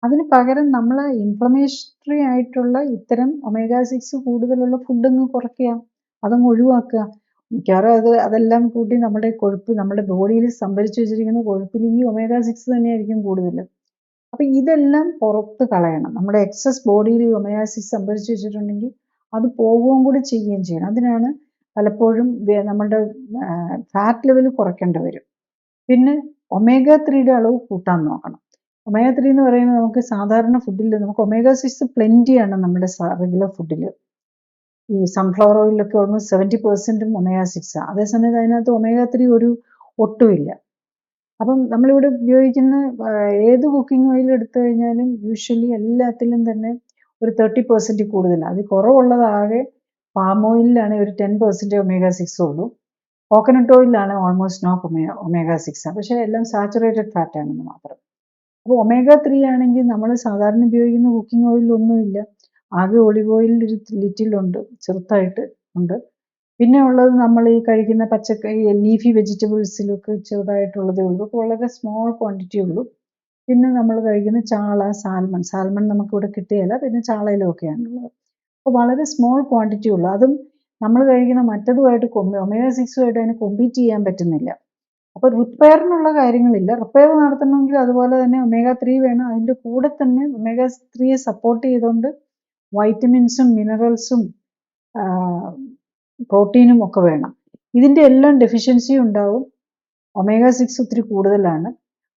അതിന് പകരം നമ്മൾ ഇൻഫ്ലമേഷണറി ആയിട്ടുള്ള ഇത്തരം omega-6 കൂടുതലുള്ള ഫുഡങ്ങ് കുറയ്ക്കുക, അതങ്ങ് ഒഴിവാക്കുക. മിക്കവാറും അതെല്ലാം കൂട്ടി നമ്മുടെ കൊഴുപ്പ്, നമ്മുടെ ബോഡിയിൽ സംഭരിച്ചു വെച്ചിരിക്കുന്ന കൊഴുപ്പിൽ ഈ omega-6 തന്നെയായിരിക്കും കൂടുതൽ. അപ്പം ഇതെല്ലാം പുറത്ത് കളയണം. നമ്മുടെ എക്സസ് ബോഡിയിൽ omega-6 സംഭരിച്ചു വെച്ചിട്ടുണ്ടെങ്കിൽ അത് പോവുകയും കൂടി ചെയ്യുകയും ചെയ്യണം. അതിനാണ് പലപ്പോഴും നമ്മുടെ ഫാറ്റ് ലെവൽ കുറയ്ക്കേണ്ടി വരും. പിന്നെ omega-3യുടെ അളവ് കൂട്ടാൻ നോക്കണം. omega-3 എന്ന് പറയുന്നത് നമുക്ക് സാധാരണ ഫുഡിൽ നമുക്ക് omega-6 പ്ലെൻറ്റിയാണ് നമ്മുടെ റെഗുലർ ഫുഡിൽ. ഈ സൺഫ്ലവർ ഓയിലൊക്കെ ഓൾമോസ്റ്റ് 70% omega-6 ആണ്. അതേസമയത്ത് അതിനകത്ത് omega-3 ഒട്ടുമില്ല. അപ്പം നമ്മളിവിടെ ഉപയോഗിക്കുന്ന ഏത് കുക്കിംഗ് ഓയിൽ എടുത്തു കഴിഞ്ഞാലും യൂഷ്വലി എല്ലാത്തിലും തന്നെ ഒരു 30% കൂടുതലാണ്. അത് കുറവുള്ളതാകെ പാം ഓയിലിലാണെങ്കിൽ ഒരു 10% omega-6 ഉള്ളൂ. കോക്കനട്ട് ഓയിലാണ് ഓൾമോസ്റ്റ് നോ omega-6, പക്ഷേ എല്ലാം സാച്ചുറേറ്റഡ് ഫാറ്റ് ആണെന്ന് മാത്രം. അപ്പോൾ omega-3 ആണെങ്കിൽ നമ്മൾ സാധാരണ ഉപയോഗിക്കുന്ന കുക്കിംഗ് ഓയിലൊന്നുമില്ല. ആകെ ഒലിവ് ഓയിലിൽ ഒരു ലിറ്റിലുണ്ട്, ചെറുതായിട്ട് ഉണ്ട്. പിന്നെ ഉള്ളത് നമ്മൾ ഈ കഴിക്കുന്ന പച്ചക്കറി ലീഫി വെജിറ്റബിൾസിലൊക്കെ ചെറുതായിട്ടുള്ളതേ ഉള്ളൂ. അപ്പോൾ വളരെ സ്മോൾ ക്വാണ്ടിറ്റി ഉള്ളൂ. പിന്നെ നമ്മൾ കഴിക്കുന്ന ചാള, സാൽമൺ നമുക്കിവിടെ കിട്ടുകയില്ല. പിന്നെ ചാളയിലൊക്കെയാണുള്ളത്. അപ്പോൾ വളരെ സ്മോൾ ക്വാണ്ടിറ്റി ഉള്ളൂ. അതും നമ്മൾ കഴിക്കുന്ന മറ്റതുമായിട്ട് omega-6 അതിന് കോമ്പീറ്റ് ചെയ്യാൻ പറ്റുന്നില്ല. അപ്പോൾ റിപ്പയറിനുള്ള കാര്യങ്ങളില്ല. റിപ്പയർ നടത്തണമെങ്കിൽ അതുപോലെ തന്നെ omega-3 വേണം. അതിൻ്റെ കൂടെ തന്നെ omega-3യെ സപ്പോർട്ട് ചെയ്തുകൊണ്ട് വൈറ്റമിൻസും മിനറൽസും പ്രോട്ടീനും ഒക്കെ വേണം. ഇതിൻ്റെ എല്ലാം ഡെഫിഷ്യൻസി ഉണ്ടാവും. omega-6 ഒത്തിരി കൂടുതലാണ്.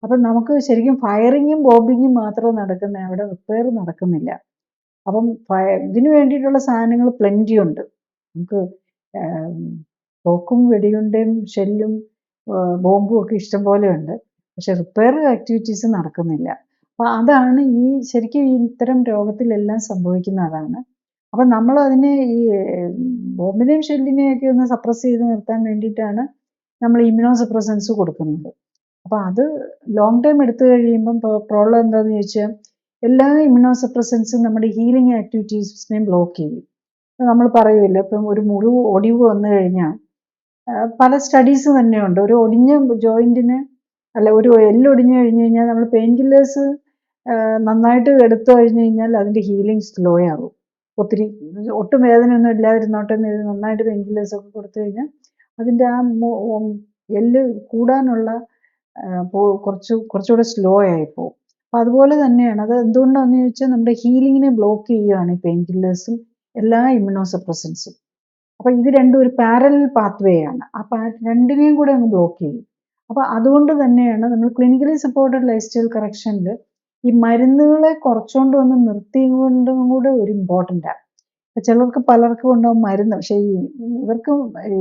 അപ്പം നമുക്ക് ശരിക്കും ഫയറിങ്ങും ബോംബിങ്ങും മാത്രം നടക്കുന്ന, അവിടെ റിപ്പയർ നടക്കുന്നില്ല. അപ്പം ഇതിന് വേണ്ടിയിട്ടുള്ള സാധനങ്ങൾ പ്ലെൻറ്റി ഉണ്ട്. നമുക്ക് തോക്കും വെടിയുണ്ടയും ഷെല്ലും ബോംബും ഒക്കെ ഇഷ്ടം പോലെ ഉണ്ട്. പക്ഷെ റിപ്പയർ ആക്ടിവിറ്റീസ് നടക്കുന്നില്ല. അപ്പം അതാണ് ശരിക്കും ഇത്തരം രോഗത്തിലെല്ലാം സംഭവിക്കുന്ന അതാണ്. അപ്പം നമ്മൾ അതിനെ ഈ ബോംബിനെയും ഷെല്ലിനെയൊക്കെ ഒന്ന് സപ്രസ് ചെയ്ത് നിർത്താൻ വേണ്ടിയിട്ടാണ് നമ്മൾ ഇമ്മ്യൂണോ സപ്രസൻസ് കൊടുക്കുന്നത്. അപ്പോൾ അത് ലോങ് ടൈം എടുത്തു കഴിയുമ്പം പ്രോബ്ലം എന്താണെന്ന് ചോദിച്ചാൽ എല്ലാ ഇമ്മ്യൂണോ സപ്രസൻസും നമ്മുടെ ഹീലിംഗ് ആക്ടിവിറ്റീസിനെയും ബ്ലോക്ക് ചെയ്യും. നമ്മൾ പറയുമല്ലോ, ഇപ്പം ഒരു ഒടിവ് വന്നു കഴിഞ്ഞാൽ പല സ്റ്റഡീസ് തന്നെയുണ്ട്. ഒരു ഒടിഞ്ഞ ജോയിൻറ്റിന് ഒരു എല്ലൊടിഞ്ഞു കഴിഞ്ഞ് കഴിഞ്ഞാൽ നമ്മൾ പെയിൻ കില്ലേഴ്സ് നന്നായിട്ട് എടുത്തു കഴിഞ്ഞ് കഴിഞ്ഞാൽ അതിൻ്റെ ഹീലിംഗ് സ്ലോ ആകും. ഒട്ടും വേദനയൊന്നും ഇല്ലാതിരുന്നോട്ടെ എന്ന് നന്നായിട്ട് പെയിൻ കില്ലേഴ്സ് ഒക്കെ കൊടുത്തു കഴിഞ്ഞാൽ അതിൻ്റെ ആ എല്ല് കൂടാനുള്ള കുറച്ചുകൂടെ സ്ലോ ആയിപ്പോവും. അപ്പം അതുപോലെ തന്നെയാണ്. അത് എന്തുകൊണ്ടാണെന്ന് ചോദിച്ചാൽ നമ്മുടെ ഹീലിങ്ങിനെ ബ്ലോക്ക് ചെയ്യുകയാണ് ഈ പെയിൻ കില്ലേഴ്സും എല്ലാ ഇമ്മ്യൂണോ സപ്രസൻസും. അപ്പം ഇത് രണ്ടും ഒരു പാരലൽ പാത്വേ ആണ്. ആ രണ്ടിനെയും കൂടെ അങ്ങ് ബ്ലോക്ക് ചെയ്യും. അപ്പം അതുകൊണ്ട് തന്നെയാണ് നമ്മൾ ക്ലിനിക്കലി സപ്പോർട്ടഡ് ലൈഫ് സ്റ്റൈൽ കറക്ഷനിൽ ഈ മരുന്നുകളെ കുറച്ചുകൊണ്ട് വന്ന് നിർത്തിക്കൊണ്ടും കൂടെ ഒരു ഇമ്പോർട്ടൻ്റാണ്. ചിലർക്ക് പലർക്കും ഉണ്ടാവും മരുന്ന്, പക്ഷേ ഇവർക്കും ഈ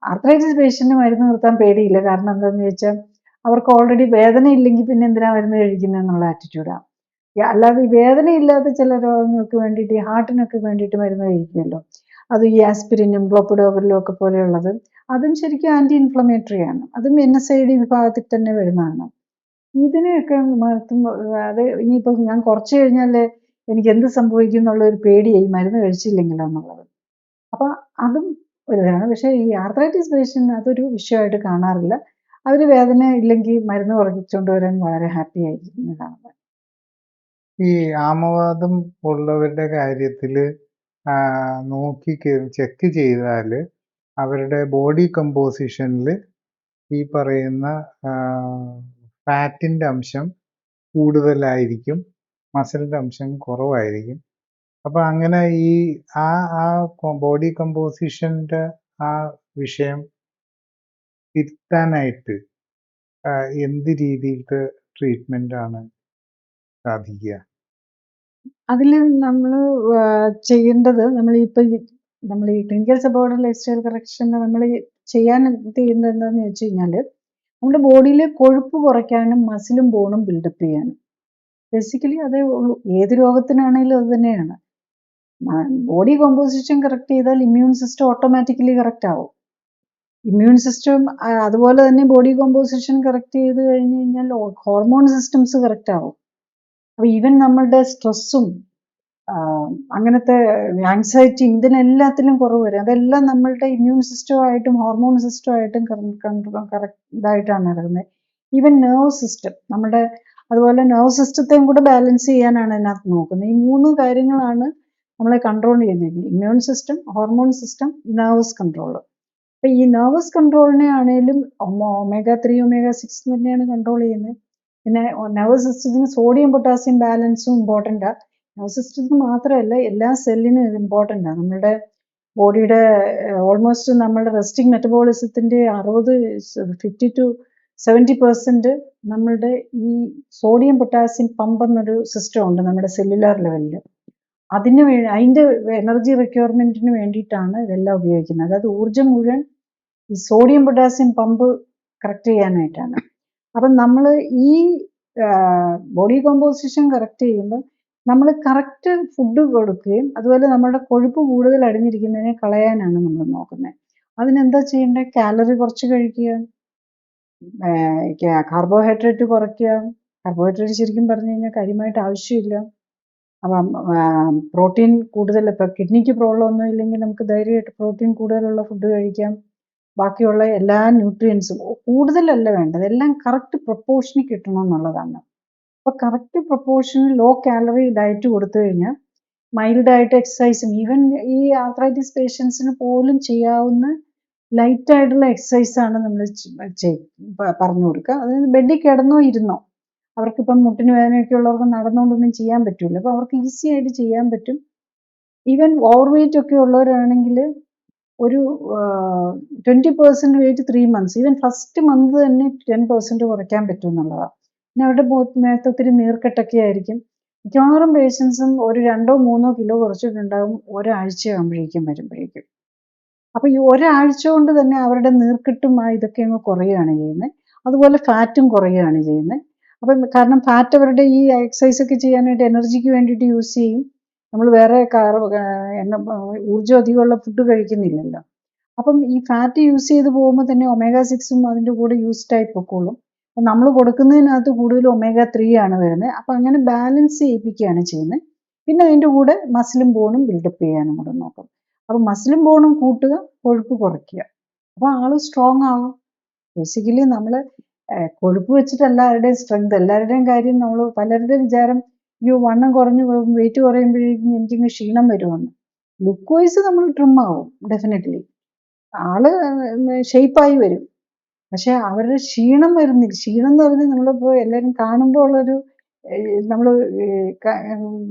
ആർത്രൈറ്റിസ് പേഷ്യൻറ്റിന് മരുന്ന് നിർത്താൻ പേടിയില്ല. കാരണം എന്താണെന്ന് ചോദിച്ചാൽ അവർക്ക് ഓൾറെഡി വേദന ഇല്ലെങ്കിൽ പിന്നെ എന്തിനാ മരുന്ന് കഴിക്കുന്നത് എന്നുള്ള ആറ്റിറ്റ്യൂഡാണ്. അല്ലാതെ ഈ വേദനയില്ലാത്ത ചില രോഗങ്ങൾക്ക് വേണ്ടിയിട്ട്, ഈ ഹാർട്ടിനൊക്കെ വേണ്ടിയിട്ട് മരുന്ന് കഴിക്കുമല്ലോ, അത് ഈ ആസ്പിരിനും ബ്ലോപ്പിഡോഗറിലും ഒക്കെ പോലെയുള്ളത്, അതും ശരിക്കും ആൻറ്റി ഇൻഫ്ലമേറ്ററി ആണ്. അതും NSAID വിഭാഗത്തിൽ തന്നെ വരുന്നതാണ്. ഇതിനെയൊക്കെ അത് ഇനിയിപ്പോൾ ഞാൻ കുറച്ച് കഴിഞ്ഞാൽ എനിക്ക് എന്ത് സംഭവിക്കും എന്നുള്ളൊരു പേടിയായി മരുന്ന് കഴിച്ചില്ലെങ്കിലോ എന്നുള്ളത്. അപ്പോൾ അതും ഒരു ഇതാണ്. പക്ഷേ ഈ ആർത്രൈറ്റിസ് പേഷ്യൻ്റ് അതൊരു വിഷയമായിട്ട് കാണാറില്ല. അവർ വേദന ഇല്ലെങ്കിൽ മരുന്ന് കുറച്ചുകൊണ്ട് വരാൻ വളരെ ഹാപ്പി ആയിരിക്കും കാണുന്നത്. ഈ ആമവാദം ഉള്ളവരുടെ കാര്യത്തിൽ ചെക്ക് ചെയ്താൽ അവരുടെ ബോഡി കമ്പോസിഷനിൽ ഈ പറയുന്ന ഫാറ്റിൻ്റെ അംശം കൂടുതലായിരിക്കും, മസിലിൻ്റെ അംശം കുറവായിരിക്കും. അപ്പം അങ്ങനെ ആ ബോഡി കമ്പോസിഷൻ്റെ ആ വിഷയം തിരുത്താനായിട്ട് എന്ത് രീതിയിലത്തെ ട്രീറ്റ്മെൻറ്റാണ് സാധിക്കുക? അതിൽ നമ്മൾ ചെയ്യേണ്ടത്, നമ്മൾ ഈ ക്ലിനിക്കൽ സപ്പോർട്ടഡ് ലൈഫ് സ്റ്റൈൽ കറക്ഷന് നമ്മൾ ചെയ്യാൻ ചെയ്യുന്നത് എന്താണെന്ന് വെച്ച് കഴിഞ്ഞാൽ നമ്മുടെ ബോഡിയിലെ കൊഴുപ്പ് കുറയ്ക്കാനും മസിലും ബോണും ബിൽഡപ്പ് ചെയ്യാനും. ബേസിക്കലി അതേ ഉള്ളൂ. ഏത് രോഗത്തിനാണെങ്കിലും അത് തന്നെയാണ്. ബോഡി കോമ്പോസിഷൻ കറക്റ്റ് ചെയ്താൽ ഇമ്മ്യൂൺ സിസ്റ്റം ഓട്ടോമാറ്റിക്കലി കറക്റ്റ് ആവും. ഇമ്മ്യൂൺ സിസ്റ്റം അതുപോലെ തന്നെ ബോഡി കോമ്പോസിഷൻ കറക്റ്റ് ചെയ്ത് കഴിഞ്ഞ് കഴിഞ്ഞാൽ ഹോർമോൺ സിസ്റ്റംസ് കറക്റ്റ് ആവും. അപ്പോൾ ഈവൻ നമ്മളുടെ സ്ട്രെസ്സും അങ്ങനത്തെ ആങ്സൈറ്റി ഇതിനെല്ലാത്തിലും കുറവ് വരും. അതെല്ലാം നമ്മളുടെ ഇമ്മ്യൂൺ സിസ്റ്റമായിട്ടും ഹോർമോൺ സിസ്റ്റമായിട്ടും ഇതായിട്ടാണ് നടക്കുന്നത്. ഈവൻ നെർവ് സിസ്റ്റം നമ്മുടെ, അതുപോലെ നെർവ് സിസ്റ്റത്തെയും കൂടെ ബാലൻസ് ചെയ്യാനാണ് അതിനകത്ത് നോക്കുന്നത്. ഈ 3 കാര്യങ്ങളാണ് നമ്മളെ കൺട്രോൾ ചെയ്യുന്നത്: immune system, hormone system, nervous control. അപ്പം ഈ നെർവസ് കൺട്രോളിനെ ആണെങ്കിലും omega-3 omega-6 തന്നെയാണ് കൺട്രോൾ ചെയ്യുന്നത്. പിന്നെ നെർവസ് സിസ്റ്റത്തിന് സോഡിയം പൊട്ടാസ്യം ബാലൻസും ഇമ്പോർട്ടൻ്റാണ്. നെർവസ് സിസ്റ്റത്തിന് മാത്രമല്ല, എല്ലാ സെല്ലിനും ഇത് ഇമ്പോർട്ടൻ്റാണ്. നമ്മുടെ ബോഡിയുടെ ഓൾമോസ്റ്റ് നമ്മുടെ റെസ്റ്റിംഗ് മെറ്റബോളിസത്തിൻ്റെ 50 to 70% നമ്മളുടെ ഈ സോഡിയം പൊട്ടാസ്യം പമ്പ് എന്നൊരു സിസ്റ്റം ഉണ്ട് നമ്മുടെ സെല്ലുലാർ ലെവലിൽ. അതിൻ്റെ എനർജി റിക്വയർമെൻറ്റിന് വേണ്ടിയിട്ടാണ് ഇതെല്ലാം ഉപയോഗിക്കുന്നത്. അതായത് ഊർജ്ജം മുഴുവൻ ഈ സോഡിയം പൊട്ടാസ്യം പമ്പ് കറക്റ്റ് ചെയ്യാനായിട്ടാണ്. അപ്പം നമ്മൾ ഈ ബോഡി കോമ്പോസിഷൻ കറക്റ്റ് ചെയ്യുമ്പോൾ നമ്മൾ കറക്റ്റ് ഫുഡ് കൊടുക്കുകയും അതുപോലെ നമ്മുടെ കൊഴുപ്പ് കൂടുതൽ അടിഞ്ഞിരിക്കുന്നതിനെ കളയാനാണ് നമ്മൾ നോക്കുന്നത്. അതിനെന്താ ചെയ്യേണ്ടത്? കാലറി കുറച്ച് കഴിക്കുക, കാർബോഹൈഡ്രേറ്റ് കുറയ്ക്കുക. കാർബോഹൈഡ്രേറ്റ് ശരിക്കും പറഞ്ഞു കഴിഞ്ഞാൽ കാര്യമായിട്ട് ആവശ്യമില്ല. അപ്പം പ്രോട്ടീൻ കൂടുതൽ, ഇപ്പം കിഡ്നിക്ക് പ്രോബ്ലം ഒന്നും ഇല്ലെങ്കിൽ നമുക്ക് ധൈര്യമായിട്ട് പ്രോട്ടീൻ കൂടുതലുള്ള ഫുഡ് കഴിക്കാം. ബാക്കിയുള്ള എല്ലാ ന്യൂട്രിയൻസും കൂടുതലല്ല വേണ്ടത്, എല്ലാം കറക്റ്റ് പ്രൊപ്പോർഷനിൽ കിട്ടണം എന്നുള്ളതാണ്. അപ്പോൾ കറക്റ്റ് പ്രൊപ്പോർഷനിൽ ലോ കാലറി ഡയറ്റ് കൊടുത്തു കഴിഞ്ഞാൽ മൈൽഡായിട്ട് എക്സസൈസും, ഈവൻ ഈ ആർത്രൈറ്റിസ് പേഷ്യൻസിന് പോലും ചെയ്യാവുന്ന ലൈറ്റായിട്ടുള്ള എക്സസൈസാണ് നമ്മൾ പറഞ്ഞു കൊടുക്കുക. അതായത് ബെഡിൽ കിടന്നോ ഇരുന്നോ, അവർക്കിപ്പം മുട്ടിന് വേദനയൊക്കെ ഉള്ളവർക്ക് നടന്നുകൊണ്ടൊന്നും ചെയ്യാൻ പറ്റില്ല. അപ്പോൾ അവർക്ക് ഈസി ആയിട്ട് ചെയ്യാൻ പറ്റും. ഈവൻ ഓവർ വെയിറ്റ് ഒക്കെ ഉള്ളവരാണെങ്കിൽ ഒരു 20% weight 3 months, even first month തന്നെ 10% കുറയ്ക്കാൻ പറ്റും എന്നുള്ളതാണ്. പിന്നെ അവരുടെ മേത്ത് ഒത്തിരി നീർക്കെട്ടൊക്കെ ആയിരിക്കും. മിക്കവാറും പേഷ്യൻസും ഒരു 2-3 കിലോ കുറച്ചിട്ടുണ്ടാകും ഒരാഴ്ചയാകുമ്പോഴേക്കും വരുമ്പോഴേക്കും. അപ്പോൾ ഈ ഒരാഴ്ച കൊണ്ട് തന്നെ അവരുടെ നീർക്കെട്ടും ഇതൊക്കെ അങ്ങ് കുറയുകയാണ് ചെയ്യുന്നത്. അതുപോലെ ഫാറ്റും കുറയുകയാണ് ചെയ്യുന്നത്. അപ്പം കാരണം ഫാറ്റ് അവരുടെ ഈ എക്സസൈസ് ഒക്കെ ചെയ്യാനായിട്ട് എനർജിക്ക് വേണ്ടിയിട്ട് യൂസ് ചെയ്യും. നമ്മൾ വേറെ ഊർജ്ജം അധികമുള്ള ഫുഡ് കഴിക്കുന്നില്ലല്ലോ. അപ്പം ഈ ഫാറ്റ് യൂസ് ചെയ്ത് പോകുമ്പോൾ തന്നെ omega-6 അതിൻ്റെ കൂടെ യൂസ്ഡായി പൊക്കോളും. അപ്പം നമ്മൾ കൊടുക്കുന്നതിനകത്ത് കൂടുതൽ omega-3 ആണ് വരുന്നത്. അപ്പം അങ്ങനെ ബാലൻസ് ചെയ്യിപ്പിക്കുകയാണ് ചെയ്യുന്നത്. പിന്നെ അതിൻ്റെ കൂടെ മസിലും ബോണും ബിൽഡപ്പ് ചെയ്യാനും കൂടെ നോക്കും. അപ്പം മസിലും ബോണും കൂട്ടുക, കൊഴുപ്പ് കുറയ്ക്കുക. അപ്പോൾ ആൾ സ്ട്രോങ് ആവും. ബേസിക്കലി നമ്മൾ കൊഴുപ്പ് വെച്ചിട്ടല്ല ആരുടെയും സ്ട്രെങ്ത്. എല്ലാവരുടെയും കാര്യം നമ്മൾ പലരുടെയും വിചാരം വണ്ണം കുറഞ്ഞു വെയിറ്റ് കുറയുമ്പോഴേക്കും എനിക്കിങ്ങ് ക്ഷീണം വരുമെന്ന്. ലുക്ക് വൈസ് നമ്മൾ ട്രിം ആവും ഡെഫിനറ്റ്ലി, ആള് ഷേപ്പായി വരും. പക്ഷെ അവരുടെ ക്ഷീണം വരുന്നില്ല. ക്ഷീണം എന്ന് പറഞ്ഞാൽ നമ്മളിപ്പോൾ എല്ലാവരും കാണുമ്പോൾ ഉള്ളൊരു നമ്മൾ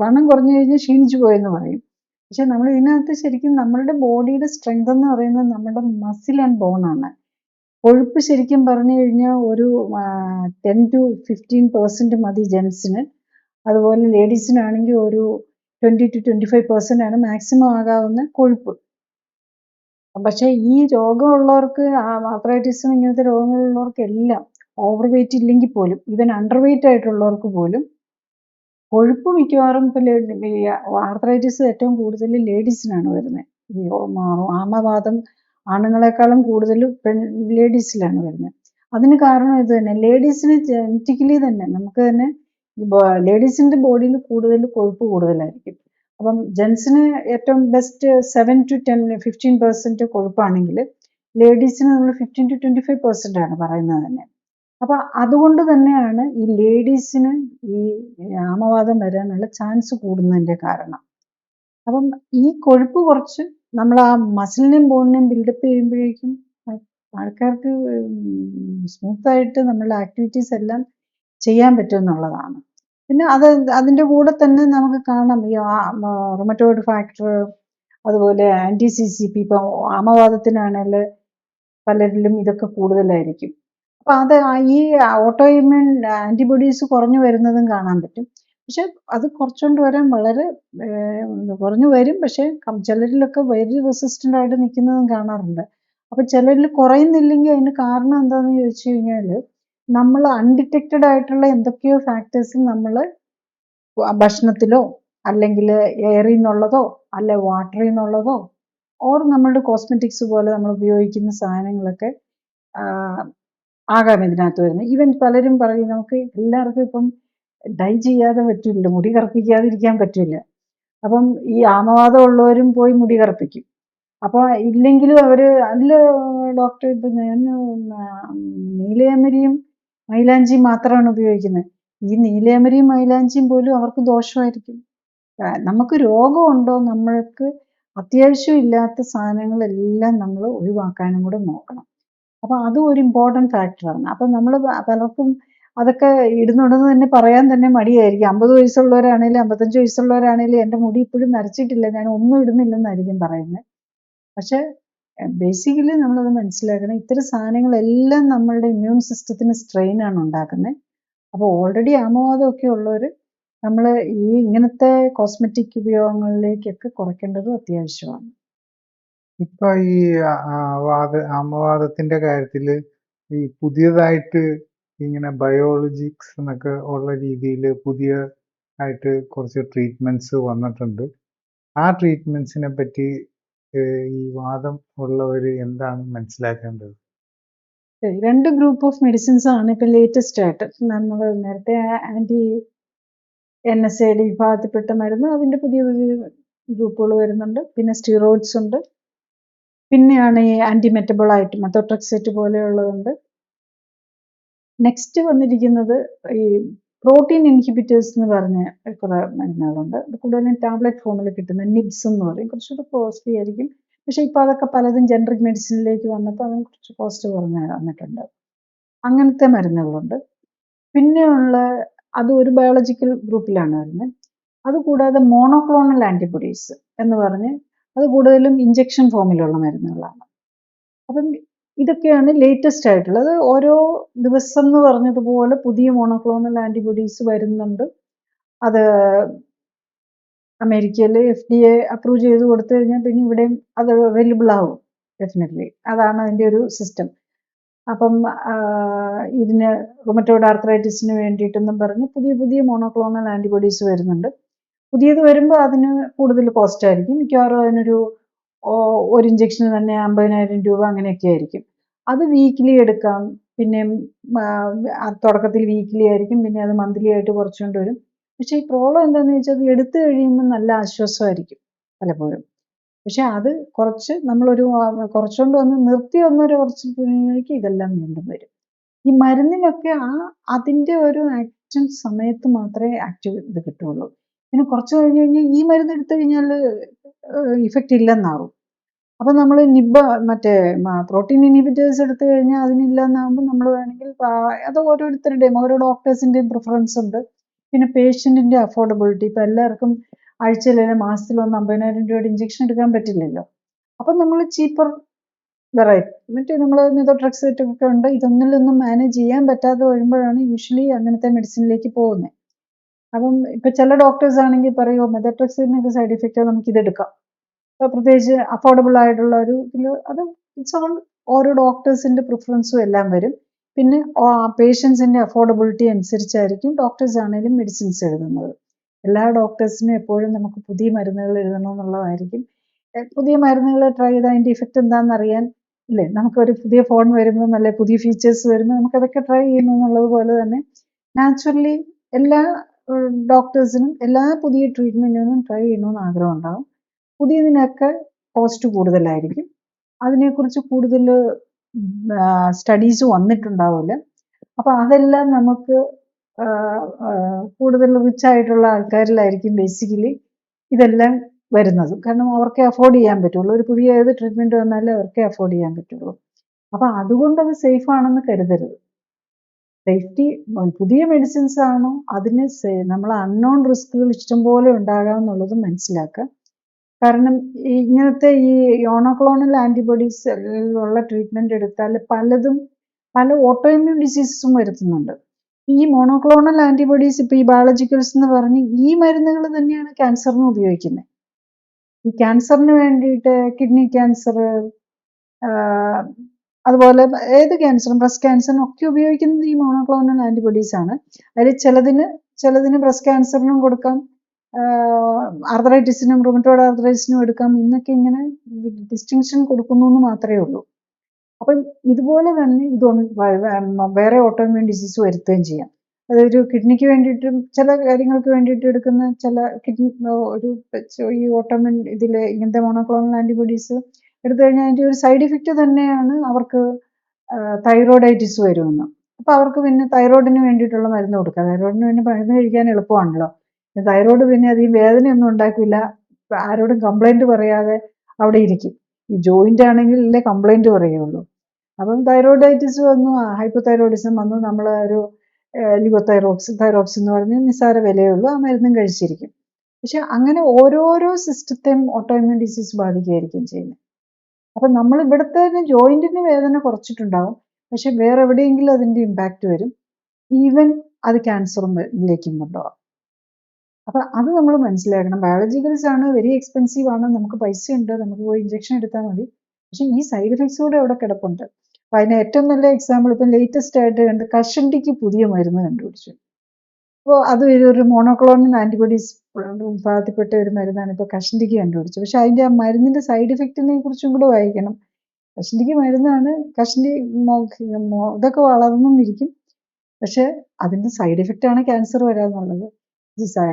വണ്ണം കുറഞ്ഞു കഴിഞ്ഞാൽ ക്ഷീണിച്ചു പോയെന്ന് പറയും. പക്ഷെ നമ്മൾ ഇതിനകത്ത് ശരിക്കും നമ്മളുടെ ബോഡിയുടെ സ്ട്രെങ്ത് എന്ന് പറയുന്നത് നമ്മുടെ മസിൽ ആൻഡ് ബോൺ ആണ്. കൊഴുപ്പ് ശരിക്കും പറഞ്ഞു കഴിഞ്ഞാൽ ഒരു 10-15% മതി ജെൻസിന്. അതുപോലെ ലേഡീസിനാണെങ്കിൽ ഒരു 20-25% ആണ് മാക്സിമം ആകാവുന്ന കൊഴുപ്പ്. പക്ഷേ ഈ രോഗമുള്ളവർക്ക്, ആർത്രൈറ്റിസും ഇങ്ങനത്തെ രോഗങ്ങളുള്ളവർക്കെല്ലാം ഓവർ വെയിറ്റ് ഇല്ലെങ്കിൽ പോലും, ഈവൻ അണ്ടർ വെയിറ്റ് ആയിട്ടുള്ളവർക്ക് പോലും കൊഴുപ്പ് മിക്കവാറും ഇപ്പം ആർത്രൈറ്റിസ് ഏറ്റവും കൂടുതൽ ലേഡീസിനാണ് വരുന്നത്. ഈ ആമവാദം ആണുങ്ങളെക്കാളും കൂടുതൽ ലേഡീസിലാണ് വരുന്നത്. അതിന് കാരണം ഇത് തന്നെ, ലേഡീസിന് ജനറ്റിക്കലി തന്നെ നമുക്ക് തന്നെ ലേഡീസിൻ്റെ ബോഡിയിൽ കൂടുതൽ കൊഴുപ്പ് കൂടുതലായിരിക്കും. അപ്പം ജെൻസിന് ഏറ്റവും ബെസ്റ്റ് 7-10-15% കൊഴുപ്പാണെങ്കിൽ ലേഡീസിന് നമ്മൾ 15-25% ആണ് പറയുന്നത് തന്നെ. അപ്പം അതുകൊണ്ട് തന്നെയാണ് ഈ ലേഡീസിന് ഈ ആമവാദം വരാനുള്ള ചാൻസ് കൂടുന്നതിൻ്റെ കാരണം. അപ്പം ഈ കൊഴുപ്പ് കുറച്ച് നമ്മൾ ആ മസിലിനെയും ബോണിനെയും ബിൽഡപ്പ് ചെയ്യുമ്പോഴേക്കും ആൾക്കാർക്ക് സ്മൂത്തായിട്ട് നമ്മളുടെ ആക്ടിവിറ്റീസ് എല്ലാം ചെയ്യാൻ പറ്റും എന്നുള്ളതാണ്. പിന്നെ അതിൻ്റെ കൂടെ തന്നെ നമുക്ക് കാണാം ഈ റൊമറ്റോയിഡ് ഫാക്ടർ, അതുപോലെ anti-CCP. ഇപ്പം ആമവാദത്തിനാണെങ്കിൽ പലരിലും ഇതൊക്കെ കൂടുതലായിരിക്കും. അപ്പം ഈ ഓട്ടോ ഇമ്മ്യൂൺ ആൻറ്റിബോഡീസ് കുറഞ്ഞു വരുന്നതും കാണാൻ പറ്റും. പക്ഷെ അത് കുറച്ചുകൊണ്ട് വരാൻ വളരെ കുറഞ്ഞു വരും. പക്ഷേ ചിലരിലൊക്കെ വെരി റെസിസ്റ്റൻ്റ് ആയിട്ട് നിൽക്കുന്നതും കാണാറുണ്ട്. അപ്പം ചിലരിൽ കുറയുന്നില്ലെങ്കിൽ അതിന് കാരണം എന്താണെന്ന് ചോദിച്ചു കഴിഞ്ഞാൽ നമ്മൾ അൺഡിറ്റക്റ്റഡ് ആയിട്ടുള്ള എന്തൊക്കെയോ ഫാക്ടേഴ്സ് നമ്മൾ ഭക്ഷണത്തിലോ അല്ലെങ്കിൽ എയറിൽ നിന്നുള്ളതോ അല്ലെ വാട്ടറിൽ നിന്നുള്ളതോ ഓർ നമ്മളുടെ കോസ്മെറ്റിക്സ് പോലെ നമ്മൾ ഉപയോഗിക്കുന്ന സാധനങ്ങളൊക്കെ ആകാം ഇതിനകത്ത് വരുന്നത്. ഈവൻ പലരും പറയും നമുക്ക് എല്ലാവർക്കും ഇപ്പം ഡൈ ചെയ്യാതെ പറ്റില്ല, മുടി കറുപ്പിക്കാതിരിക്കാൻ പറ്റില്ല. അപ്പം ഈ ആമവാദം ഉള്ളവരും പോയി മുടി കറുപ്പിക്കും. അപ്പോൾ ഇല്ലെങ്കിലും അവർ അതിൽ ഡോക്ടർ ഇപ്പം ഞാൻ നീലയമരിയും മൈലാഞ്ചിയും മാത്രമാണ് ഉപയോഗിക്കുന്നത്. ഈ നീലയമരിയും മൈലാഞ്ചിയും പോലും അവർക്ക് ദോഷമായിരിക്കും. നമുക്ക് രോഗമുണ്ടോ, നമ്മൾക്ക് അത്യാവശ്യം ഇല്ലാത്ത സാധനങ്ങളെല്ലാം നമ്മൾ ഒഴിവാക്കാനും കൂടെ നോക്കണം. അപ്പോൾ അതും ഒരു ഇമ്പോർട്ടൻറ്റ് ഫാക്ടറാണ്. അപ്പം നമ്മൾ പലർക്കും അതൊക്കെ ഇടുന്നുണ്ടെന്ന് തന്നെ പറയാൻ തന്നെ മടിയായിരിക്കും. 50 വയസ്സുള്ളവരാണേലും 55 വയസ്സുള്ളവരാണേലും എൻ്റെ മുടി ഇപ്പോഴും നരച്ചിട്ടില്ല, ഞാൻ ഒന്നും ഇടുന്നില്ലെന്നായിരിക്കും പറയുന്നത്. പക്ഷേ ബേസിക്കലി നമ്മളത് മനസ്സിലാക്കണം, ഇത്തരം സാധനങ്ങളെല്ലാം നമ്മളുടെ ഇമ്മ്യൂൺ സിസ്റ്റത്തിന് സ്ട്രെയിനാണ് ഉണ്ടാക്കുന്നത്. അപ്പോൾ ഓൾറെഡി ആമവാദമൊക്കെ ഉള്ളവർ നമ്മൾ ഈ ഇങ്ങനത്തെ കോസ്മെറ്റിക് ഉപയോഗങ്ങളിലേക്കൊക്കെ കുറയ്ക്കേണ്ടതും അത്യാവശ്യമാണ്. ഇപ്പൊ ഈ ആമവാദത്തിന്റെ കാര്യത്തിൽ ഈ പുതിയതായിട്ട് ഇങ്ങനെ ബയോളജിക്സ് എന്നൊക്കെ ഉള്ള രീതിയിൽ പുതിയ ആയിട്ട് കുറച്ച് ട്രീറ്റ്മെൻറ്റ്സ് വന്നിട്ടുണ്ട്. ആ ട്രീറ്റ്മെൻറ്റ്സിനെ പറ്റി ഈ വാദം ഉള്ളവർ എന്താണ് മനസ്സിലാക്കേണ്ടത്? 2 ഗ്രൂപ്പ് ഓഫ് മെഡിസിൻസ് ആണ് ഇപ്പൊ ലേറ്റസ്റ്റ് ആയിട്ട്. നമ്മൾ നേരത്തെ ആന്റി NSAID വിഭാഗത്തിൽപ്പെട്ട മരുന്ന്, അതിന്റെ പുതിയ ഗ്രൂപ്പുകൾ വരുന്നുണ്ട്. പിന്നെ സ്റ്റിറോയിഡ്സ് ഉണ്ട്. പിന്നെയാണ് ഈ ആന്റി മെറ്റബോളൈറ്റ് മെത്തോട്രെക്സേറ്റ് പോലെയുള്ളതുണ്ട്. നെക്സ്റ്റ് വന്നിരിക്കുന്നത് ഈ പ്രോട്ടീൻ ഇൻഹിബിറ്റേഴ്സ് എന്ന് പറഞ്ഞ കുറെ മരുന്നുകളുണ്ട്. അത് കൂടുതലും ടാബ്ലറ്റ് ഫോമിൽ കിട്ടുന്ന നിബ്സ് എന്ന് പറയും. കുറച്ചുകൂടി കോസ്റ്റ്ലി ആയിരിക്കും. പക്ഷെ ഇപ്പൊ അതൊക്കെ പലതും ജനറിക് മെഡിസിനിലേക്ക് വന്നപ്പോൾ അതിന് കുറച്ച് കോസ്റ്റ് കുറഞ്ഞ് വന്നിട്ടുണ്ട്. അങ്ങനത്തെ മരുന്നുകളുണ്ട്. പിന്നെയുള്ള അത് ഒരു ബയോളജിക്കൽ ഗ്രൂപ്പിലാണ് വരുന്നത്. അതുകൂടാതെ മോണോക്ലോണൽ ആന്റിബോഡീസ് എന്ന് പറഞ്ഞ് അത് കൂടുതലും ഇഞ്ചക്ഷൻ ഫോമിലുള്ള മരുന്നുകളാണ്. അപ്പം ഇതൊക്കെയാണ് ലേറ്റസ്റ്റ് ആയിട്ടുള്ളത്. ഓരോ ദിവസം എന്ന് പറഞ്ഞതുപോലെ പുതിയ മോണോക്ലോണൽ ആന്റിബോഡീസ് വരുന്നുണ്ട്. അത് അമേരിക്കയിൽ FDA അപ്രൂവ് ചെയ്ത് കൊടുത്തു കഴിഞ്ഞാൽ പിന്നെ ഇവിടെയും അത് അവൈലബിൾ ആവും ഡെഫിനറ്റ്ലി. അതാണ് അതിൻ്റെ ഒരു സിസ്റ്റം. അപ്പം ഇതിന് റുമറ്റോയ്ഡ് ആർത്രൈറ്റിസിന് വേണ്ടിയിട്ടെന്നും പറഞ്ഞ് പുതിയ പുതിയ മോണോക്ലോണൽ ആന്റിബോഡീസ് വരുന്നുണ്ട്. പുതിയത് വരുമ്പോൾ അതിന് കൂടുതൽ കോസ്റ്റ് ആയിരിക്കും. മിക്കവാറും അതിനൊരു ഒരു ഇഞ്ചക്ഷന് തന്നെ 50,000 രൂപ അങ്ങനെയൊക്കെ ആയിരിക്കും. അത് വീക്ക്ലി എടുക്കാം. പിന്നെ തുടക്കത്തിൽ വീക്ക്ലി ആയിരിക്കും, പിന്നെ അത് മന്ത്ലി ആയിട്ട് കുറച്ചുകൊണ്ട് വരും. പക്ഷേ ഈ പ്രോബ്ലം എന്താണെന്ന് വെച്ചാൽ അത് എടുത്തു കഴിയുമ്പോൾ നല്ല ആശ്വാസമായിരിക്കും പലപ്പോഴും. പക്ഷെ അത് കുറച്ച് നമ്മളൊരു കുറച്ചുകൊണ്ട് വന്ന് നിർത്തി വന്നൊരു കുറച്ച് പിന്നേക്ക് ഇതെല്ലാം വീണ്ടും വരും. ഈ മരുന്നിനൊക്കെ അതിൻ്റെ ഒരു ആക്ഷൻ സമയത്ത് മാത്രമേ ആക്റ്റീവ് ഇത് കിട്ടുള്ളൂ. പിന്നെ കുറച്ച് കഴിഞ്ഞ് കഴിഞ്ഞാൽ ഈ മരുന്ന് എടുത്തു കഴിഞ്ഞാൽ ഇഫക്റ്റ് ഇല്ലെന്നാവും. അപ്പം നമ്മൾ മറ്റേ പ്രോട്ടീൻ ഇൻഹിബിറ്റേഴ്സ് എടുത്തു കഴിഞ്ഞാൽ അതിനില്ലെന്നാകുമ്പോൾ നമ്മൾ വേണമെങ്കിൽ അത് ഓരോരുത്തരുടെയും ഓരോ ഡോക്ടേഴ്സിൻ്റെയും പ്രിഫറൻസ് ഉണ്ട്. പിന്നെ പേഷ്യൻറ്റിൻ്റെ അഫോർഡബിലിറ്റി. ഇപ്പം എല്ലാവർക്കും ആഴ്ചയിൽ അല്ലെങ്കിൽ മാസത്തിൽ വന്ന് 50,000 രൂപയുടെ ഇഞ്ചക്ഷൻ എടുക്കാൻ പറ്റില്ലല്ലോ. അപ്പം നമ്മൾ ചീപ്പർ വെറൈറ്റി മറ്റേ നമ്മൾ മെത്തോട്രെക്സേറ്റ് ഒക്കെ ഉണ്ട്. ഇതൊന്നിലൊന്നും മാനേജ് ചെയ്യാൻ പറ്റാതെ വരുമ്പോഴാണ് യൂഷ്വലി അങ്ങനത്തെ മെഡിസിനിലേക്ക് പോകുന്നത്. അപ്പം ഇപ്പം ചില ഡോക്ടേഴ്സ് ആണെങ്കിൽ പറയുമോ മെത്തോട്രെക്സേറ്റിനൊക്കെ സൈഡ് ഇഫക്റ്റ് നമുക്ക് ഇതെടുക്കാം. പ്രത്യേകിച്ച് അഫോർഡബിൾ ആയിട്ടുള്ള ഒരു അത് ഇറ്റ്സ് ഓൾ ഓരോ ഡോക്ടേഴ്സിൻ്റെ പ്രിഫറൻസും എല്ലാം വരും. പിന്നെ പേഷ്യൻസിൻ്റെ അഫോർഡബിലിറ്റി അനുസരിച്ചായിരിക്കും ഡോക്ടേഴ്സ് ആണെങ്കിലും മെഡിസിൻസ് എഴുതുന്നത്. എല്ലാ ഡോക്ടേഴ്സിനും എപ്പോഴും നമുക്ക് പുതിയ മരുന്നുകൾ എഴുതണമെന്നുള്ളതായിരിക്കും. പുതിയ മരുന്നുകൾ ട്രൈ ചെയ്ത് അതിൻ്റെ ഇഫക്റ്റ് എന്താണെന്ന് അറിയാൻ ഇല്ലേ, നമുക്കൊരു പുതിയ ഫോൺ വരുമ്പം അല്ലെ പുതിയ ഫീച്ചേഴ്സ് വരുമ്പോൾ നമുക്കതൊക്കെ ട്രൈ ചെയ്യണമെന്നുള്ളത് പോലെ തന്നെ നാച്ചുറലി എല്ലാ ഡോക്ടേഴ്സിനും എല്ലാ പുതിയ ട്രീറ്റ്മെൻറ്റിനും ട്രൈ ചെയ്യണമെന്ന് ആഗ്രഹം ഉണ്ടാവും. പുതിയതിനൊക്കെ കോസ്റ്റ് കൂടുതലായിരിക്കും. അതിനെക്കുറിച്ച് കൂടുതൽ സ്റ്റഡീസ് വന്നിട്ടുണ്ടാവില്ല. അപ്പോൾ അതെല്ലാം നമുക്ക് കൂടുതൽ റിച്ച് ആയിട്ടുള്ള ആൾക്കാരിലായിരിക്കും ബേസിക്കലി ഇതെല്ലാം വരുന്നത്. കാരണം അവർക്കേ അഫോർഡ് ചെയ്യാൻ പറ്റുള്ളൂ. ഒരു പുതിയ ഏത് ട്രീറ്റ്മെൻറ്റ് വന്നാലും അവർക്കേ അഫോർഡ് ചെയ്യാൻ പറ്റുള്ളൂ. അപ്പം അതുകൊണ്ട് അത് സേഫ് ആണെന്ന് കരുതരുത്. സേഫ്റ്റി പുതിയ മെഡിസിൻസ് ആണോ അതിന് നമ്മൾ അൺനോൺ റിസ്കുകൾ ഇഷ്ടംപോലെ ഉണ്ടാകാമെന്നുള്ളത് മനസ്സിലാക്കുക. കാരണം ഇങ്ങനത്തെ ഈ മോണോക്ലോണൽ ആന്റിബോഡീസ് ഉള്ള ട്രീറ്റ്മെൻറ്റ് എടുത്താൽ പല ഓട്ടോ ഇമ്മ്യൂൺ ഡിസീസസും വരുത്തുന്നുണ്ട്. ഈ മോണോക്ലോണൽ ആന്റിബോഡീസ് ഇപ്പോൾ ഈ ബയോളജിക്കൽസ് എന്ന് പറഞ്ഞ് ഈ മരുന്നുകൾ തന്നെയാണ് ക്യാൻസറിന് ഉപയോഗിക്കുന്നത്. ഈ ക്യാൻസറിന് വേണ്ടിയിട്ട് കിഡ്നി ക്യാൻസർ, അതുപോലെ ഏത് ക്യാൻസറും ബ്രസ്റ്റ് ക്യാൻസറിനും ഒക്കെ ഉപയോഗിക്കുന്നത് ഈ മോണോക്ലോണൽ ആന്റിബോഡീസ് ആണ്. അതിൽ ചിലതിന് ബ്രസ്റ്റ് ക്യാൻസറിനും കൊടുക്കാം, ആർത്രൈറ്റിസിനും റുമറ്റോയ്ഡ് ആർത്രൈറ്റിസിനും എടുക്കാം. ഇന്നൊക്കെ ഇങ്ങനെ ഡിസ്റ്റിങ്ഷൻ കൊടുക്കുന്നു എന്ന് മാത്രമേ ഉള്ളൂ. അപ്പം ഇതുപോലെ തന്നെ വേറെ ഓട്ടോഇമ്യൂൺ ഡിസീസ് വരുത്തുകയും ചെയ്യാം. അതൊരു കിഡ്നിക്ക് വേണ്ടിയിട്ടും ചില കാര്യങ്ങൾക്ക് വേണ്ടിയിട്ട് എടുക്കുന്ന ചില കിഡ്നി ഈ ഓട്ടോഇമ്യൂൺ ഇതിൽ ഇങ്ങനത്തെ മോണോക്ലോണൽ ആന്റിബോഡീസ് എടുത്തു കഴിഞ്ഞാൽ അതിൻ്റെ ഒരു സൈഡ് ഇഫക്റ്റ് തന്നെയാണ് അവർക്ക് തൈറോയിഡൈറ്റിസ് വരുമെന്ന്. അപ്പോൾ അവർക്ക് പിന്നെ തൈറോയിഡിന് വേണ്ടിയിട്ടുള്ള മരുന്ന് കൊടുക്കുക. തൈറോയിഡിന് പിന്നെ മരുന്ന് കഴിക്കാൻ എളുപ്പമാണല്ലോ. തൈറോയിഡ് പിന്നെ അധികം വേദനയൊന്നും ഉണ്ടാക്കില്ല, ആരോടും കംപ്ലൈൻറ്റ് പറയാതെ അവിടെ ഇരിക്കും. ഈ ജോയിൻ്റ് ആണെങ്കിൽ അല്ലേ കംപ്ലൈൻറ്റ് പറയുള്ളൂ. അപ്പം തൈറോയിഡൈറ്റിസ് വന്നു, ഹൈപ്പോതൈറോയിഡിസം വന്നു, നമ്മൾ ഒരു തൈറോക്സ് എന്ന് പറഞ്ഞ് നിസ്സാര വിലയേ ഉള്ളൂ, ആ മരുന്നും കഴിച്ചിരിക്കും. പക്ഷെ അങ്ങനെ ഓരോരോ സിസ്റ്റത്തെയും ഓട്ടോഇമ്യൂൺ ഡിസീസ് ബാധിക്കുകയായിരിക്കും ചെയ്യുന്നത്. അപ്പം നമ്മൾ ഇവിടുത്തെ ജോയിൻറ്റിന് വേദന കുറച്ചിട്ടുണ്ടാവും, പക്ഷെ വേറെ എവിടെയെങ്കിലും അതിൻ്റെ ഇമ്പാക്റ്റ് വരും. ഈവൻ അത് ക്യാൻസറിലേക്കും കൊണ്ടുപോകാം. അപ്പം അത് നമ്മൾ മനസ്സിലാക്കണം. ബയോളജിക്കൽസ് ആണ്, വെരി എക്സ്പെൻസീവ് ആണ്, നമുക്ക് പൈസയുണ്ട്, നമുക്ക് പോയി ഇഞ്ചക്ഷൻ എടുത്താൽ മതി. പക്ഷെ ഈ സൈഡ് എഫക്ട്സ് കൂടെ അവിടെ കിടപ്പുണ്ട്. അപ്പം അതിന് ഏറ്റവും നല്ല എക്സാമ്പിൾ ഇപ്പം ലേറ്റസ്റ്റ് ആയിട്ട് കഷണ്ടിക്ക് പുതിയ മരുന്ന് കണ്ടുപിടിച്ചു. അപ്പോൾ അത് ഒരു മോണോക്ലോണൽ ആൻറ്റിബോഡീസ് വിഭാഗത്തിൽപ്പെട്ട ഒരു മരുന്നാണ് ഇപ്പോൾ കഷണ്ടിക്ക് കണ്ടുപിടിച്ചത്. പക്ഷെ അതിൻ്റെ ആ മരുന്നിൻ്റെ സൈഡ് എഫക്റ്റിനെ കുറിച്ചും കൂടെ വായിക്കണം. കഷണ്ടിക്ക് മരുന്നാണ്, കഷണ്ടി ഇതൊക്കെ വളർന്നിരിക്കും, പക്ഷെ അതിൻ്റെ സൈഡ് എഫക്റ്റാണ് ക്യാൻസർ വരാന്നുള്ളത്.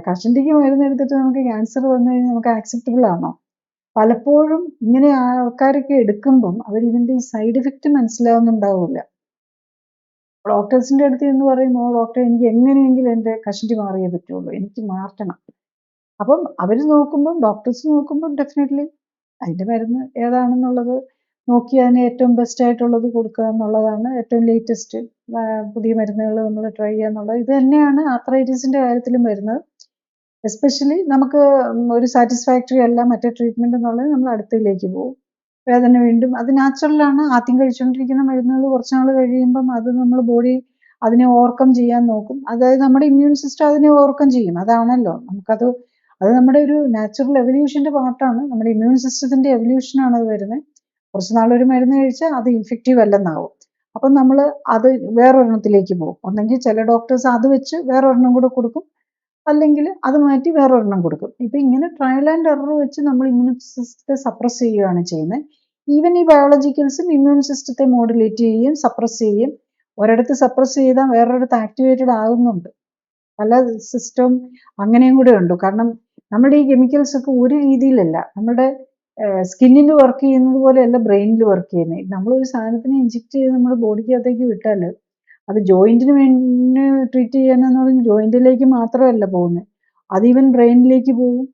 കഷണ്ടിക്ക് മരുന്ന് എടുത്തിട്ട് നമുക്ക് ക്യാൻസർ വന്നു കഴിഞ്ഞാൽ നമുക്ക് ആക്സെപ്റ്റബിൾ ആണോ? പലപ്പോഴും ഇങ്ങനെ ആൾക്കാരൊക്കെ എടുക്കുമ്പം അവരിതിൻ്റെ ഈ സൈഡ് എഫക്റ്റ് മനസ്സിലാവുന്നുണ്ടാവില്ല. ഡോക്ടേഴ്സിൻ്റെ അടുത്ത് എന്ന് പറയും, ഡോക്ടർ എനിക്ക് എങ്ങനെയെങ്കിലും എൻ്റെ കഷണ്ടി മാറിയേ പറ്റുള്ളൂ, എനിക്ക് മാറ്റണം. അപ്പം അവർ നോക്കുമ്പം, ഡോക്ടേഴ്സ് നോക്കുമ്പം ഡെഫിനറ്റ്ലി അതിൻ്റെ മരുന്ന് ഏതാണെന്നുള്ളത് നോക്കി അതിന് ഏറ്റവും ബെസ്റ്റ് ആയിട്ടുള്ളത് കൊടുക്കുക എന്നുള്ളതാണ് ഏറ്റവും ലേറ്റസ്റ്റ് പുതിയ മരുന്നുകൾ നമ്മൾ ട്രൈ ചെയ്യുക എന്നുള്ളത്. ഇത് തന്നെയാണ് ആർത്രൈറ്റിസിൻ്റെ കാര്യത്തിലും വരുന്നത്. എസ്പെഷ്യലി നമുക്ക് ഒരു സാറ്റിസ്ഫാക്ടറി അല്ല മറ്റേ ട്രീറ്റ്മെൻറ്റ് എന്നുള്ളത്, നമ്മൾ അടുത്തതിലേക്ക് പോകും. വേദന വീണ്ടും അത് നാച്ചുറലാണ്. ആദ്യം കഴിച്ചുകൊണ്ടിരിക്കുന്ന മരുന്നുകൾ കുറച്ച് നാൾ കഴിയുമ്പം അത് നമ്മൾ ബോഡി അതിനെ ഓവർകം ചെയ്യാൻ നോക്കും. അതായത് നമ്മുടെ ഇമ്മ്യൂൺ സിസ്റ്റം അതിനെ ഓവർകം ചെയ്യും. അതാണല്ലോ നമുക്കത്, അത് നമ്മുടെ ഒരു നാച്ചുറൽ എവല്യൂഷൻ്റെ പാർട്ടാണ്. നമ്മുടെ ഇമ്മ്യൂൺ സിസ്റ്റത്തിൻ്റെ എവല്യൂഷനാണ് അത് വരുന്നത്. കുറച്ച് നാളൊരു മരുന്ന് കഴിച്ചാൽ അത് ഇഫക്റ്റീവ് അല്ലെന്നാവും. അപ്പം നമ്മൾ അത് വേറൊരെണ്ണത്തിലേക്ക് പോകും. ഒന്നെങ്കിൽ ചില ഡോക്ടേഴ്സ് അത് വെച്ച് വേറൊരെണ്ണം കൂടെ കൊടുക്കും, അല്ലെങ്കിൽ അത് മാറ്റി വേറൊരെണ്ണം കൊടുക്കും. ഇപ്പം ഇങ്ങനെ ട്രയൽ ആൻഡ് എറർ വെച്ച് നമ്മൾ ഇമ്മ്യൂൺ സിസ്റ്റത്തെ സപ്രസ് ചെയ്യുകയാണ് ചെയ്യുന്നത്. ഈവൻ ഈ ബയോളജിക്കൽസും ഇമ്മ്യൂൺ സിസ്റ്റത്തെ മോഡുലേറ്റ് ചെയ്യുകയും സപ്രസ് ചെയ്യുകയും, ഒരിടത്ത് സപ്രസ് ചെയ്താൽ വേറൊരിടത്ത് ആക്ടിവേറ്റഡ് ആകുന്നുണ്ട്. പല സിസ്റ്റം അങ്ങനെയും കൂടെ ഉണ്ട്. കാരണം നമ്മുടെ ഈ കെമിക്കൽസ് ഒക്കെ ഒരു രീതിയിലല്ല, നമ്മുടെ സ്കിന്നിൽ വർക്ക് ചെയ്യുന്നത് പോലെയല്ല ബ്രെയിനിൽ വർക്ക് ചെയ്യുന്നത്. നമ്മളൊരു സാധനത്തിനെ ഇഞ്ചെക്ട് ചെയ്ത് നമ്മുടെ ബോഡിക്കകത്തേക്ക് വിട്ടാൽ അത് ജോയിന്റിന് വേണ്ടി ട്രീറ്റ് ചെയ്യാനെന്ന് പറഞ്ഞ് ജോയിന്റിലേക്ക് മാത്രമല്ല പോകുന്നത്, അത് ഈവൻ ബ്രെയിനിലേക്ക് പോകും,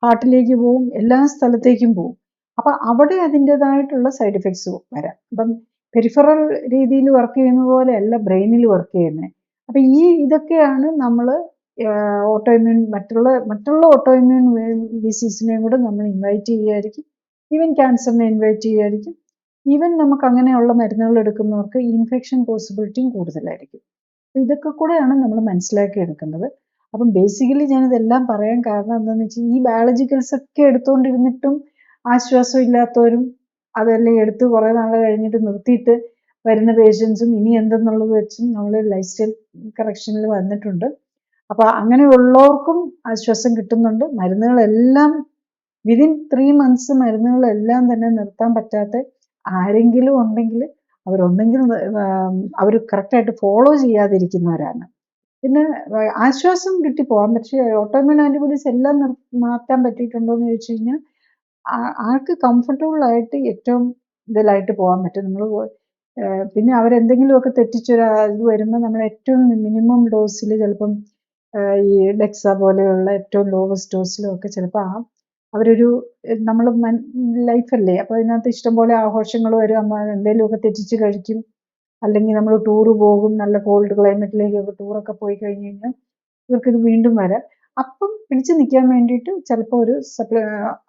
ഹാർട്ടിലേക്ക് പോകും, എല്ലാ സ്ഥലത്തേക്കും പോകും. അപ്പം അവിടെ അതിൻ്റെതായിട്ടുള്ള സൈഡ് എഫക്ട്സ് വരാം. അപ്പം പെരിഫറൽ രീതിയിൽ വർക്ക് ചെയ്യുന്ന പോലെയല്ല ബ്രെയിനിൽ വർക്ക് ചെയ്യുന്നത്. അപ്പം ഇതൊക്കെയാണ് നമ്മൾ ഓട്ടോഇമ്മ്യൂൺ മറ്റുള്ള ഓട്ടോഇമ്മ്യൂൺ ഡിസീസിനെയും കൂടെ നമ്മൾ ഇൻവൈറ്റ് ചെയ്യുമായിരിക്കും. ഈവൻ ക്യാൻസറിനെ ഇൻവൈറ്റ് ചെയ്യുമായിരിക്കും. ഈവൻ നമുക്ക് അങ്ങനെയുള്ള മരുന്നുകൾ എടുക്കുന്നവർക്ക് ഇൻഫെക്ഷൻ പോസിബിലിറ്റിയും കൂടുതലായിരിക്കും. അപ്പം ഇതൊക്കെ കൂടെയാണ് നമ്മൾ മനസ്സിലാക്കി എടുക്കേണ്ടത്. അപ്പം ബേസിക്കലി ഞാനിതെല്ലാം പറയാൻ കാരണം എന്താണെന്ന് വെച്ചാൽ, ഈ ബയോളജിക്കൽസ് ഒക്കെ എടുത്തുകൊണ്ടിരുന്നിട്ടും ആശ്വാസം ഇല്ലാത്തവരും അതെല്ലാം എടുത്ത് കുറേ നാൾ കഴിഞ്ഞിട്ട് നിർത്തിയിട്ട് വരുന്ന പേഷ്യൻസും ഇനി എന്തെന്നുള്ളത് വെച്ചും നമ്മൾ ലൈഫ് സ്റ്റൈൽ കറക്ഷനിൽ വന്നിട്ടുണ്ട്. അപ്പോൾ അങ്ങനെയുള്ളവർക്കും ആശ്വാസം കിട്ടുന്നുണ്ട്. മരുന്നുകളെല്ലാം വിതിൻ 3 months മരുന്നുകളെല്ലാം തന്നെ നിർത്താൻ പറ്റാത്ത ആരെങ്കിലും ഉണ്ടെങ്കിൽ അവരൊന്നെങ്കിൽ അവർ കറക്റ്റായിട്ട് ഫോളോ ചെയ്യാതിരിക്കുന്നവരാണ്. പിന്നെ ആശ്വാസം കിട്ടി പോകാം. പക്ഷേ ഓട്ടോഇമ്യൂൺ ആൻറ്റിബോഡീസ് എല്ലാം മാറ്റാൻ പറ്റിയിട്ടുണ്ടോ എന്ന് ചോദിച്ചു കഴിഞ്ഞാൽ ആൾക്ക് കംഫർട്ടബിൾ ആയിട്ട് ഏറ്റവും ഇതിലായിട്ട് പോകാൻ പറ്റും. നമ്മൾ പിന്നെ അവരെന്തെങ്കിലുമൊക്കെ തെറ്റിച്ചൊരു ഇത് വരുമ്പോൾ നമ്മൾ ഏറ്റവും മിനിമം ഡോസിൽ ചിലപ്പം ഈ ഡെക്സ പോലെയുള്ള ഏറ്റവും ലോവസ്റ്റ് ഡോസിലൊക്കെ ചിലപ്പോൾ അവരൊരു നമ്മൾ ലൈഫല്ലേ, അപ്പോൾ അതിനകത്ത് ഇഷ്ടംപോലെ ആഘോഷങ്ങൾ വരും, എന്തെങ്കിലുമൊക്കെ തെറ്റിച്ച് കഴിക്കും, അല്ലെങ്കിൽ നമ്മൾ ടൂറ് പോകും, നല്ല കോൾഡ് ക്ലൈമറ്റിലേക്കൊക്കെ ടൂറൊക്കെ പോയി കഴിഞ്ഞ് കഴിഞ്ഞാൽ ഇവർക്കിത് വീണ്ടും വരാം. അപ്പം പിടിച്ച് നിൽക്കാൻ വേണ്ടിയിട്ട് ചിലപ്പോൾ ഒരു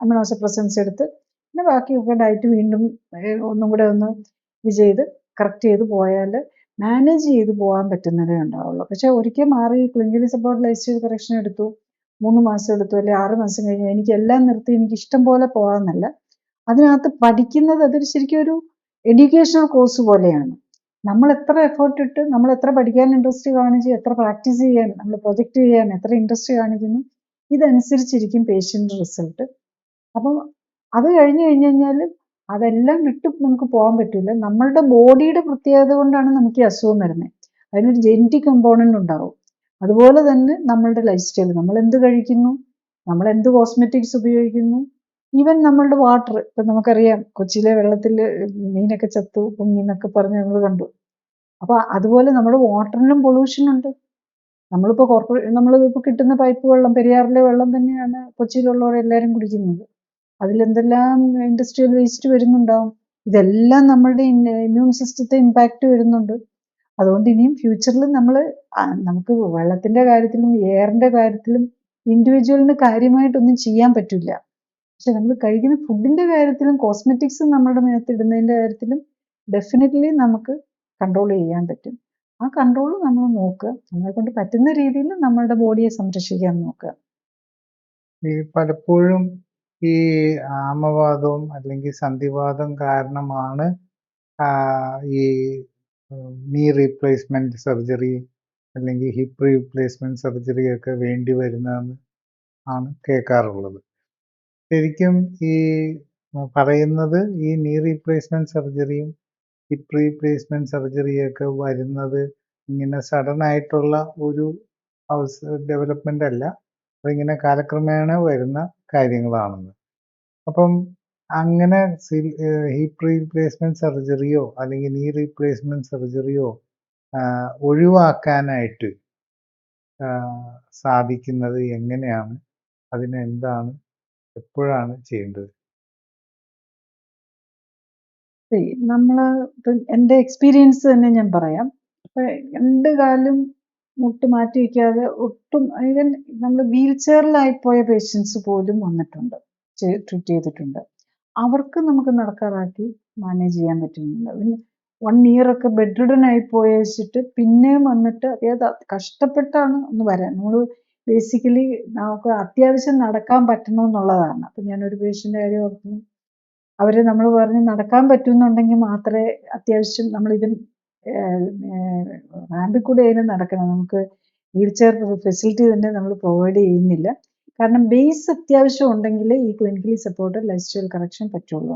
അമിനോ സപ്രസൻസ് എടുത്ത് പിന്നെ ബാക്കിയൊക്കെ ഡയറ്റ് വീണ്ടും ഒന്നും കൂടെ ഒന്ന് ഇത് ചെയ്ത് കറക്റ്റ് ചെയ്ത് പോയാൽ മാനേജ് ചെയ്ത് പോകാൻ പറ്റുന്നതേ ഉണ്ടാവുള്ളൂ. പക്ഷേ ഒരിക്കൽ മാറി clinically support life style correction എടുത്തു, 3 മാസം എടുത്തു, അല്ലെങ്കിൽ 6 മാസം കഴിഞ്ഞു എനിക്കെല്ലാം നിർത്തി എനിക്ക് ഇഷ്ടം പോലെ പോകാമെന്നല്ല. അതിനകത്ത് പഠിക്കുന്നത് അതൊരു ശരിക്കും ഒരു എഡ്യൂക്കേഷണൽ കോഴ്സ് പോലെയാണ്. നമ്മൾ എത്ര എഫേർട്ട് ഇട്ട്, നമ്മൾ എത്ര പഠിക്കാൻ ഇൻട്രസ്റ്റ് കാണിച്ച്, എത്ര പ്രാക്ടീസ് ചെയ്യാൻ, നമ്മൾ പ്രൊജക്റ്റ് ചെയ്യാൻ എത്ര ഇൻട്രസ്റ്റ് കാണിക്കുന്നു, ഇതനുസരിച്ചിരിക്കും പേഷ്യൻ്റ് റിസൾട്ട്. അപ്പം അത് കഴിഞ്ഞ് കഴിഞ്ഞാൽ അതെല്ലാം വിട്ട് നമുക്ക് പോകാൻ പറ്റില്ല. നമ്മളുടെ ബോഡിയുടെ പ്രത്യേകത കൊണ്ടാണ് നമുക്ക് ഈ അസുഖം വരുന്നത്. അതിനൊരു ജെനറ്റിക് കമ്പോണൻ്റ് ഉണ്ടാവും. അതുപോലെ തന്നെ നമ്മളുടെ ലൈഫ് സ്റ്റൈൽ, നമ്മൾ എന്ത് കഴിക്കുന്നു, നമ്മൾ എന്ത് കോസ്മെറ്റിക്സ് ഉപയോഗിക്കുന്നു, ഈവൻ നമ്മളുടെ വാട്ടർ. ഇപ്പം നമുക്കറിയാം കൊച്ചിയിലെ വെള്ളത്തിൽ മീനൊക്കെ ചത്തു പൊങ്ങി എന്നൊക്കെ പറഞ്ഞ് നമ്മൾ കണ്ടു. അപ്പോൾ അതുപോലെ നമ്മുടെ വാട്ടറിനും പൊള്യൂഷൻ ഉണ്ട്. നമ്മളിപ്പോൾ കിട്ടുന്ന പൈപ്പ് വെള്ളം, പെരിയാറിലെ വെള്ളം തന്നെയാണ് കൊച്ചിയിലുള്ളവരെല്ലാവരും കുടിക്കുന്നത്. അതിലെന്തെല്ലാം ഇൻഡസ്ട്രിയൽ വേസ്റ്റ് വരുന്നുണ്ടാവും. ഇതെല്ലാം നമ്മളുടെ ഇമ്മ്യൂൺ സിസ്റ്റത്തെ ഇമ്പാക്റ്റ് വരുന്നുണ്ട്. അതുകൊണ്ട് ഇനിയും ഫ്യൂച്ചറിൽ നമുക്ക് വെള്ളത്തിൻ്റെ കാര്യത്തിലും എയറിൻ്റെ കാര്യത്തിലും ഇൻഡിവിജ്വലിന് കാര്യമായിട്ടൊന്നും ചെയ്യാൻ പറ്റില്ല. പക്ഷെ നമ്മൾ കഴിക്കുന്ന ഫുഡിൻ്റെ കാര്യത്തിലും കോസ്മെറ്റിക്സും നമ്മുടെ മേത്തിടുന്നതിൻ്റെ കാര്യത്തിലും ഡെഫിനറ്റ്ലി നമുക്ക് കൺട്രോൾ ചെയ്യാൻ പറ്റും. ആ കൺട്രോൾ നമ്മൾ നോക്കുക, നമ്മളെക്കൊണ്ട് പറ്റുന്ന രീതിയിൽ നമ്മളുടെ ബോഡിയെ സംരക്ഷിക്കാൻ നോക്കുക. ഈ പലപ്പോഴും ഈ ആമവാദവും അല്ലെങ്കിൽ സന്ധിവാദം കാരണമാണ് ഈ നീ റീപ്ലേസ്മെന്റ് സർജറി അല്ലെങ്കിൽ ഹിപ്പ് റീപ്ലേസ്മെൻറ്റ് സർജറിയൊക്കെ വേണ്ടി വരുന്നതെന്ന് ആണ് കേൾക്കാറുള്ളത്. ശരിക്കും ഈ പറയുന്നത് ഈ നീ റീപ്ലേസ്മെൻറ്റ് സർജറിയും ഹിപ്പ് റീപ്ലേസ്മെൻറ്റ് സർജറിയൊക്കെ വരുന്നത് ഇങ്ങനെ സഡനായിട്ടുള്ള ഒരു ഡെവലപ്മെൻ്റ് അല്ല, അതിങ്ങനെ കാലക്രമേണ വരുന്ന കാര്യങ്ങളാണെന്ന്. അപ്പം അങ്ങനെ ഹിപ്പ് റീപ്ലേസ്മെൻറ്റ് സർജറിയോ അല്ലെങ്കിൽ നീ റീപ്ലേസ്മെൻറ്റ് സർജറിയോ ഒഴിവാക്കാനായിട്ട് സാധിക്കുന്നത് എങ്ങനെയാണ്? അതിന് എന്താണ്, എപ്പോഴാണ് ചെയ്യേണ്ടത്? നമ്മള് ഇപ്പം എൻ്റെ എക്സ്പീരിയൻസ് തന്നെ ഞാൻ പറയാം. ഇപ്പം 2 കാലും മുട്ട് മാറ്റി വയ്ക്കാതെ ഒട്ടും ഈവൻ നമ്മൾ വീൽ ചെയറിലായിപ്പോയ പേഷ്യൻസ് പോലും വന്നിട്ടുണ്ട്, ട്രീറ്റ് ചെയ്തിട്ടുണ്ട്. അവർക്ക് നമുക്ക് നടക്കാറാക്കി മാനേജ് ചെയ്യാൻ പറ്റുന്നുണ്ട്. പിന്നെ 1 ഇയർ ഒക്കെ ബെഡ് റിഡൻ ആയി പോയച്ചിട്ട് പിന്നെയും വന്നിട്ട് ഏത് കഷ്ടപ്പെട്ടാണ് ഒന്ന് വരാൻ. നമ്മൾ ബേസിക്കലി നമുക്ക് അത്യാവശ്യം നടക്കാൻ പറ്റണമെന്നുള്ളതാണ്. അപ്പം ഞാനൊരു പേഷ്യൻ്റെ കാര്യം ഓർക്കുന്നു. അവർ നമ്മൾ പറഞ്ഞ് നടക്കാൻ പറ്റുമെന്നുണ്ടെങ്കിൽ മാത്രമേ അത്യാവശ്യം നമ്മളിതിൻ റാമ്പിൽ കൂടെ ആയാലും നടക്കണം. നമുക്ക് വീൽ ചെയർ ഫെസിലിറ്റി തന്നെ നമ്മൾ പ്രൊവൈഡ് ചെയ്യുന്നില്ല. കാരണം ബേസ് അത്യാവശ്യം ഉണ്ടെങ്കിൽ ഈ clinically supported life style correction പറ്റുള്ളൂ.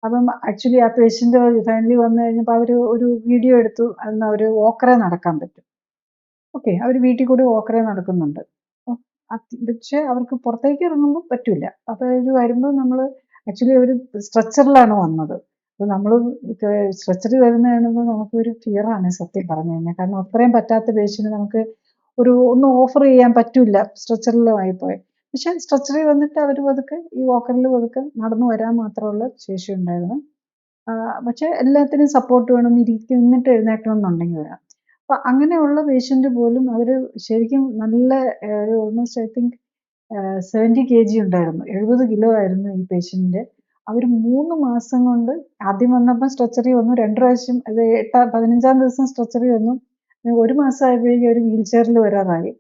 അപ്പം ആക്ച്വലി ആ പേഷ്യൻ്റ് ഫൈനലി വന്നു കഴിഞ്ഞപ്പോൾ അവർ ഒരു വീഡിയോ എടുത്തു. അന്ന് അവർ വോക്കറെ നടക്കാൻ പറ്റും. ഓക്കെ, അവർ വീട്ടിൽ കൂടി വോക്കറെ നടക്കുന്നുണ്ട്. പക്ഷേ അവർക്ക് പുറത്തേക്ക് ഇറങ്ങുമ്പോൾ പറ്റില്ല. അപ്പോൾ അവർ വരുമ്പോൾ നമ്മൾ ആക്ച്വലി അവർ സ്ട്രെച്ചറിലാണ് വന്നത്. അപ്പോൾ നമ്മൾ സ്ട്രെച്ചറിൽ വരുന്ന കാണുമ്പോൾ നമുക്കൊരു ഫിയറാണ് സത്യം പറഞ്ഞു കഴിഞ്ഞാൽ. കാരണം അത്രയും പറ്റാത്ത പേഷ്യന് നമുക്ക് ഒന്നും ഓഫർ ചെയ്യാൻ പറ്റില്ല, സ്ട്രെച്ചറിലുമായിപ്പോയി. പക്ഷേ സ്ട്രെച്ചറിൽ വന്നിട്ട് അവർ പതുക്കെ ഈ വോക്കറിൽ പതുക്കെ നടന്നു വരാൻ മാത്രമുള്ള ശേഷി ഉണ്ടായിരുന്നു. പക്ഷേ എല്ലാത്തിനും സപ്പോർട്ട് വേണം, നിന്നിട്ട് എഴുന്നേൽക്കണം എന്നുണ്ടെങ്കിൽ വരാം. അപ്പോൾ അങ്ങനെയുള്ള പേഷ്യൻ്റ് പോലും അവർ ശരിക്കും നല്ല ഒരു ഓൾമോസ്റ്റ് ഐ തിങ്ക് 70 kg ഉണ്ടായിരുന്നു. 70 കിലോ ആയിരുന്നു ഈ പേഷ്യൻ്റെ. അവർ 3 മാസം കൊണ്ട്, ആദ്യം വന്നപ്പോൾ സ്ട്രെച്ചറിൽ വന്നു, 2 പ്രാവശ്യം, അത് 15-ാം ദിവസം സ്ട്രെച്ചറിൽ വന്നു. 1 മാസം ആയപ്പോഴേക്കും അവർ വീൽ ചെയറിൽ വരാറായി.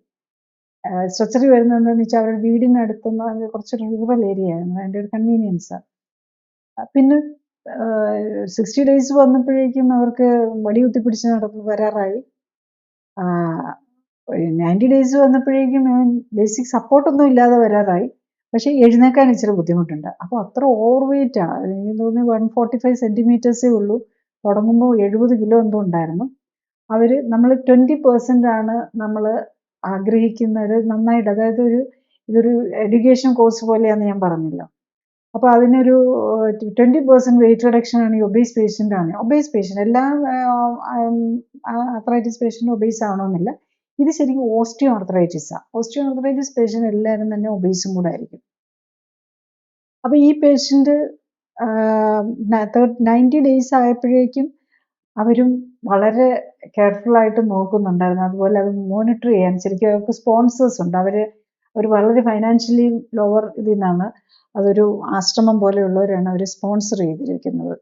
സ്ട്രെച്ചറിൽ വരുന്നത് എന്താണെന്ന് വെച്ചാൽ അവരുടെ വീടിനടുത്തുനിന്ന് കുറച്ച് റൂറൽ ഏരിയ ആയിരുന്നു, അതിൻ്റെ ഒരു കൺവീനിയൻസാണ്. പിന്നെ 60 ഡേയ്സ് വന്നപ്പോഴേക്കും അവർക്ക് വടി കുത്തിപ്പിടിച്ച് വരാറായി. 90 ഡേയ്സ് വന്നപ്പോഴേക്കും ബേസിക് സപ്പോർട്ടൊന്നും ഇല്ലാതെ വരാറായി. പക്ഷേ എഴുന്നേൽക്കാൻ ഇച്ചിരി ബുദ്ധിമുട്ടുണ്ട്. അപ്പോൾ അത്ര ഓവർ വെയ്റ്റാണ്. എനിക്ക് തോന്നുന്നു 145 സെൻറ്റിമീറ്റേഴ്സേ ഉള്ളൂ. തുടങ്ങുമ്പോൾ 70 കിലോ എന്തോ ഉണ്ടായിരുന്നു. നമ്മൾ 20% ആണ് നമ്മൾ ആഗ്രഹിക്കുന്ന നന്നായിട്ട്, അതായത് ഇതൊരു എഡ്യൂക്കേഷൻ കോഴ്സ് പോലെയാണെന്ന് ഞാൻ പറഞ്ഞല്ലോ. അപ്പോൾ അതിനൊരു 20% വെയിറ്റ് റിഡക്ഷൻ ആണ് ഈ ഒബേസ് പേഷ്യൻ്റ് ആണ്. ഒബേസ് പേഷ്യൻ്റ് എല്ലാ ആർത്രൈറ്റിസ് പേഷ്യൻ്റ് ഒബേസ് ആവണമെന്നില്ല. ഇത് ശരിക്കും ഓസ്റ്റിയോ ആർത്രൈറ്റിസാണ്. ഓസ്റ്റിയോ ആർത്രൈറ്റിസ് പേഷ്യൻ്റ് എല്ലാവരും തന്നെ ഒബേസും കൂടെ ആയിരിക്കും. അപ്പോൾ ഈ പേഷ്യൻ്റ് 90 ഡേയ്സ് ആയപ്പോഴേക്കും അവരും വളരെ കെയർഫുള്ളായിട്ട് നോക്കുന്നുണ്ടായിരുന്നു. അതുപോലെ അത് മോണിറ്റർ ചെയ്യാൻ ശരിക്കും അവർക്ക് സ്പോൺസേഴ്സ് ഉണ്ട്. അവർ വളരെ ഫൈനാൻഷ്യലി ലോവർ ഇതിൽ നിന്നാണ്, അതൊരു ആശ്രമം പോലെയുള്ളവരാണ് അവർ സ്പോൺസർ ചെയ്തിരിക്കുന്നത്.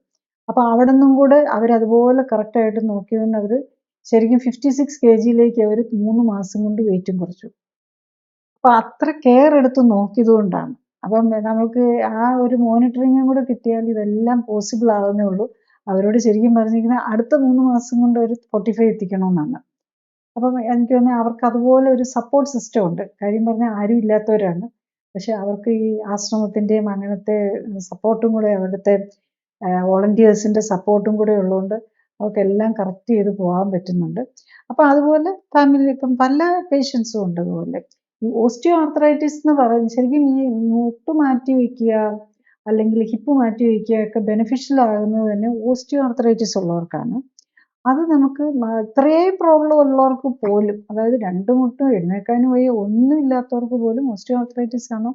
അപ്പോൾ അവിടെ നിന്നും കൂടെ അവരതുപോലെ കറക്റ്റായിട്ട് നോക്കിയതുകൊണ്ട് അവർ ശരിക്കും 56 kgയിലേക്ക് അവർ 3 മാസം കൊണ്ട് വെയിറ്റും കുറച്ചു. അപ്പോൾ അത്ര കെയർ എടുത്ത് നോക്കിയത് കൊണ്ടാണ്. അപ്പം നമുക്ക് ആ ഒരു മോണിറ്ററിങ്ങും കൂടെ കിട്ടിയാൽ ഇതെല്ലാം പോസിബിൾ ആവുന്നേ ഉള്ളൂ. അവരോട് ശരിക്കും പറഞ്ഞിരിക്കുന്നത് അടുത്ത 3 മാസം കൊണ്ട് ഒരു 45 എത്തിക്കണമെന്നാണ്. അപ്പം എനിക്ക് തോന്നുന്നത് അവർക്ക് അതുപോലെ ഒരു സപ്പോർട്ട് സിസ്റ്റം ഉണ്ട്. കാര്യം പറഞ്ഞാൽ ആരും ഇല്ലാത്തവരാണ്. പക്ഷേ അവർക്ക് ഈ ആശ്രമത്തിൻ്റെയും അങ്ങനത്തെ സപ്പോർട്ടും കൂടെ, അവിടുത്തെ വോളണ്ടിയേഴ്സിൻ്റെ സപ്പോർട്ടും കൂടെ ഉള്ളതുകൊണ്ട് അവർക്കെല്ലാം കറക്റ്റ് ചെയ്ത് പോകാൻ പറ്റുന്നുണ്ട്. അപ്പോൾ അതുപോലെ ഫാമിലി ഇപ്പം പല പേഷ്യൻസും ഉണ്ട്. അതുപോലെ ഈ ഓസ്റ്റിയോ ആർത്രൈറ്റിസ് എന്ന് പറയുന്നത് ശരിക്കും ഈ മുട്ട് മാറ്റി വയ്ക്കുക അല്ലെങ്കിൽ ഹിപ്പ് മാറ്റി വയ്ക്കുക ഒക്കെ ബെനിഫിഷ്യൽ ആകുന്നത് തന്നെ ഓസ്റ്റിയോ ആർത്രൈറ്റിസ് ഉള്ളവർക്കാണ്. അത് നമുക്ക് ഇത്രയും പ്രോബ്ലം ഉള്ളവർക്ക് പോലും, അതായത് 2 മുട്ടും എഴുന്നേൽക്കാനും വയ്യ ഒന്നും ഇല്ലാത്തവർക്ക് പോലും ഓസ്റ്റിയോ ആർത്രൈറ്റിസ് ആണ്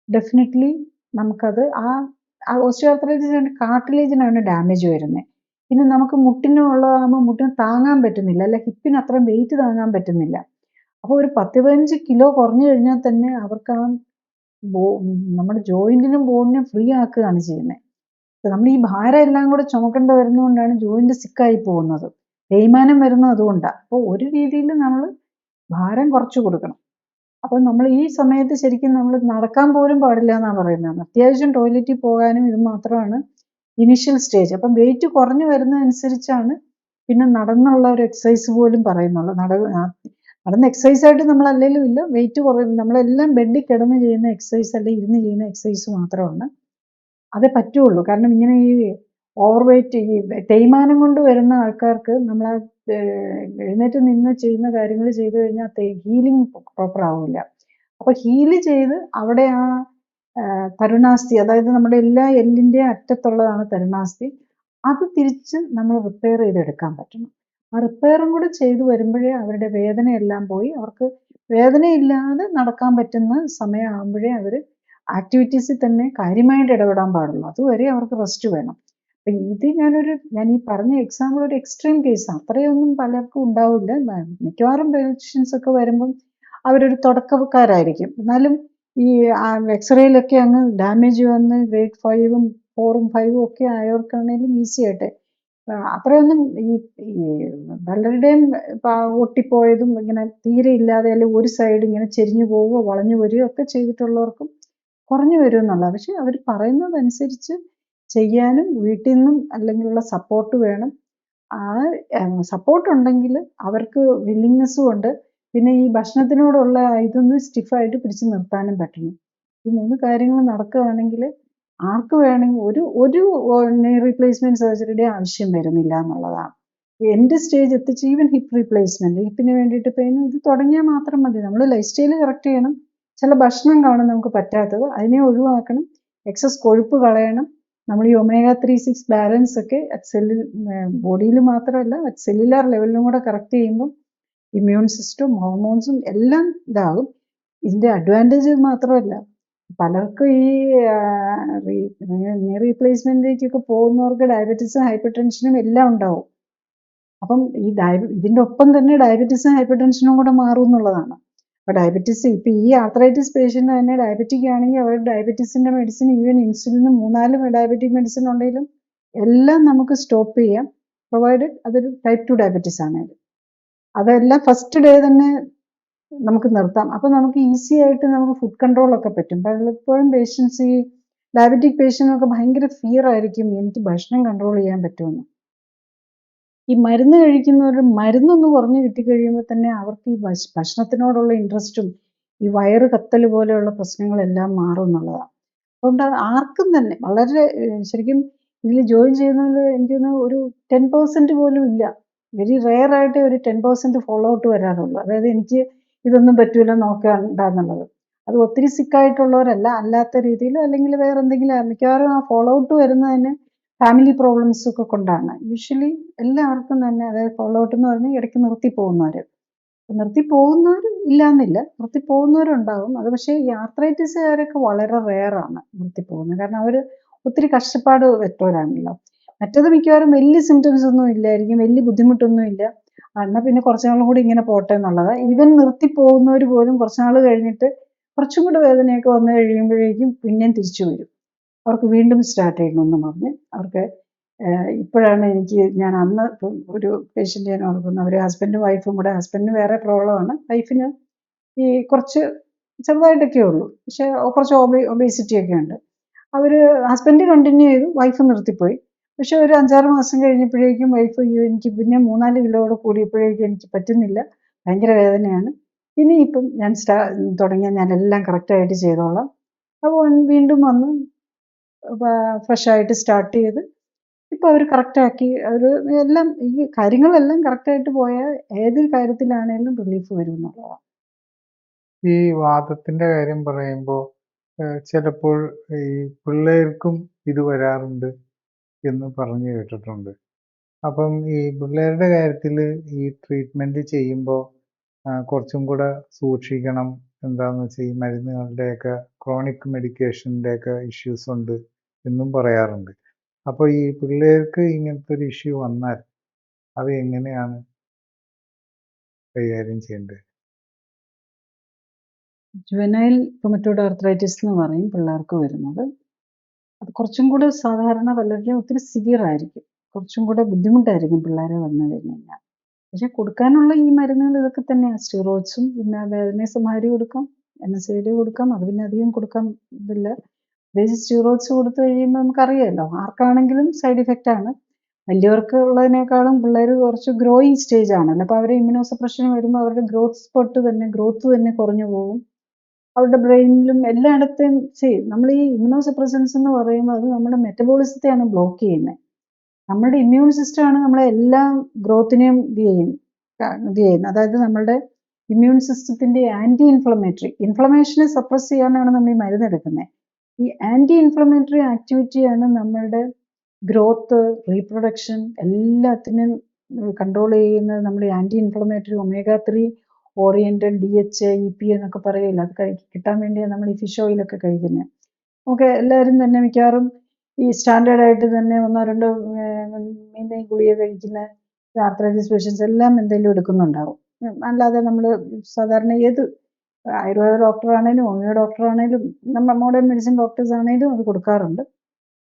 ഡെഫിനറ്റ്ലി നമുക്കത് ഓസ്റ്റിയോ ആർത്രൈറ്റിസ് കാർട്ടിലേജിനാണ് ഡാമേജ് വരുന്നത്. പിന്നെ നമുക്ക് മുട്ടിനുള്ളതാകുമ്പോൾ മുട്ടിന് താങ്ങാൻ പറ്റുന്നില്ല, അല്ല ഹിപ്പിന് അത്രയും വെയിറ്റ് താങ്ങാൻ പറ്റുന്നില്ല. അപ്പോൾ ഒരു 10-15 കിലോ കുറഞ്ഞു കഴിഞ്ഞാൽ തന്നെ അവർക്ക് നമ്മുടെ ജോയിൻറ്റിനും ബോണിനും ഫ്രീ ആക്കുകയാണ് ചെയ്യുന്നത്. നമ്മൾ ഈ ഭാരം എല്ലാം കൂടെ ചുമക്കേണ്ടി വരുന്നതുകൊണ്ടാണ് ജോയിൻറ്റ് സിക്കായി പോകുന്നത്, തേയ്മാനം വരുന്നത് അതുകൊണ്ടാണ്. അപ്പോൾ ഒരു രീതിയിൽ നമ്മൾ ഭാരം കുറച്ച് കൊടുക്കണം. അപ്പോൾ നമ്മൾ ഈ സമയത്ത് ശരിക്കും നമ്മൾ നടക്കാൻ പോലും പാടില്ല എന്നാണ് പറയുന്നത്. അത്യാവശ്യം ടോയ്ലറ്റിൽ പോകാനും ഇത് മാത്രമാണ് ഇനിഷ്യൽ സ്റ്റേജ്. അപ്പം വെയിറ്റ് കുറഞ്ഞു വരുന്നതനുസരിച്ചാണ് പിന്നെ നടന്നുള്ള ഒരു എക്സസൈസ് പോലും പറയുന്നുള്ളൂ. നടന്ന എക്സസൈസ് ആയിട്ട് നമ്മൾ അല്ലെങ്കിലും ഇല്ല, വെയിറ്റ് കുറയും. നമ്മളെല്ലാം ബെഡിൽ കിടന്ന് ചെയ്യുന്ന എക്സസൈസ് അല്ലെങ്കിൽ ഇരുന്ന് ചെയ്യുന്ന എക്സസൈസ് മാത്രമാണ് അതേ പറ്റുള്ളൂ. കാരണം ഇങ്ങനെ ഈ ഓവർ വെയിറ്റ്, ഈ തേയ്മാനം കൊണ്ട് വരുന്ന ആൾക്കാർക്ക് നമ്മൾ എഴുന്നേറ്റ് നിന്ന് ചെയ്യുന്ന കാര്യങ്ങൾ ചെയ്തു കഴിഞ്ഞാൽ ഹീലിംഗ് പ്രോപ്പർ ആവില്ല. അപ്പൊ ഹീല് ചെയ്ത് അവിടെ ആ തരുണാസ്ഥി, അതായത് നമ്മുടെ എല്ലാ എല്ലിൻ്റെ അറ്റത്തുള്ളതാണ് തരുണാസ്ഥി, അത് തിരിച്ച് നമ്മൾ റിപ്പയർ ചെയ്തെടുക്കാൻ പറ്റണം. ആ റിപ്പയറും കൂടെ ചെയ്തു വരുമ്പോഴേ അവരുടെ വേദനയെല്ലാം പോയി അവർക്ക് വേദനയില്ലാതെ നടക്കാൻ പറ്റുന്ന സമയമാകുമ്പോഴേ അവർ ആക്ടിവിറ്റീസിൽ തന്നെ കാര്യമായിട്ട് ഇടപെടാൻ പാടുള്ളൂ. അതുവരെ അവർക്ക് റെസ്റ്റ് വേണം. അപ്പം ഇത് ഞാൻ ഈ പറഞ്ഞ എക്സാമ്പിൾ ഒരു എക്സ്ട്രീം കേസാണ്. അത്രയൊന്നും പലർക്കും ഉണ്ടാവില്ല. മിക്കവാറും പേഷ്യൻസ് ഒക്കെ വരുമ്പം അവരൊരു തുടക്കക്കാരായിരിക്കും. എന്നാലും ഈ എക്സ്റേയിലൊക്കെ അങ്ങ് ഡാമേജ് വന്ന് ഗ്രേഡ് 5ഉം 4ഉം 5ഉം ഒക്കെ ആയവർക്കാണെങ്കിലും ഈസി ആയിട്ട് അത്രയൊന്നും ഈ പലരുടെയും ഒട്ടിപ്പോയതും ഇങ്ങനെ തീരെ ഇല്ലാതെ അല്ലെങ്കിൽ ഒരു സൈഡ് ഇങ്ങനെ ചെരിഞ്ഞു പോവുകയോ വളഞ്ഞു വരികയോ ഒക്കെ ചെയ്തിട്ടുള്ളവർക്കും കുറഞ്ഞു വരും എന്നുള്ള. പക്ഷെ അവർ പറയുന്നതനുസരിച്ച് ചെയ്യാനും വീട്ടിൽ നിന്നും അല്ലെങ്കിലുള്ള സപ്പോർട്ട് വേണം. ആ സപ്പോർട്ട് ഉണ്ടെങ്കിൽ അവർക്ക് വില്ലിങ്നെസ്സും ഉണ്ട്. പിന്നെ ഈ ഭക്ഷണത്തിനോടുള്ള ഇതൊന്ന് സ്റ്റിഫായിട്ട് പിടിച്ചു നിർത്താനും പറ്റണം. ഈ 3 കാര്യങ്ങൾ നടക്കുകയാണെങ്കിൽ ആർക്ക് വേണമെങ്കിൽ ഒരു നീ റീപ്ലേസ്മെന്റ് സർജറിയുടെ ആവശ്യം വരുന്നില്ല എന്നുള്ളതാണ്. എൻ്റെ സ്റ്റേജ് എത്തിച്ച് ഈവൻ ഹിപ്പ് റീപ്ലേസ്മെന്റ്, ഹിപ്പിന് വേണ്ടിയിട്ട് പെയിൻ ഇത് തുടങ്ങിയാൽ മാത്രം മതി. നമ്മൾ ലൈഫ് സ്റ്റൈൽ കറക്റ്റ് ചെയ്യണം. ചില ഭക്ഷണം കാണും നമുക്ക് പറ്റാത്തത്, അതിനെ ഒഴിവാക്കണം. എക്സസ് കൊഴുപ്പ് കളയണം. നമ്മൾ ഈ omega-3-6 ബാലൻസ് ഒക്കെ സെല്ലിൽ ബോഡിയിൽ മാത്രമല്ല സെല്ലുലാർ ലെവലിലും കൂടെ കറക്റ്റ് ചെയ്യുമ്പോൾ ഇമ്മ്യൂൺ സിസ്റ്റവും ഹോർമോൺസും എല്ലാം ഇതാകും. ഇതിൻ്റെ അഡ്വാൻറ്റേജ് മാത്രമല്ല, പലർക്കും ഈ നീ റീപ്ലേസ്മെന്റിലേക്കൊക്കെ പോകുന്നവർക്ക് ഡയബറ്റീസും ഹൈപ്പർ ടെൻഷനും എല്ലാം ഉണ്ടാവും. അപ്പം ഈ ഇതിൻ്റെ ഒപ്പം തന്നെ ഡയബറ്റീസും ഹൈപ്പർ ടെൻഷനും കൂടെ മാറും എന്നുള്ളതാണ്. അപ്പോൾ ഡയബറ്റീസ് ഇപ്പം ഈ ആർത്രൈറ്റിസ് പേഷ്യൻ്റ് തന്നെ ഡയബറ്റിക് ആണെങ്കിൽ അവർ ഡയബറ്റീസിൻ്റെ മെഡിസിൻ, ഈവൻ ഇൻസുലിനും 3-4 ഡയബറ്റിക് മെഡിസിൻ ഉണ്ടെങ്കിലും എല്ലാം നമുക്ക് സ്റ്റോപ്പ് ചെയ്യാം, പ്രൊവൈഡഡ് അതൊരു ടൈപ്പ് 2 ഡയബറ്റീസ് ആണെങ്കിൽ. അതെല്ലാം ഫസ്റ്റ് ഡേ തന്നെ നമുക്ക് നിർത്താം. അപ്പോൾ നമുക്ക് ഈസി ആയിട്ട് നമുക്ക് ഫുഡ് കൺട്രോളൊക്കെ പറ്റും. പലപ്പോഴും പേഷ്യൻസ് ഈ ഡയബറ്റിക് പേഷ്യൻ്റൊക്കെ ഭയങ്കര ഫിയർ ആയിരിക്കും, എനിക്ക് ഭക്ഷണം കൺട്രോൾ ചെയ്യാൻ പറ്റുമെന്ന്. ഈ മരുന്ന് കഴിക്കുന്നവർ മരുന്നൊന്ന് കുറഞ്ഞ് കിട്ടിക്കഴിയുമ്പോൾ തന്നെ അവർക്ക് ഈ ഭക്ഷണത്തിനോടുള്ള ഇൻട്രസ്റ്റും ഈ വയറ് കത്തൽ പോലെയുള്ള പ്രശ്നങ്ങളെല്ലാം മാറും എന്നുള്ളതാണ്. അതുകൊണ്ട് ആർക്കും തന്നെ വളരെ ശരിക്കും ഇതിൽ ജോയിൻ ചെയ്യുന്നത് എനിക്ക് ഒരു 10% പോലും ഇല്ല. വെരി റെയർ ആയിട്ട് ഒരു 10% ഫോളോ ഔട്ട് വരാറുള്ളൂ. അതായത് എനിക്ക് ഇതൊന്നും പറ്റൂല നോക്കണ്ട എന്നുള്ളത്. അത് ഒത്തിരി സിക്കായിട്ടുള്ളവരല്ല, അല്ലാത്ത രീതിയിൽ അല്ലെങ്കിൽ വേറെ എന്തെങ്കിലും മിക്കവാറും ആ ഫോളോ ഔട്ട് വരുന്നതന്നെ ഫാമിലി പ്രോബ്ലംസ് ഒക്കെ കൊണ്ടാണ്. യൂഷ്വലി എല്ലാവർക്കും തന്നെ, അതായത് ഫോളോ ഔട്ട് എന്ന് പറഞ്ഞാൽ ഇടയ്ക്ക് നിർത്തി പോകുന്നവർ ഇല്ലാന്നില്ല, നിർത്തി പോകുന്നവരുണ്ടാകും. അത് പക്ഷേ ഈ ആർത്രൈറ്റിസുകാരൊക്കെ വളരെ റെയറാണ് നിർത്തിപ്പോകുന്നത്. കാരണം അവർ ഒത്തിരി കഷ്ടപ്പാട് പറ്റവരാണല്ലോ. മറ്റത് മിക്കവാറും വലിയ സിംറ്റംസ് ഒന്നും ഇല്ലായിരിക്കും, വലിയ ബുദ്ധിമുട്ടൊന്നും ഇല്ല, എന്നാൽ പിന്നെ കുറച്ച് നാളും കൂടി ഇങ്ങനെ പോട്ടെ എന്നുള്ളത്. ഈവൻ നിർത്തിപ്പോകുന്നവർ പോലും കുറച്ച് നാൾ കഴിഞ്ഞിട്ട് കുറച്ചും കൂടെ വേദനയൊക്കെ വന്നു കഴിയുമ്പോഴേക്കും പിന്നെയും തിരിച്ചു വരും. അവർക്ക് വീണ്ടും സ്റ്റാർട്ട് ചെയ്യണമെന്ന് പറഞ്ഞ് അവർക്ക് ഇപ്പോഴാണ് ഞാൻ അന്ന് ഒരു പേഷ്യൻ്റ് ഞാൻ ഓർക്കുന്നു, അവർ ഹസ്ബൻഡും വൈഫും കൂടെ, ഹസ്ബൻഡിന് വേറെ പ്രോബ്ലമാണ്, വൈഫിന് ഈ കുറച്ച് ചെറുതായിട്ടൊക്കെ ഉള്ളൂ, പക്ഷേ കുറച്ച് ഒബേസിറ്റി ഒക്കെ ഉണ്ട്. അവർ ഹസ്ബൻഡ് കണ്ടിന്യൂ ചെയ്തു, വൈഫ് നിർത്തിപ്പോയി. പക്ഷെ ഒരു 5-6 മാസം കഴിഞ്ഞപ്പോഴേക്കും വൈഫ് എനിക്ക് പിന്നെ 3-4 കിലോയോടെ കൂടിയപ്പോഴേക്കും എനിക്ക് പറ്റുന്നില്ല, ഭയങ്കര വേദനയാണ്, ഇനിയിപ്പം ഞാൻ തുടങ്ങിയാൽ ഞാൻ എല്ലാം കറക്റ്റായിട്ട് ചെയ്തോളാം. അപ്പോൾ വീണ്ടും വന്ന് ഫ്രഷായിട്ട് സ്റ്റാർട്ട് ചെയ്ത് ഇപ്പോൾ അവർ കറക്റ്റാക്കി. അവർ എല്ലാം ഈ കാര്യങ്ങളെല്ലാം കറക്റ്റായിട്ട് പോയാൽ ഏതൊരു കാര്യത്തിലാണേലും റിലീഫ് വരും എന്നുള്ളതാണ്. ഈ വാതത്തിൻ്റെ കാര്യം പറയുമ്പോൾ ചിലപ്പോൾ ഈ പിള്ളേർക്കും ഇത് വരാറുണ്ട് എന്ന് പറഞ്ഞു കേട്ടിട്ടുണ്ട്. അപ്പം ഈ പിള്ളേരുടെ കാര്യത്തിൽ ഈ ട്രീറ്റ്മെൻറ്റ് ചെയ്യുമ്പോൾ കുറച്ചും കൂടെ സൂക്ഷിക്കണം. എന്താണെന്ന് വെച്ചാൽ ഈ മരുന്നുകളുടെയൊക്കെ ക്രോണിക് മെഡിക്കേഷൻ്റെയൊക്കെ ഇഷ്യൂസ് ഉണ്ട് എന്നും പറയാറുണ്ട്. അപ്പോൾ ഈ പിള്ളേർക്ക് ഇങ്ങനത്തെ ഒരു ഇഷ്യൂ വന്നാൽ അത് എങ്ങനെയാണ് കൈകാര്യം ചെയ്യേണ്ടത്? ജുവനൈൽ റുമറ്റോയ്ഡ് ആർത്രൈറ്റിസ് എന്ന് പറയും പിള്ളേർക്ക് വരുന്നത്. അത് കുറച്ചും കൂടെ സാധാരണ പലരുടെയും ഒത്തിരി സിവിയർ ആയിരിക്കും, കുറച്ചും കൂടെ ബുദ്ധിമുട്ടായിരിക്കും പിള്ളേരെ വന്നു കഴിഞ്ഞ് കഴിഞ്ഞാൽ. പക്ഷെ കൊടുക്കാനുള്ള ഈ മരുന്നുകൾ ഇതൊക്കെ തന്നെയാണ്. സ്റ്റിറോയിഡ്സും പിന്നെ വേദനയെ സമാരി കൊടുക്കാം, NSAID കൊടുക്കാം, അത് പിന്നെ അധികം കൊടുക്കാൻ ഇതില്ല. പ്രത്യേകിച്ച് സ്റ്റിറോയിഡ്സ് കൊടുത്തു കഴിയുമ്പോൾ നമുക്കറിയാമല്ലോ, ആർക്കാണെങ്കിലും സൈഡ് ഇഫക്റ്റ് ആണ്. വലിയവർക്ക് ഉള്ളതിനേക്കാളും പിള്ളേർ കുറച്ച് ഗ്രോയിങ് സ്റ്റേജ് ആണല്ലോ. അപ്പോൾ അവരെ ഇമ്മ്യൂണോ സപ്രഷൻ വരുമ്പോൾ അവരുടെ ഗ്രോത്ത് തന്നെ കുറഞ്ഞു പോകും. അവരുടെ ബ്രെയിനിലും എല്ലായിടത്തും നമ്മൾ ഈ ഇമ്മ്യൂണോ സപ്രസൻസ് എന്ന് പറയുമ്പോൾ അത് നമ്മുടെ മെറ്റബോളിസത്തെയാണ് ബ്ലോക്ക് ചെയ്യുന്നത്. നമ്മുടെ ഇമ്മ്യൂൺ സിസ്റ്റമാണ് നമ്മളെ എല്ലാ ഗ്രോത്തിനെയും ഇത് ചെയ്യുന്നത്. അതായത് നമ്മളുടെ ഇമ്മ്യൂൺ സിസ്റ്റത്തിന്റെ ആന്റി ഇൻഫ്ലമേഷനെ സപ്രസ് ചെയ്യാനാണ് നമ്മൾ ഈ മരുന്ന് എടുക്കുന്നത്. ഈ ആന്റി ഇൻഫ്ലമേറ്ററി ആക്ടിവിറ്റിയാണ് നമ്മളുടെ ഗ്രോത്ത്, റീപ്രൊഡക്ഷൻ എല്ലാത്തിനും കൺട്രോൾ ചെയ്യുന്നത്. നമ്മൾ ഈ anti inflammatory omega-3 oriented DHA EPA എന്നൊക്കെ പറയില്ല, അത് കിട്ടാൻ വേണ്ടിയാണ് നമ്മൾ ഈ ഫിഷ് ഓയിലൊക്കെ കഴിക്കുന്നത്. നമുക്ക് എല്ലാവരും തന്നെ മിക്കവാറും ഈ സ്റ്റാൻഡേർഡ് ആയിട്ട് തന്നെ 1-2 മീൻ ഗുളിക കഴിക്കുന്ന ആർത്രൈറ്റിസ് പേഷ്യൻസ് എല്ലാം എന്തെങ്കിലും എടുക്കുന്നുണ്ടാവും. അല്ലാതെ നമ്മൾ സാധാരണ ഏത് ആയുർവേദ ഡോക്ടറാണേലും ഹോമിയോ ഡോക്ടറാണേലും നമ്മൾ മോഡേൺ മെഡിസിൻ ഡോക്ടേഴ്സ് ആണേലും അത് കൊടുക്കാറുണ്ട്.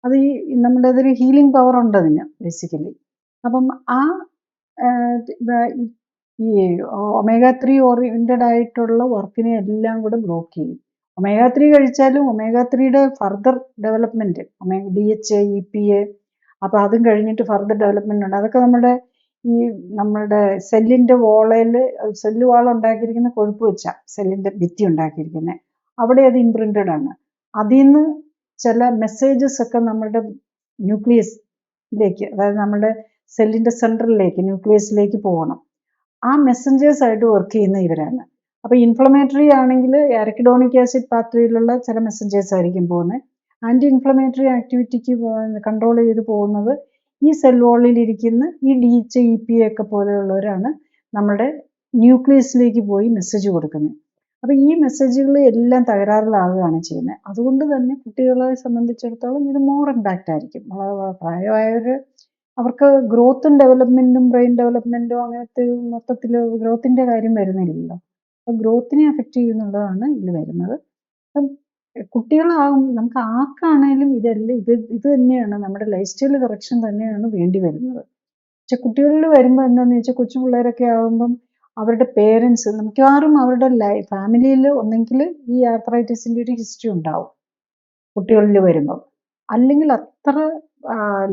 അത് ഈ നമ്മുടെ അതൊരു ഹീലിംഗ് പവർ ഉണ്ട് അതിന് ബേസിക്കലി. അപ്പം ആ ഈ omega-3 ഓറിയന്റഡ് ആയിട്ടുള്ള വർക്കിനെ എല്ലാം കൂടെ ബ്ലോക്ക് ചെയ്യും. omega-3 കഴിച്ചാലും omega-3യുടെ ഫർദർ ഡെവലപ്മെന്റ് DHA EPA, അപ്പൊ അതും കഴിഞ്ഞിട്ട് ഫർദർ ഡെവലപ്മെന്റ് ഉണ്ട്. അതൊക്കെ നമ്മളുടെ സെല്ലിന്റെ സെല്ല് വാൾ ഉണ്ടാക്കിയിരിക്കുന്ന കൊഴുപ്പ് വെച്ചാ സെല്ലിന്റെ ഭിത്തി ഉണ്ടാക്കിയിരിക്കുന്നത്. അവിടെ അത് ഇംപ്രിന്റഡ് ആണ്. അതിൽ നിന്ന് ചില മെസ്സേജസ് ഒക്കെ നമ്മുടെ ന്യൂക്ലിയസിലേക്ക്, അതായത് നമ്മുടെ സെല്ലിന്റെ സെൻട്രലിലേക്ക് ന്യൂക്ലിയസിലേക്ക് പോകണം. ആ മെസ്സഞ്ചേഴ്സ് ആയിട്ട് വർക്ക് ചെയ്യുന്ന ഇവരാണ്. അപ്പൊ ഇൻഫ്ലമേറ്ററി ആണെങ്കിൽ അരക്കിഡോണിക് ആസിഡ് പാത്വേയിലുള്ള ചില മെസ്സഞ്ചേഴ്സ് ആയിരിക്കും പോകുന്നത്. ആന്റി ഇൻഫ്ലമേറ്ററി ആക്ടിവിറ്റിക്ക് കൺട്രോൾ ചെയ്ത് പോകുന്നത് ഈ സെൽ വാളിൽ ഇരിക്കുന്ന ഈ DHA EPA ഒക്കെ പോലെയുള്ളവരാണ് നമ്മുടെ ന്യൂക്ലിയസിലേക്ക് പോയി മെസ്സേജ് കൊടുക്കുന്നത്. അപ്പൊ ഈ മെസ്സേജുകൾ എല്ലാം തകരാറിലാവുകയാണ് ചെയ്യുന്നത്. അതുകൊണ്ട് തന്നെ കുട്ടികളെ സംബന്ധിച്ചിടത്തോളം ഇത് മോർ ഇമ്പാക്റ്റ് ആയിരിക്കും. പ്രായമായവര് അവർക്ക് ഗ്രോത്തും ഡെവലപ്മെന്റും ബ്രെയിൻ ഡെവലപ്മെന്റും അങ്ങനത്തെ മൊത്തത്തിൽ ഗ്രോത്തിന്റെ കാര്യം വരുന്നില്ലല്ലോ. അപ്പൊ ഗ്രോത്തിനെ അഫക്റ്റ് ചെയ്യുന്നുള്ളതാണ് ഇതിൽ വരുന്നത്. അപ്പം കുട്ടികളാകും നമുക്ക് ആർക്കാണേലും ഇത് തന്നെയാണ് നമ്മുടെ ലൈഫ് സ്റ്റൈൽ കറക്ഷൻ തന്നെയാണ് വേണ്ടി വരുന്നത്. പക്ഷെ കുട്ടികളിൽ വരുമ്പോൾ എന്താണെന്ന് വെച്ചാൽ കൊച്ചു പിള്ളേരൊക്കെ ആകുമ്പം അവരുടെ പേരൻസ് മിക്കവാറും അവരുടെ ഫാമിലിയിൽ ഒന്നെങ്കിൽ ഈ ആർത്രൈറ്റിസിന്റെ ഒരു ഹിസ്റ്ററി ഉണ്ടാവും കുട്ടികളിൽ വരുമ്പം, അല്ലെങ്കിൽ അത്ര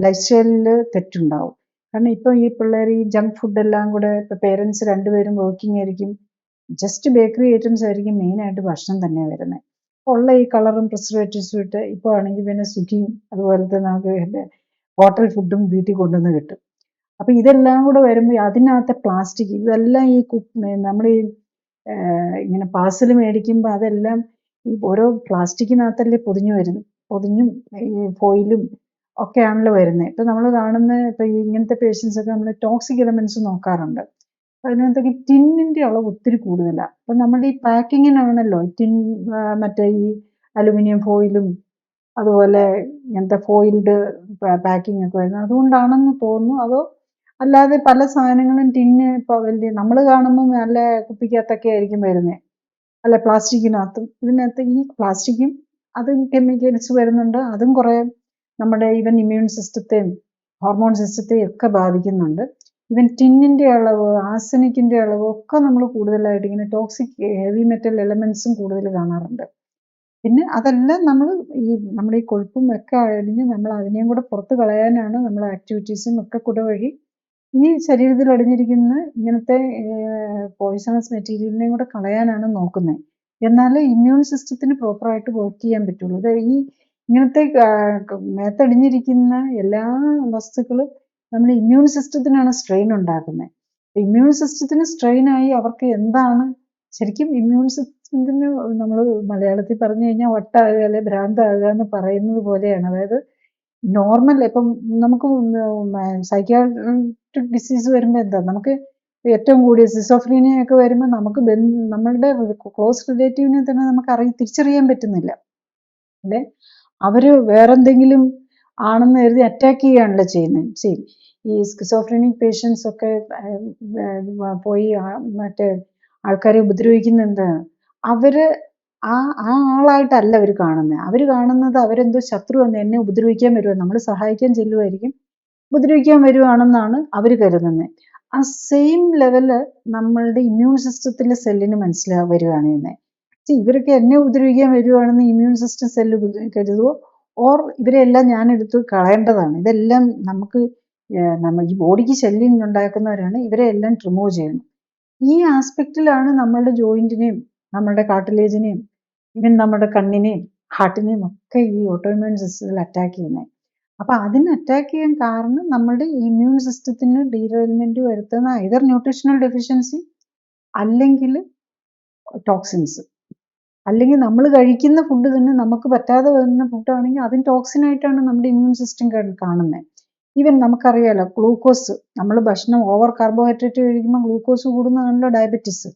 ലൈഫ് സ്റ്റൈലിൽ തെറ്റുണ്ടാവും. കാരണം ഇപ്പം ഈ പിള്ളേർ ഈ ജങ്ക് ഫുഡ് എല്ലാം കൂടെ, ഇപ്പം പേരൻസ് രണ്ടുപേരും വർക്കിംഗ് ആയിരിക്കും, ജസ്റ്റ് ബേക്കറി ഐറ്റംസ് ആയിരിക്കും മെയിനായിട്ട് ഭക്ഷണം തന്നെ വരുന്നത്. ഉള്ള ഈ കളറും പ്രിസർവേറ്റീവ്സും ഇട്ട് ഇപ്പോൾ ആണെങ്കിൽ പിന്നെ സ്വിഗ്ഗിയും അതുപോലത്തെ നമുക്ക് ഹോട്ടൽ ഫുഡും വീട്ടിൽ കൊണ്ടുവന്ന് കിട്ടും. അപ്പൊ ഇതെല്ലാം കൂടെ വരുമ്പോൾ അതിനകത്തെ പ്ലാസ്റ്റിക് ഇതെല്ലാം നമ്മൾ ഈ ഇങ്ങനെ പാഴ്സൽ മേടിക്കുമ്പോൾ അതെല്ലാം ഈ ഓരോ പ്ലാസ്റ്റിക്കിനകത്തല്ലേ പൊതിഞ്ഞും ഈ ഫോയിലും ഒക്കെയാണല്ലോ വരുന്നത്. ഇപ്പൊ നമ്മൾ കാണുന്ന ഇപ്പൊ ഇങ്ങനത്തെ പേഷ്യൻസ് ഒക്കെ നമ്മൾ ടോക്സിക് എലമെന്റ്സ് നോക്കാറുണ്ട്. അതിനകത്തൊക്കെ ടിന്നിന്റെ അളവ് ഒത്തിരി കൂടുതലാണ്. അപ്പൊ നമ്മുടെ ഈ പാക്കിങ്ങിനാണല്ലോ മറ്റേ ഈ അലുമിനിയം ഫോയിലും അതുപോലെ ഇങ്ങനത്തെ ഫോയിൽഡ് പാക്കിംഗ് ഒക്കെ വരുന്നത്. അതുകൊണ്ടാണെന്ന് തോന്നുന്നു. അതോ അല്ലാതെ പല സാധനങ്ങളും ടിന്ന് ഇപ്പൊ വലിയ നമ്മൾ കാണുമ്പോൾ നല്ല കുപ്പിക്കകത്തൊക്കെ ആയിരിക്കും വരുന്നത്, അല്ല പ്ലാസ്റ്റിക്കിനകത്തും. ഇതിനകത്ത് ഈ പ്ലാസ്റ്റിക്കും അതും കെമിക്കൽസ് വരുന്നുണ്ട്. അതും കുറെ നമ്മുടെ ഈവൻ ഇമ്മ്യൂൺ സിസ്റ്റത്തെയും ഹോർമോൺ സിസ്റ്റത്തെയും ഒക്കെ ബാധിക്കുന്നുണ്ട്. ഈവൻ ടിന്നിന്റെ അളവ്, ആർസനിക്കിന്റെ അളവ് ഒക്കെ നമ്മൾ കൂടുതലായിട്ട് ഇങ്ങനെ ടോക്സിക് ഹെവി മെറ്റൽ എലമെന്റ്സും കൂടുതൽ കാണാറുണ്ട്. പിന്നെ അതെല്ലാം നമ്മൾ ഈ കൊഴുപ്പും ഒക്കെ അഴിഞ്ഞ് നമ്മൾ അതിനെയും കൂടെ പുറത്ത് കളയാനാണ് നമ്മൾ ആക്ടിവിറ്റീസും ഒക്കെ കൂടെ വഴി ഈ ശരീരത്തിൽ അടിഞ്ഞിരിക്കുന്ന ഇങ്ങനത്തെ പോയിസണസ് മെറ്റീരിയലിനെയും കൂടെ കളയാനാണ് നോക്കുന്നത്. എന്നാലേ ഇമ്മ്യൂൺ സിസ്റ്റത്തിന് പ്രോപ്പറായിട്ട് വർക്ക് ചെയ്യാൻ പറ്റുള്ളൂ. ഇത് ഈ ഇങ്ങനത്തെ മേത്തടിഞ്ഞിരിക്കുന്ന എല്ലാ വസ്തുക്കളും നമ്മുടെ ഇമ്മ്യൂൺ സിസ്റ്റത്തിനാണ് സ്ട്രെയിൻ ഉണ്ടാക്കുന്നത്. ഇമ്മ്യൂൺ സിസ്റ്റത്തിന് സ്ട്രെയിൻ ആയി അവർക്ക് എന്താണ് ശരിക്കും ഇമ്മ്യൂൺ സിസ്റ്റത്തിന് നമ്മൾ മലയാളത്തിൽ പറഞ്ഞു കഴിഞ്ഞാൽ വട്ടാകുക അല്ലെ ഭ്രാന്താകുക എന്ന് പറയുന്നത് പോലെയാണ്. അതായത് നോർമൽ ഇപ്പം നമുക്ക് സൈക്യാട്രിക് ഡിസീസ് വരുമ്പോൾ എന്താ, നമുക്ക് ഏറ്റവും കൂടിയ സിസോഫ്രീനിയ ഒക്കെ വരുമ്പോൾ നമുക്ക് നമ്മളുടെ ക്ലോസ് റിലേറ്റീവിനെ തന്നെ നമുക്ക് തിരിച്ചറിയാൻ പറ്റുന്നില്ല. അല്ലെ അവര് വേറെന്തെങ്കിലും ആണെന്ന് കരുതി അറ്റാക്ക് ചെയ്യുകയാണല്ലോ ചെയ്യുന്നത്. ഈ സ്കിസോഫ്രീനിക് പേഷ്യൻസ് ഒക്കെ പോയി മറ്റേ ആൾക്കാരെ ഉപദ്രവിക്കുന്ന എന്താണ്, അവര് ആ ആളായിട്ടല്ല അവർ കാണുന്നത്. അവർ കാണുന്നത് അവരെന്തോ ശത്രു എന്ന്, എന്നെ ഉപദ്രവിക്കാൻ വരുവാ, നമ്മൾ സഹായിക്കാൻ ചെല്ലുമായിരിക്കും, ഉപദ്രവിക്കാൻ വരുവാണെന്നാണ് അവർ കരുതുന്നത്. ആ സെയിം ലെവല് നമ്മളുടെ ഇമ്മ്യൂൺ സിസ്റ്റത്തിലെ സെല്ലിന് വരുവാണ് ചെയ്യുന്നത്. ഇവരൊക്കെ എന്നെ ഉപദ്രവിക്കാൻ വരുവാണെന്ന് ഇമ്മ്യൂൺ സിസ്റ്റം സെല്ല് കരുതുവോ, ഓർ ഇവരെല്ലാം ഞാൻ എടുത്ത് കളയേണ്ടതാണ്. ഇതെല്ലാം നമുക്ക് നമ്മൾ ഈ ബോഡിക്ക് ശല്യം ഉണ്ടാക്കുന്നവരാണ്, ഇവരെ എല്ലാം റിമൂവ് ചെയ്യുന്നു. ഈ ആസ്പെക്റ്റിലാണ് നമ്മളുടെ ജോയിന്റിനെയും നമ്മളുടെ കാർട്ടിലേജിനെയും ഈവൻ നമ്മുടെ കണ്ണിനെയും ഹാർട്ടിനെയും ഒക്കെ ഈ ഓട്ടോഇമ്യൂൺ സിസ്റ്റത്തിൽ അറ്റാക്ക് ചെയ്യുന്നത്. അപ്പൊ അതിന് അറ്റാക്ക് ചെയ്യാൻ കാരണം നമ്മളുടെ ഇമ്മ്യൂൺ സിസ്റ്റത്തിന് ഡീറെയിൽമെന്റ് വരുത്തുന്ന ഐദർ ന്യൂട്രീഷണൽ ഡെഫിഷ്യൻസി അല്ലെങ്കിൽ ടോക്സിൻസ്, അല്ലെങ്കിൽ നമ്മൾ കഴിക്കുന്ന ഫുഡ് തന്നെ നമുക്ക് പറ്റാതെ വരുന്ന ഫുഡാണെങ്കിൽ അതും ടോക്സിനായിട്ടാണ് നമ്മുടെ ഇമ്മ്യൂൺ സിസ്റ്റം കാണുന്നത്. ഈവൻ നമുക്കറിയാലോ ഗ്ലൂക്കോസ്, നമ്മൾ ഭക്ഷണം ഓവർ കാർബോഹൈഡ്രേറ്റ് കഴിക്കുമ്പോൾ ഗ്ലൂക്കോസ് കൂടുന്നതാണല്ലോ ഡയബറ്റിസ്.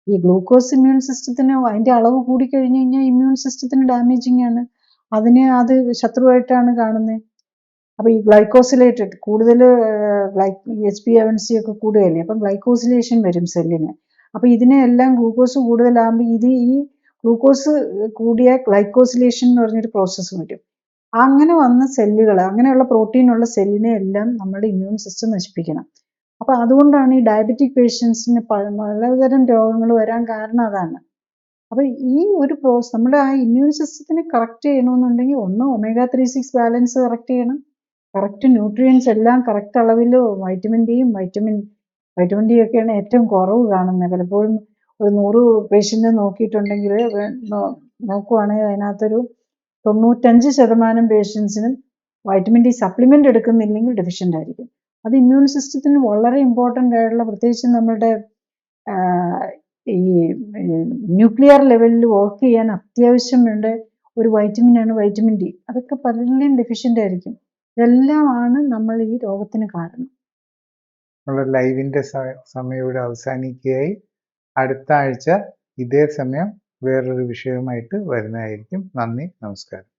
ഈ ഗ്ലൂക്കോസ് ഇമ്മ്യൂൺ സിസ്റ്റത്തിന് അതിന്റെ അളവ് കൂടിക്കഴിഞ്ഞു കഴിഞ്ഞാൽ ഇമ്മ്യൂൺ സിസ്റ്റത്തിന് ഡാമേജിങ് ആണ്, അത് ശത്രുവായിട്ടാണ് കാണുന്നത്. അപ്പൊ ഈ ഗ്ലൈക്കോസിലേറ്റഡ് കൂടുതൽ HbA1c ഒക്കെ കൂടുകയല്ലേ, അപ്പം ഗ്ലൈക്കോസിലേഷൻ വരും സെല്ലിന്. അപ്പൊ ഇതിനെല്ലാം ഗ്ലൂക്കോസ് കൂടുതലാകുമ്പോൾ ഈ ഗ്ലൂക്കോസ് കൂടിയ ഗ്ലൈക്കോസിലേഷൻ എന്ന് പറഞ്ഞൊരു പ്രോസസ്സ് വരും. അങ്ങനെ വന്ന സെല്ലുകൾ, അങ്ങനെയുള്ള പ്രോട്ടീൻ ഉള്ള സെല്ലിനെ എല്ലാം നമ്മുടെ ഇമ്മ്യൂൺ സിസ്റ്റം നശിപ്പിക്കണം. അപ്പൊ അതുകൊണ്ടാണ് ഈ ഡയബറ്റിക് പേഷ്യൻസിന് പലതരം രോഗങ്ങൾ വരാൻ കാരണം അതാണ്. അപ്പൊ ഈ ഒരു നമ്മുടെ ആ ഇമ്മ്യൂൺ സിസ്റ്റത്തിനെ കറക്റ്റ് ചെയ്യണമെന്നുണ്ടെങ്കിൽ ഒന്ന് omega-3-6 ബാലൻസ് കറക്റ്റ് ചെയ്യണം, കറക്റ്റ് ന്യൂട്രിയൻസ് എല്ലാം കറക്റ്റ് അളവിൽ, വൈറ്റമിൻ ഡിയും വൈറ്റമിൻ ഡി ഒക്കെയാണ് ഏറ്റവും കുറവ് കാണുന്നത്. പലപ്പോഴും ഒരു 100 പേഷ്യന്റ് നോക്കിയിട്ടുണ്ടെങ്കിൽ നോക്കുവാണെങ്കിൽ അതിനകത്തൊരു 95% പേഷ്യൻസിനും വൈറ്റമിൻ ഡി സപ്ലിമെന്റ് എടുക്കുന്നില്ലെങ്കിൽ ഡെഫിഷ്യൻ്റ് ആയിരിക്കും. അത് ഇമ്മ്യൂൺ സിസ്റ്റത്തിന് വളരെ ഇമ്പോർട്ടൻ്റ് ആയിട്ടുള്ള, പ്രത്യേകിച്ച് നമ്മുടെ ഈ ന്യൂക്ലിയർ ലെവലിൽ വർക്ക് ചെയ്യാൻ അത്യാവശ്യം വേണ്ട ഒരു വൈറ്റമിനാണ് വൈറ്റമിൻ ഡി. അതൊക്കെ പലരിലും ഡെഫിഷ്യൻ്റ് ആയിരിക്കും. ഇതെല്ലാമാണ് നമ്മൾ ഈ രോഗത്തിന് കാരണം. നമ്മുടെ ലൈവിന്റെ സമയം ഇവിടെ അവസാനിക്കുകയായി. അടുത്ത ആഴ്ച ഇതേ സമയം വേറൊരു വിഷയവുമായിട്ട് വരുന്നതായിരിക്കും. നന്ദി, നമസ്കാരം.